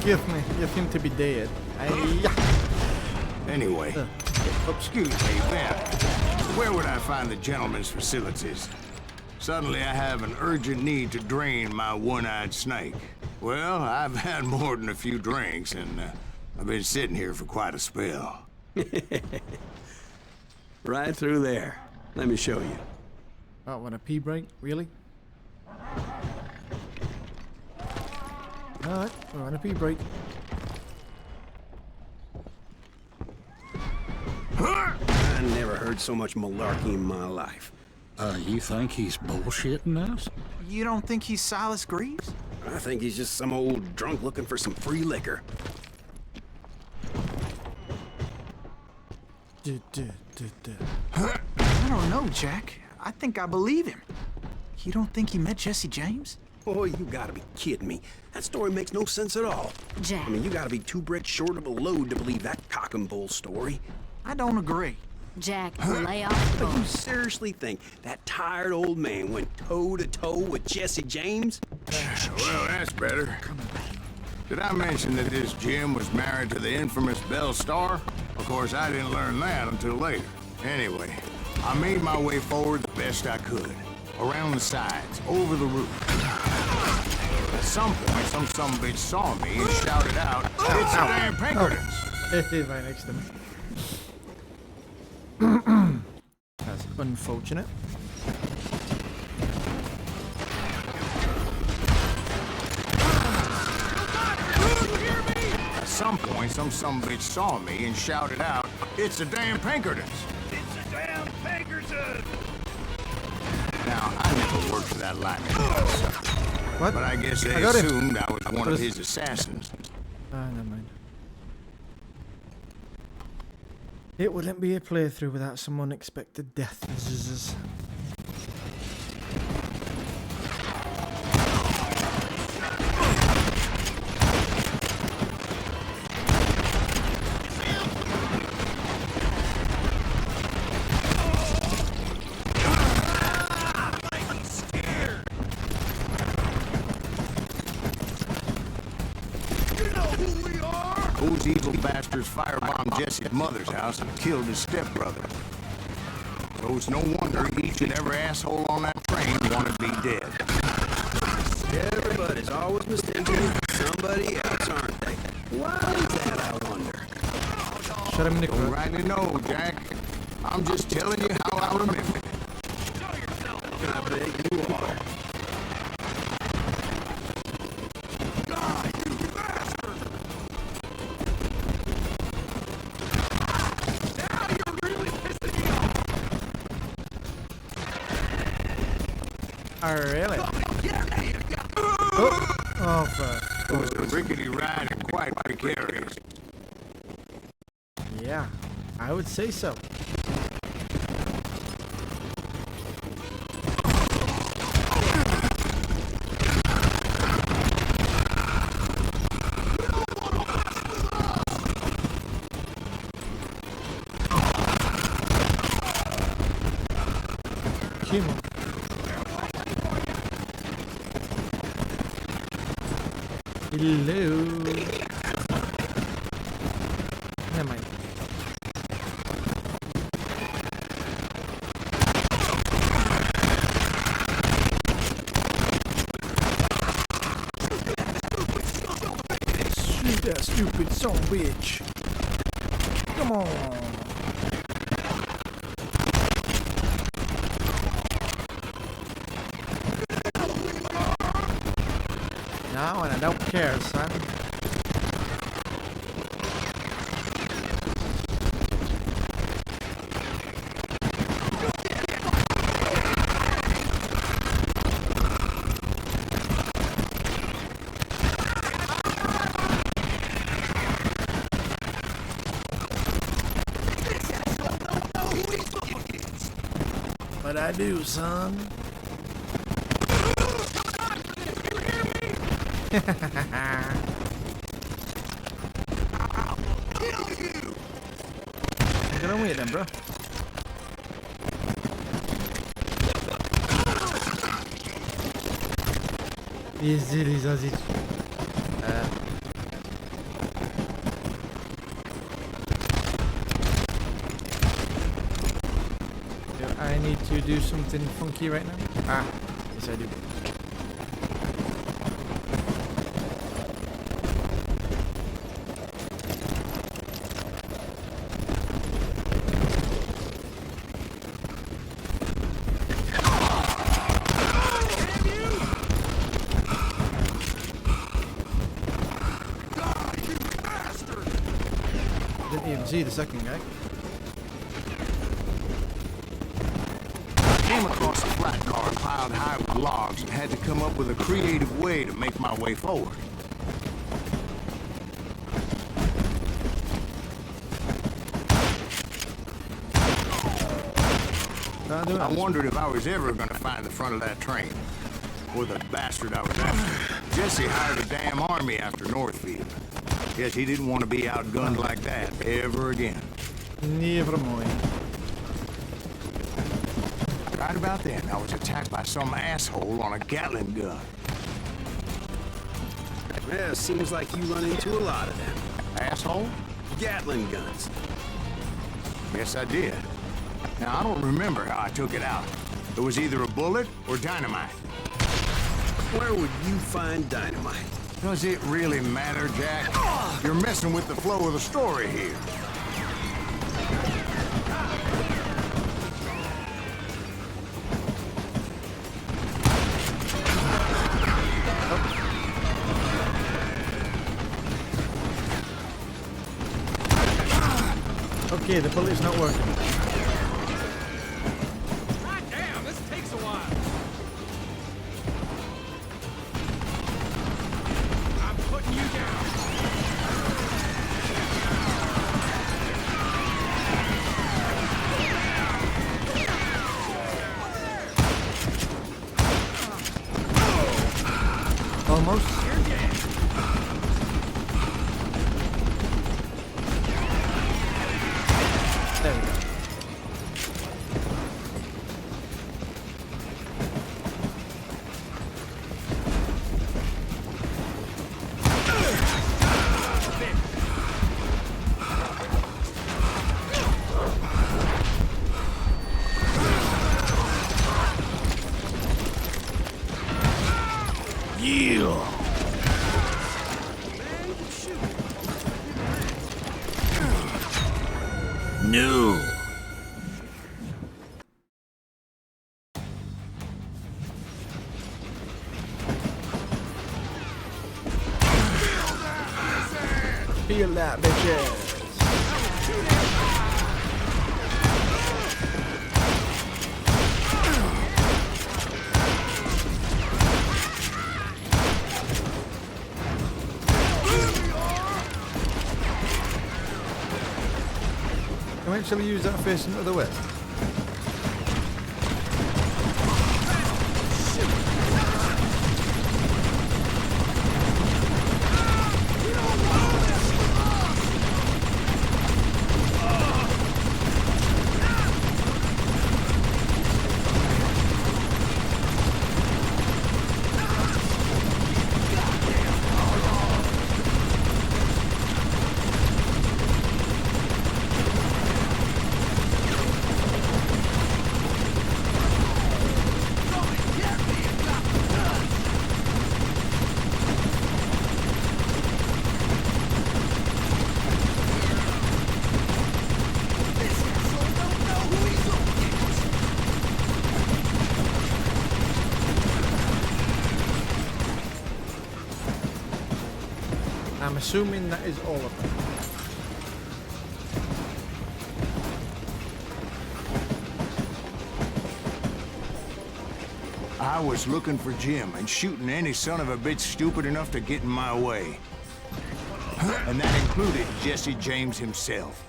Forgive me, you seem to be dead. Anyway, excuse me, Ben. Where would I find the gentleman's facilities? Suddenly I have an urgent need to drain my one-eyed snake. Well, I've had more than a few drinks, and I've been sitting here for quite a spell. Right through there. Let me show you. Oh, what, a pee break? Really? Alright, we're on a pee break. I never heard so much malarkey in my life. You think he's bullshitting us? You don't think he's Silas Greaves? I think he's just some old drunk looking for some free liquor. I don't know, Jack. I think I believe him. You don't think he met Jesse James? Boy, you gotta be kidding me. That story makes no sense at all. Jack. I mean, you gotta be two bricks short of a load to believe that cock and bull story. I don't agree. Jack, lay off the But you ball. seriously think that tired old man went toe-to-toe with Jesse James? Well, that's better. Did I mention that this Jim was married to the infamous Belle Starr? Of course, I didn't learn that until later. Anyway, I made my way forward the best I could. Around the sides, over the roof. At some point, some bitch saw me and shouted out, "It's the damn Pinkertons!" Right next to me. That's unfortunate. At some point, some bitch saw me and shouted out, "It's the damn Pinkertons!" It's the damn Pinkertons! Now, I never worked for that lightning. What? But I guess they got him. assumed I was one of his assassins. Ah, never mind. It wouldn't be a playthrough without some unexpected deaths. Those evil bastards firebombed Jesse's mother's house and killed his stepbrother. So it's no wonder each and every asshole on that train wanted me dead. Everybody's always mistaken somebody else, aren't they? Why is that, I wonder? Shut him in the Don't crowd. rightly know, Jack. I'm just telling you how I remember it. I bet you are. Oh, really? Oh, fuck. It was a rickety ride and quite precarious. Yeah, I would say so. Come on. Hello. Never mind. Shoot that stupid son of a bitch. Come on. No, and I don't care, son. But I do, son. Get on with it then, bro. Easy, Zazic. Do I need to do something funky right now? Ah, yes I do. See the second guy. I came across a flat car piled high with logs and had to come up with a creative way to make my way forward. I wondered if I was ever going to find the front of that train. Or the bastard I was after. Jesse hired a damn army after Northfield. Guess he didn't want to be outgunned like that ever again. Never mind. Right about then, I was attacked by some asshole on a Gatling gun. Well, seems like you run into a lot of them. Asshole? Gatling guns. Yes, I did. Now, I don't remember how I took it out. It was either a bullet or dynamite. Where would you find dynamite? Does it really matter, Jack? You're messing with the flow of the story here. Okay, the bullet's not working. God damn, this takes a while. There we go. No. Feel that, bitches. Can we actually use that facing the other way? I'm assuming that is all of them. I was looking for Jim and shooting any son of a bitch stupid enough to get in my way. And that included Jesse James himself.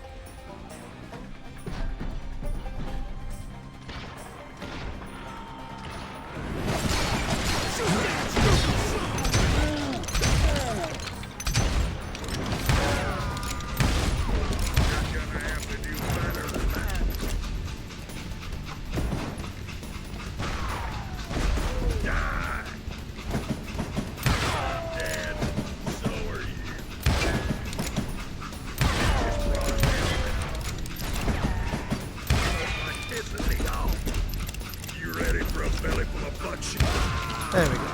There we go.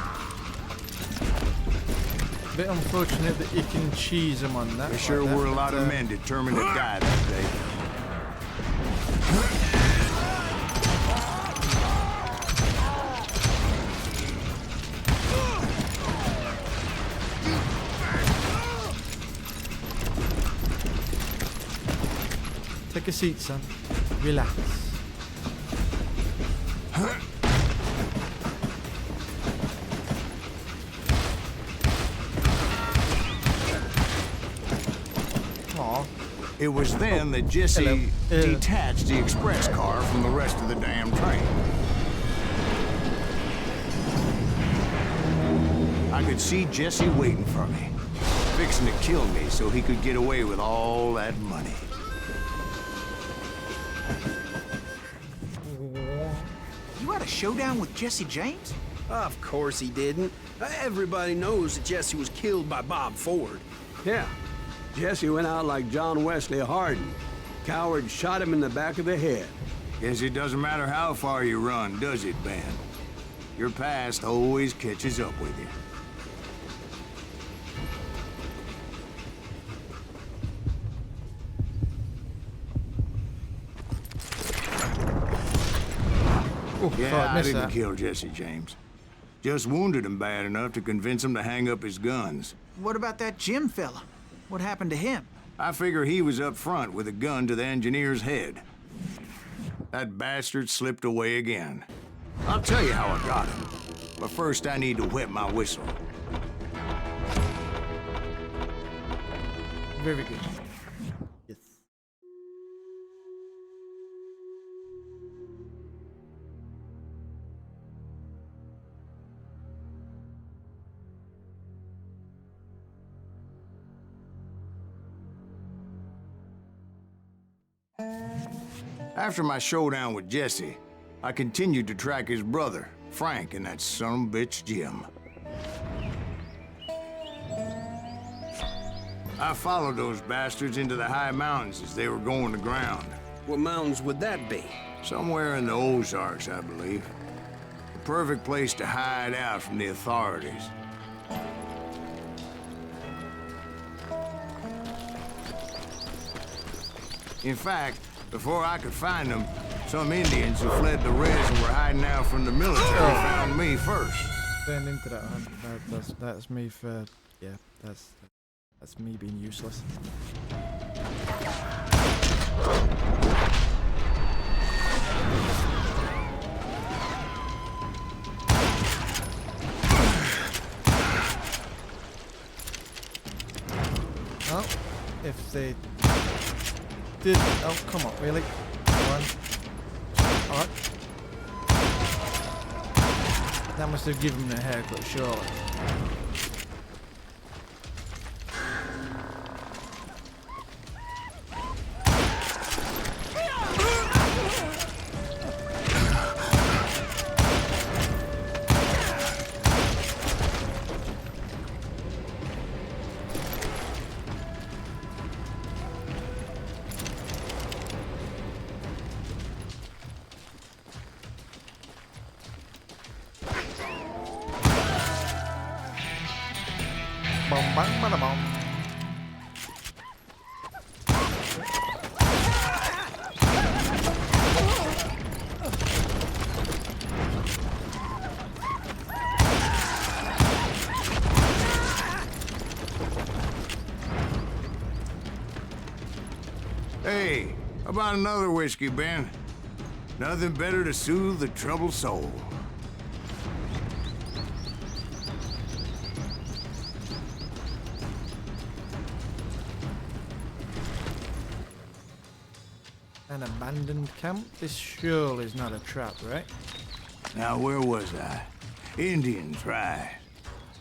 Bit unfortunate that you can cheese them on that. There sure were a lot of men determined to die that day. Take a seat, son. Relax. It was then that Jesse detached the express car from the rest of the damn train. I could see Jesse waiting for me, fixing to kill me so he could get away with all that money. You had a showdown with Jesse James? Of course he didn't. Everybody knows that Jesse was killed by Bob Ford. Yeah. Jesse went out like John Wesley Hardin. Coward shot him in the back of the head. Guess it doesn't matter how far you run, does it, Ben? Your past always catches up with you. Yeah, I didn't kill Jesse James. Just wounded him bad enough to convince him to hang up his guns. What about that Jim fella? What happened to him? I figure he was up front with a gun to the engineer's head. That bastard slipped away again. I'll tell you how I got him. But first I need to wet my whistle. Very good. Yes. After my showdown with Jesse, I continued to track his brother, Frank, and that sumbitch Jim. I followed those bastards into the high mountains as they were going to ground. What mountains would that be? Somewhere in the Ozarks, I believe. The perfect place to hide out from the authorities. In fact, before I could find them, some Indians who fled the res and were hiding out from the military found me first. Turned into that. That's me for... Yeah, that's me being useless. Well, if they did... Oh, come on, really? One. Alright. That must have given him a haircut, surely. Hey, how about another whiskey, Ben? Nothing better to soothe the troubled soul. An abandoned camp? This surely is not a trap, right? Now, where was I? Indians, right.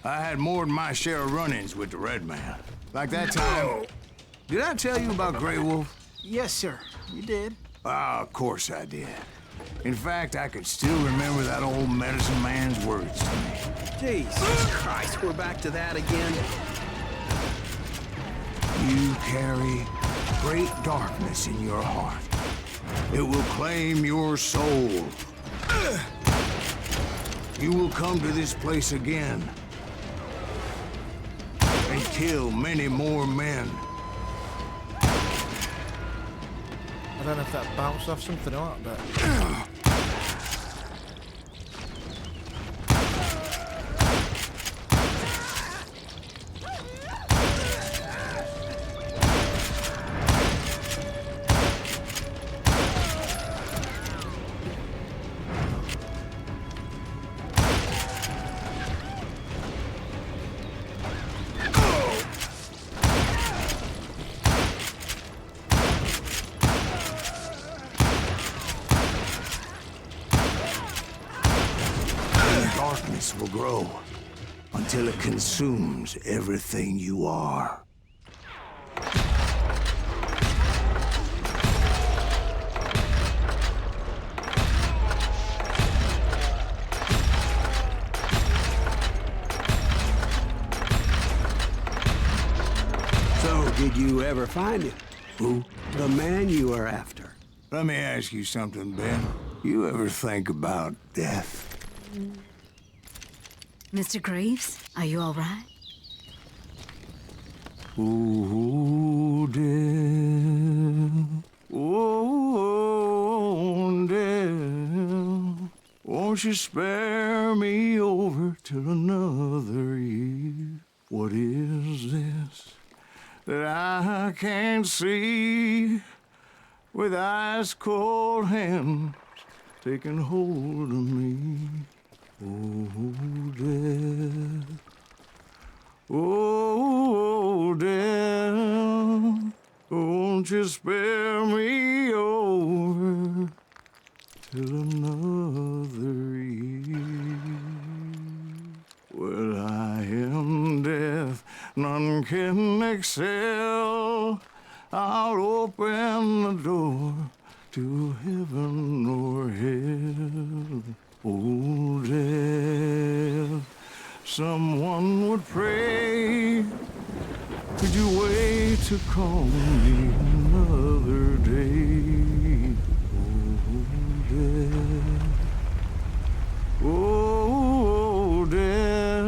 I had more than my share of run-ins with the Red Man. Like that time... Did I tell you about Grey Wolf? Yes, sir. You did. Ah, of course I did. In fact, I could still remember that old medicine man's words to me. Jesus Christ, we're back to that again. You carry great darkness in your heart. It will claim your soul. You will come to this place again and kill many more men. I don't know if that bounced off something or not, but... Will grow until it consumes everything you are. So, did you ever find him? Who? The man you were after. Let me ask you something, Ben. You ever think about death? Mr. Greaves, are you all right? Oh, death. Oh, death. Won't you spare me over till another year? What is this that I can't see with ice cold hands taking hold of me? Oh, death. Oh, death. Won't you spare me over till another year? Well, I am death, none can excel. I'll open the door to heaven or hell. Oh, death, someone would pray. Could you wait to call me another day? Oh, death,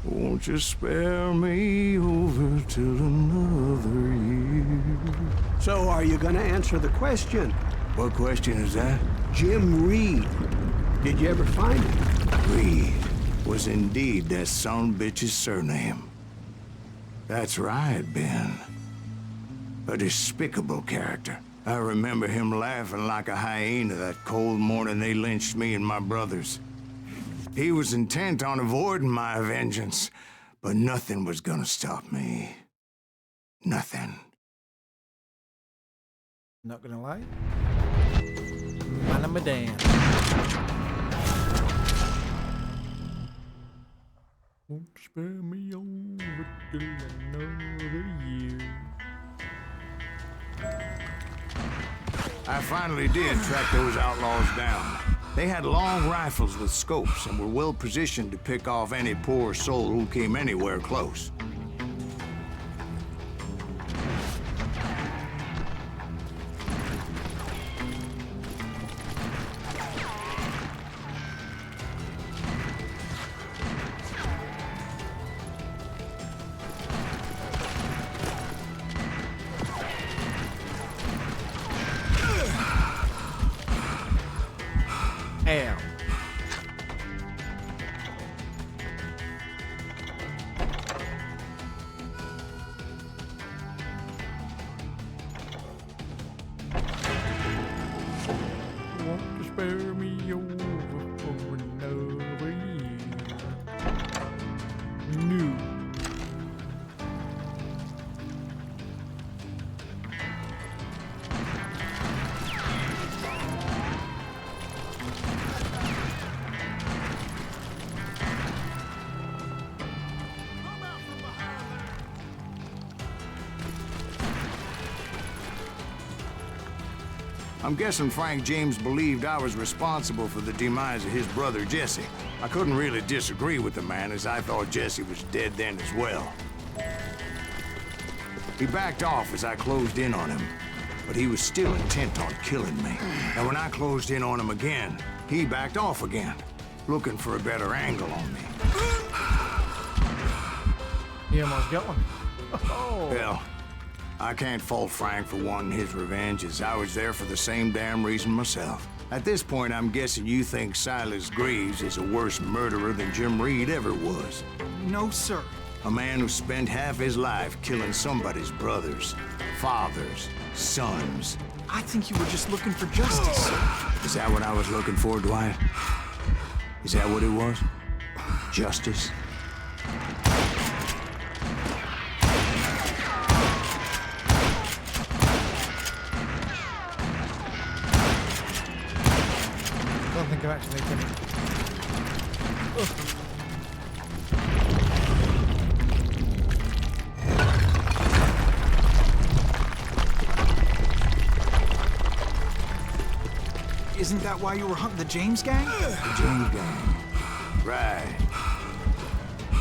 won't you spare me over till another year? So are you gonna answer the question? What question is that? Jim Reed. Did you ever find him? Reed was indeed that son bitch's surname. That's right, Ben. A despicable character. I remember him laughing like a hyena that cold morning they lynched me and my brothers. He was intent on avoiding my vengeance, but nothing was gonna stop me. Nothing. Not gonna lie. Man, I'm a damn. Won't spare me over till another year. I finally did track those outlaws down. They had long rifles with scopes and were well positioned to pick off any poor soul who came anywhere close. Ow. Want to spare me over for another year? No. I'm guessing Frank James believed I was responsible for the demise of his brother Jesse. I couldn't really disagree with the man, as I thought Jesse was dead then as well. He backed off as I closed in on him, but he was still intent on killing me. And when I closed in on him again, he backed off again, looking for a better angle on me. You almost got one. Oh. Well, I can't fault Frank for wanting his revenge, as I was there for the same damn reason myself. At this point, I'm guessing you think Silas Greaves is a worse murderer than Jim Reed ever was. No, sir. A man who spent half his life killing somebody's brothers, fathers, sons. I think you were just looking for justice, sir. Is that what I was looking for, Dwight? Is that what it was? Justice? I don't think I'm actually gonna... Isn't that why you were hunting the James gang? The James gang. Right.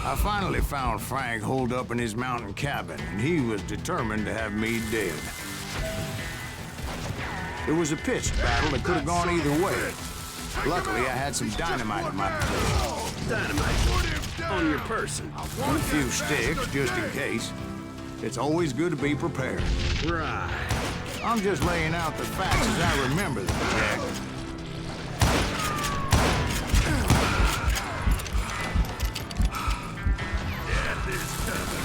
I finally found Frank holed up in his mountain cabin, and he was determined to have me dead. It was a pitched battle that could have gone either way. Luckily, I had some dynamite in my possession. Dynamite on your person. And a few sticks, just in case. It's always good to be prepared. Right. I'm just laying out the facts as I remember them, Jack. Death is coming.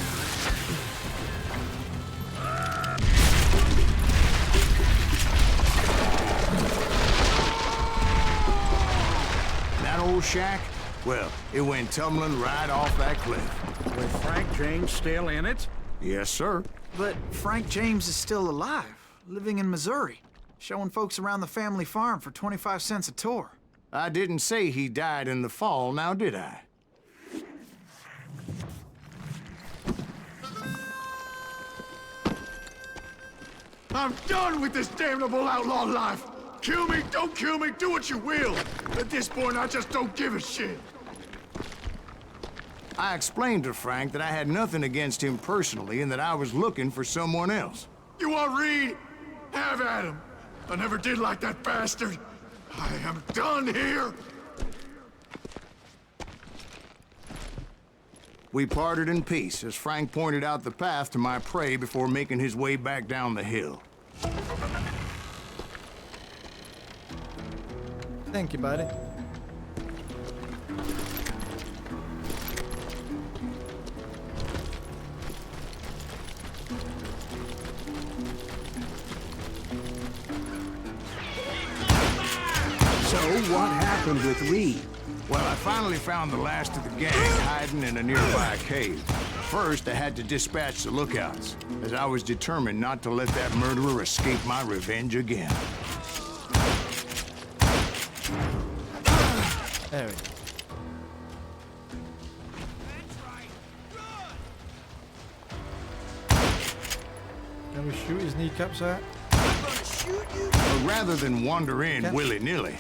That old shack? Well, it went tumbling right off that cliff. With Frank James still in it? Yes, sir. But Frank James is still alive, living in Missouri, showing folks around the family farm for 25 cents a tour. I didn't say he died in the fall, now did I? I'm done with this damnable outlaw life. Kill me, don't kill me, do what you will. At this point, I just don't give a shit. I explained to Frank that I had nothing against him personally and that I was looking for someone else. You want Reed? Have at him. I never did like that bastard. I am done here. We parted in peace as Frank pointed out the path to my prey before making his way back down the hill. Thank you, buddy. So, what happened with Reed? Well, I finally found the last of the gang hiding in a nearby cave. First, I had to dispatch the lookouts, as I was determined not to let that murderer escape my revenge again. There we go. Can we shoot his kneecaps out? But rather than wander in willy-nilly,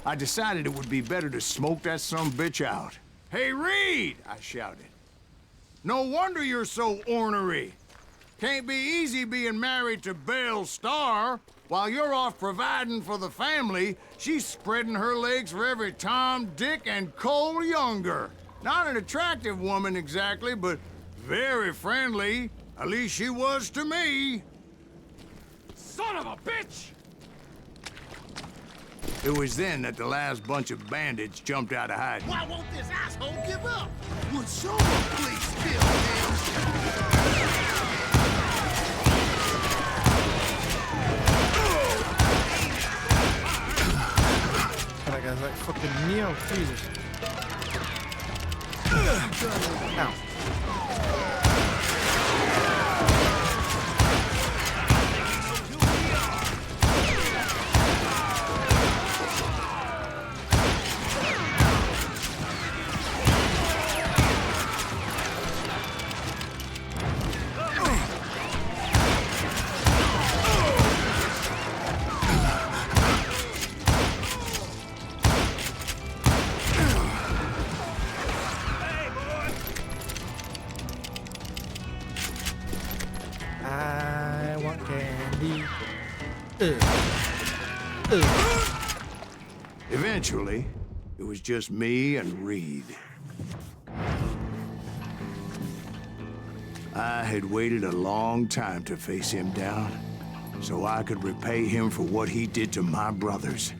I decided it would be better to smoke that sumbitch out. Hey, Reed! I shouted. No wonder you're so ornery. Can't be easy being married to Belle Starr. While you're off providing for the family, she's spreading her legs for every Tom, Dick, and Cole Younger. Not an attractive woman exactly, but very friendly. At least she was to me. Son of a bitch! It was then that the last bunch of bandits jumped out of hiding. Why won't this asshole give up? Would someone please kill him? That guy's like fucking Neo. Jesus. Ow. I want candy. Eventually, it was just me and Reed. I had waited a long time to face him down, so I could repay him for what he did to my brothers.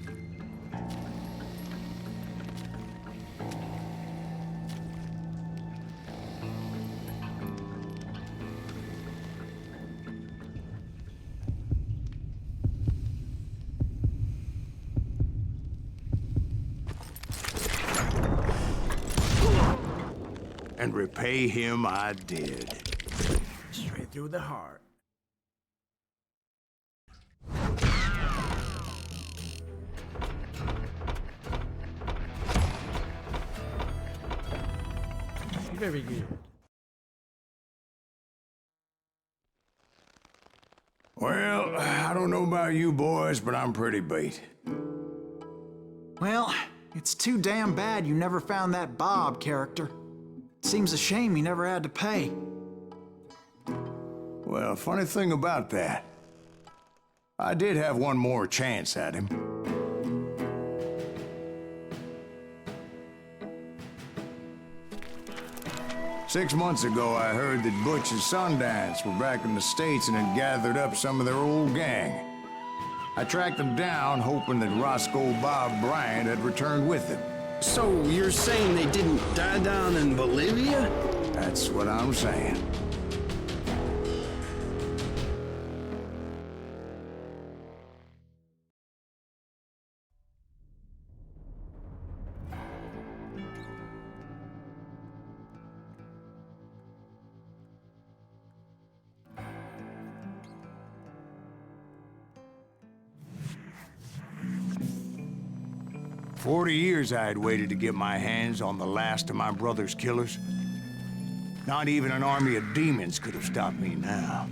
And repay him I did. Straight through the heart. Very good. Well, I don't know about you boys, but I'm pretty beat. Well, it's too damn bad you never found that Bob character. Seems a shame he never had to pay. Well, funny thing about that, I did have one more chance at him. Six months ago, I heard that Butch and Sundance were back in the States and had gathered up some of their old gang. I tracked them down, hoping that Roscoe Bob Bryant had returned with them. So you're saying they didn't die down in Bolivia? That's what I'm saying. For 40 years I had waited to get my hands on the last of my brother's killers. Not even an army of demons could have stopped me now.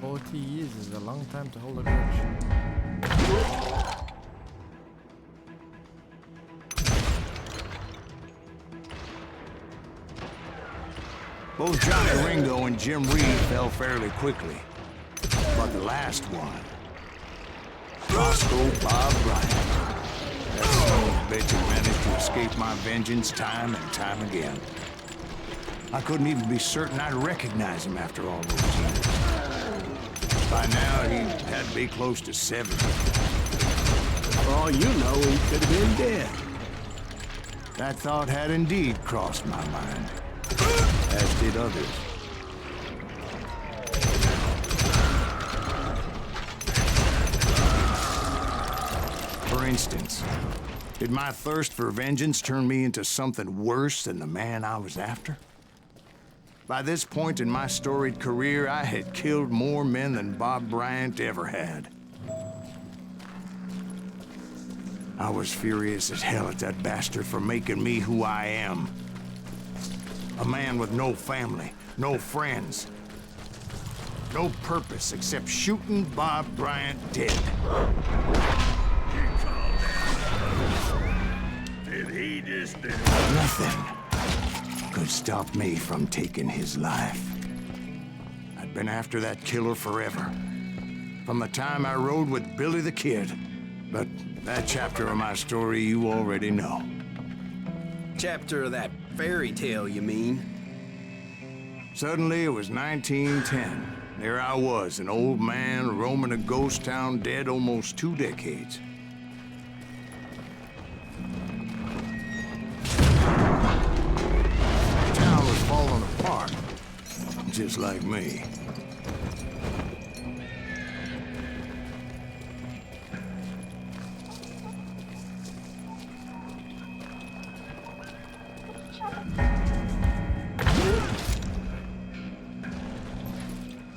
40 years is a long time to hold a grudge. Both Johnny Ringo and Jim Reed fell fairly quickly. But the last one, Roscoe Bob Bryant. That son of a bitch had managed to escape my vengeance time and time again. I couldn't even be certain I'd recognize him after all those years. By now, he had to be close to 70. For all you know, he could have been dead. That thought had indeed crossed my mind, as did others. For instance, did my thirst for vengeance turn me into something worse than the man I was after? By this point in my storied career, I had killed more men than Bob Bryant ever had. I was furious as hell at that bastard for making me who I am. A man with no family, no friends, no purpose except shooting Bob Bryant dead. Did he just do? Nothing could stop me from taking his life. I'd been after that killer forever. From the time I rode with Billy the Kid. But that chapter of my story you already know. Chapter of that fairy tale, you mean? Suddenly, it was 1910. There I was, an old man roaming a ghost town dead almost 2 decades. The town was falling apart, just like me.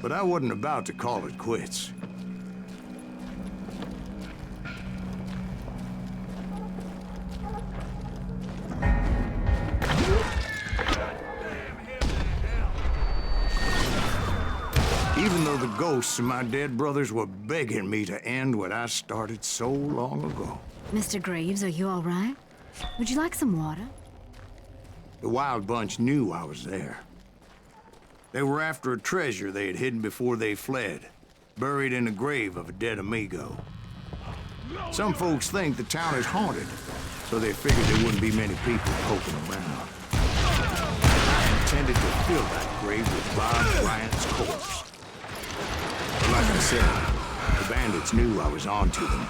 But I wasn't about to call it quits. Even though the ghosts of my dead brothers were begging me to end what I started so long ago. Mr. Greaves, are you all right? Would you like some water? The Wild Bunch knew I was there. They were after a treasure they had hidden before they fled, buried in the grave of a dead amigo. Some folks think the town is haunted, so they figured there wouldn't be many people poking around. I intended to fill that grave with Bob Bryant's corpse. Like I said, the bandits knew I was onto them.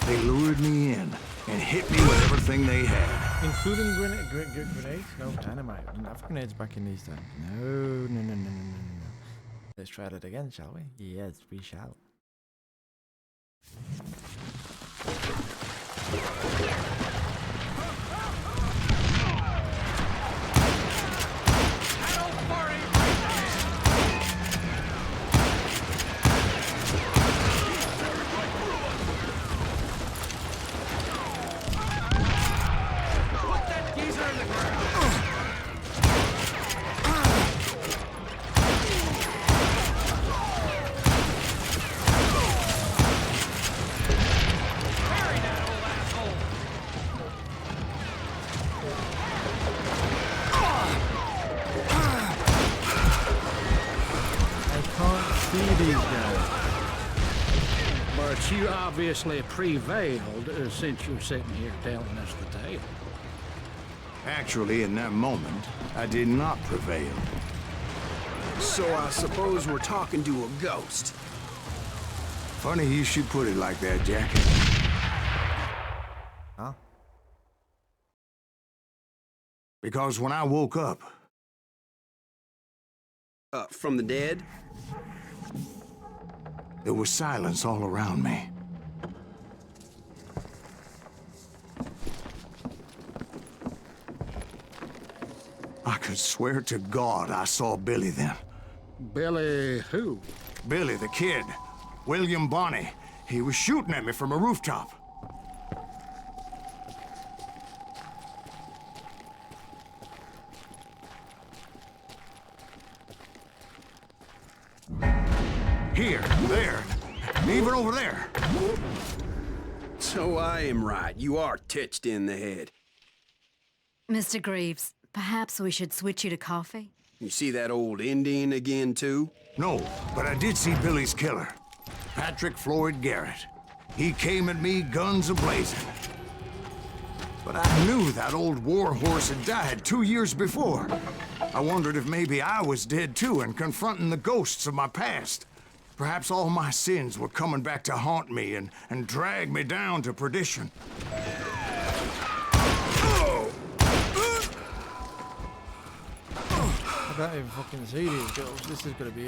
They lured me in and hit me with everything they had. Including grenades? No, dynamite. We didn't have grenades back in these times. No. Let's try that again, shall we? Yes, we shall. But you obviously prevailed since you're sitting here telling us the tale. Actually, in that moment, I did not prevail. So I suppose we're talking to a ghost. Funny you should put it like that, Jack. Huh? Because when I woke up... From the dead? There was silence all around me. I could swear to God I saw Billy then. Billy who? Billy the Kid. William Bonney. He was shooting at me from a rooftop. Here, there, and even over there. So I am right. You are touched in the head. Mr. Greaves, perhaps we should switch you to coffee? You see that old Indian again, too? No, but I did see Billy's killer, Patrick Floyd Garrett. He came at me guns a-blazing. But I knew that old war horse had died 2 years before. I wondered if maybe I was dead too and confronting the ghosts of my past. Perhaps all my sins were coming back to haunt me and drag me down to perdition. I don't even fucking see these girls. This is gonna be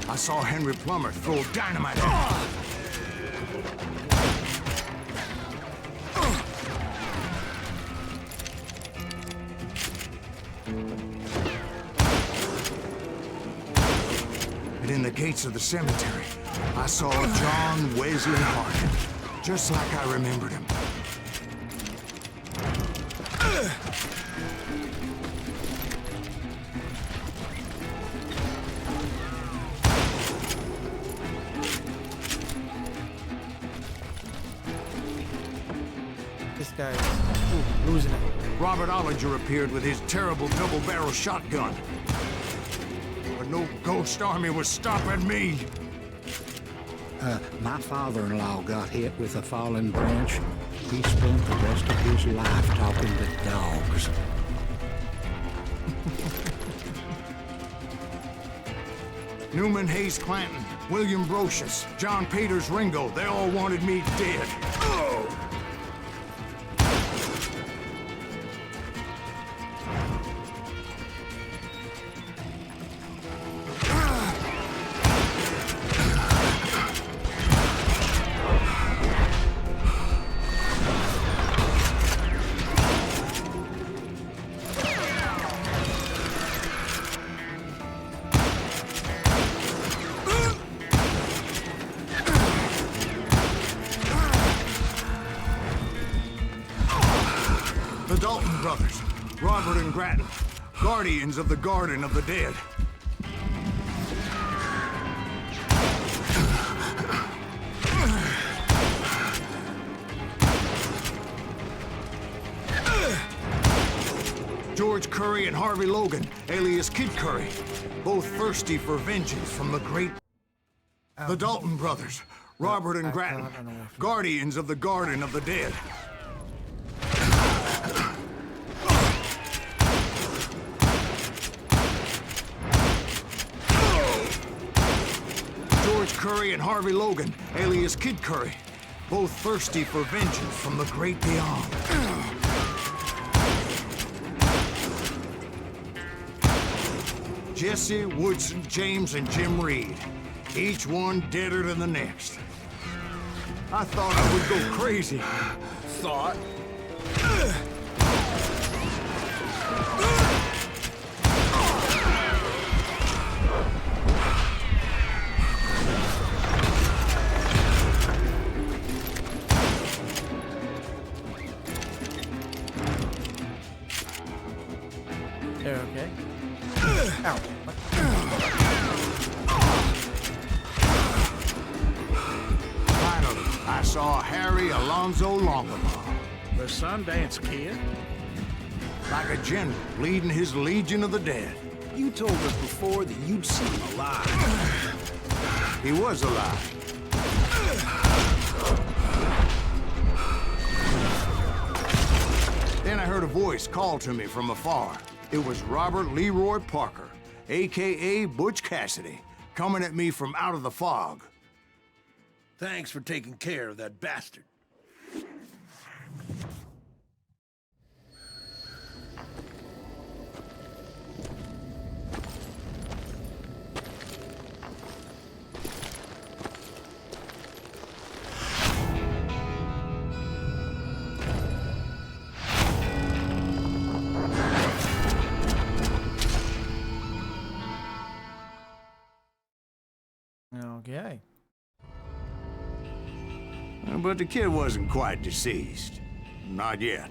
I saw Henry Plummer throw dynamite at me. And in the gates of the cemetery, I saw John Wesley Hardin, just like I remembered him. this guy is losing it. Robert Ollinger appeared with his terrible double-barrel shotgun. But no ghost army was stopping me. My father-in-law got hit with a fallen branch. He spent the rest of his life talking to dogs. Newman Haynes Clanton, William Brocius, John Peters Ringo, they all wanted me dead. The Dalton brothers, Robert and Grattan, guardians of the Garden of the Dead. George Curry and Harvey Logan, alias Kid Curry, both thirsty for vengeance from the great... The Dalton brothers, Robert and Grattan, guardians of the Garden of the Dead. George Curry and Harvey Logan, alias Kid Curry, both thirsty for vengeance from the great beyond. Jesse, Woodson, James, and Jim Reed, each one deader than the next. I thought I would go crazy. Thought? They're okay. Ow. Finally, I saw Harry Alonzo Longabaugh. The Sundance Kid? Like a general leading his legion of the dead. You told us before that you'd seen him alive. He was alive. Then I heard a voice call to me from afar. It was Robert Leroy Parker, a.k.a. Butch Cassidy, coming at me from out of the fog. Thanks for taking care of that bastard. Okay. But the kid wasn't quite deceased. Not yet.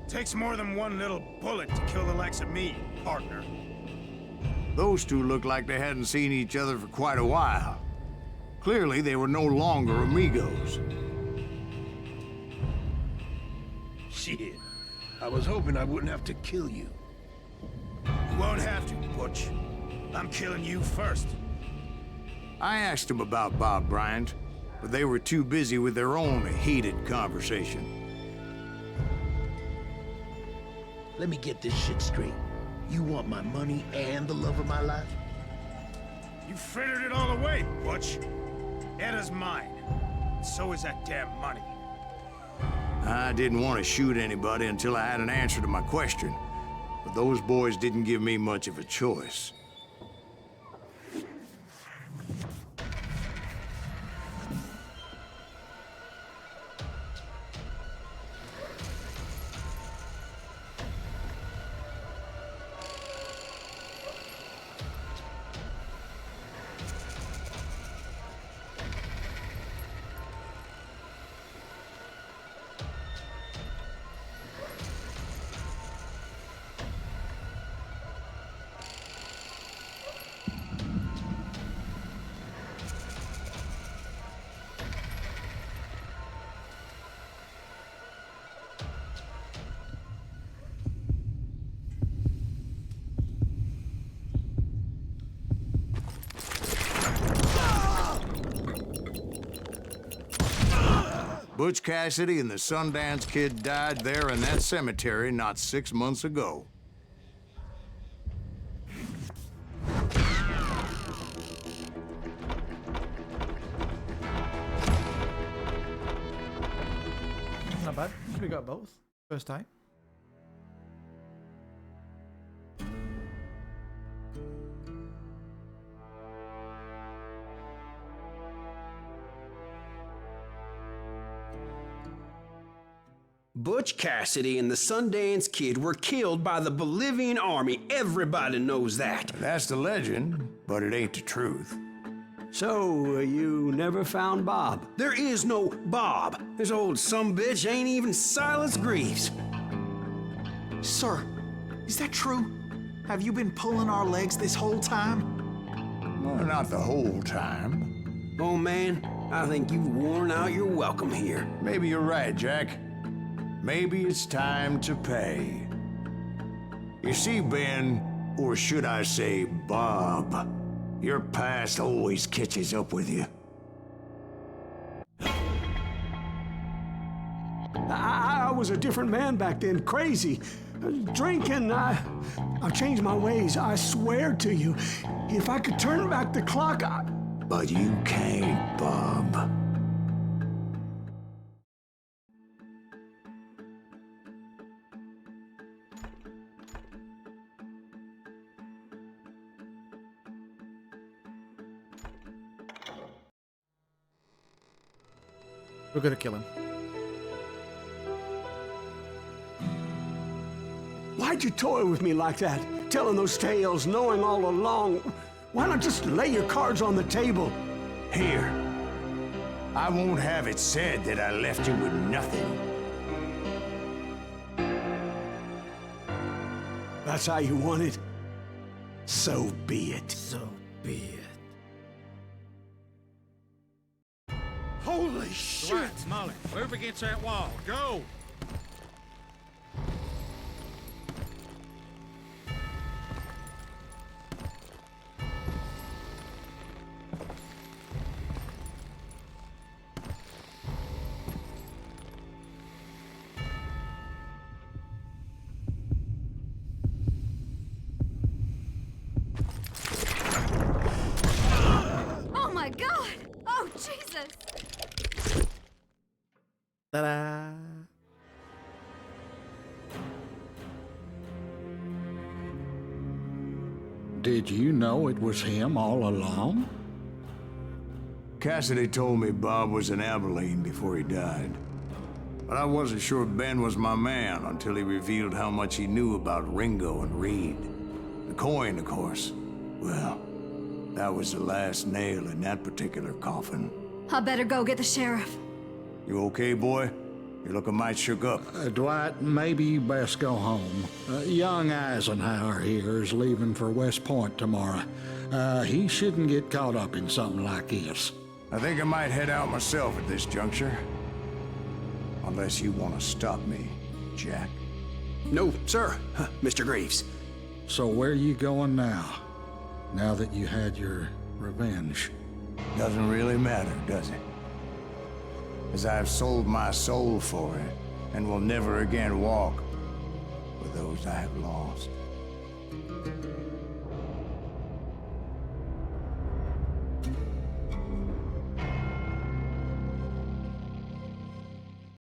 Takes more than one little bullet to kill the likes of me, partner. Those two looked like they hadn't seen each other for quite a while. Clearly, they were no longer amigos. Shit. I was hoping I wouldn't have to kill you. You won't have to, Butch. I'm killing you first. I asked them about Bob Bryant, but they were too busy with their own heated conversation. Let me get this shit straight. You want my money and the love of my life? You frittered it all away, Butch. Etta's mine. So is that damn money. I didn't want to shoot anybody until I had an answer to my question, but those boys didn't give me much of a choice. Butch Cassidy and the Sundance Kid died there in that cemetery not 6 months ago. Not bad. We got both. First time. Butch Cassidy and the Sundance Kid were killed by the Bolivian army. Everybody knows that. That's the legend, but it ain't the truth. So, you never found Bob? There is no Bob. This old sumbitch ain't even Silas Greaves. Sir, is that true? Have you been pulling our legs this whole time? Well, not the whole time. Oh, man, I think you've worn out your welcome here. Maybe you're right, Jack. Maybe it's time to pay. You see, Ben, or should I say Bob, your past always catches up with you. I was a different man back then, crazy. Drinking, I've changed my ways, I swear to you. If I could turn back the clock, But you can't, Bob. We're gonna kill him. Why'd you toy with me like that? Telling those tales, knowing all along. Why not just lay your cards on the table? Here. I won't have it said that I left you with nothing. That's how you want it? So be it. So be it. Holy shit! Right, Molly, move against that wall. Go! Oh my God! Oh Jesus! Ta-da! Did you know it was him all along? Cassidy told me Bob was in Abilene before he died. But I wasn't sure Ben was my man until he revealed how much he knew about Ringo and Reed. The coin, of course. Well, that was the last nail in that particular coffin. I better go get the sheriff. You okay, boy? You're looking mighty shook up. Dwight, maybe you best go home. Young Eisenhower here is leaving for West Point tomorrow. He shouldn't get caught up in something like this. I think I might head out myself at this juncture. Unless you want to stop me, Jack. No, sir, Mr. Greaves. So where you going now? Now that you had your revenge? Doesn't really matter, does it? As I've sold my soul for it, and will never again walk with those I have lost.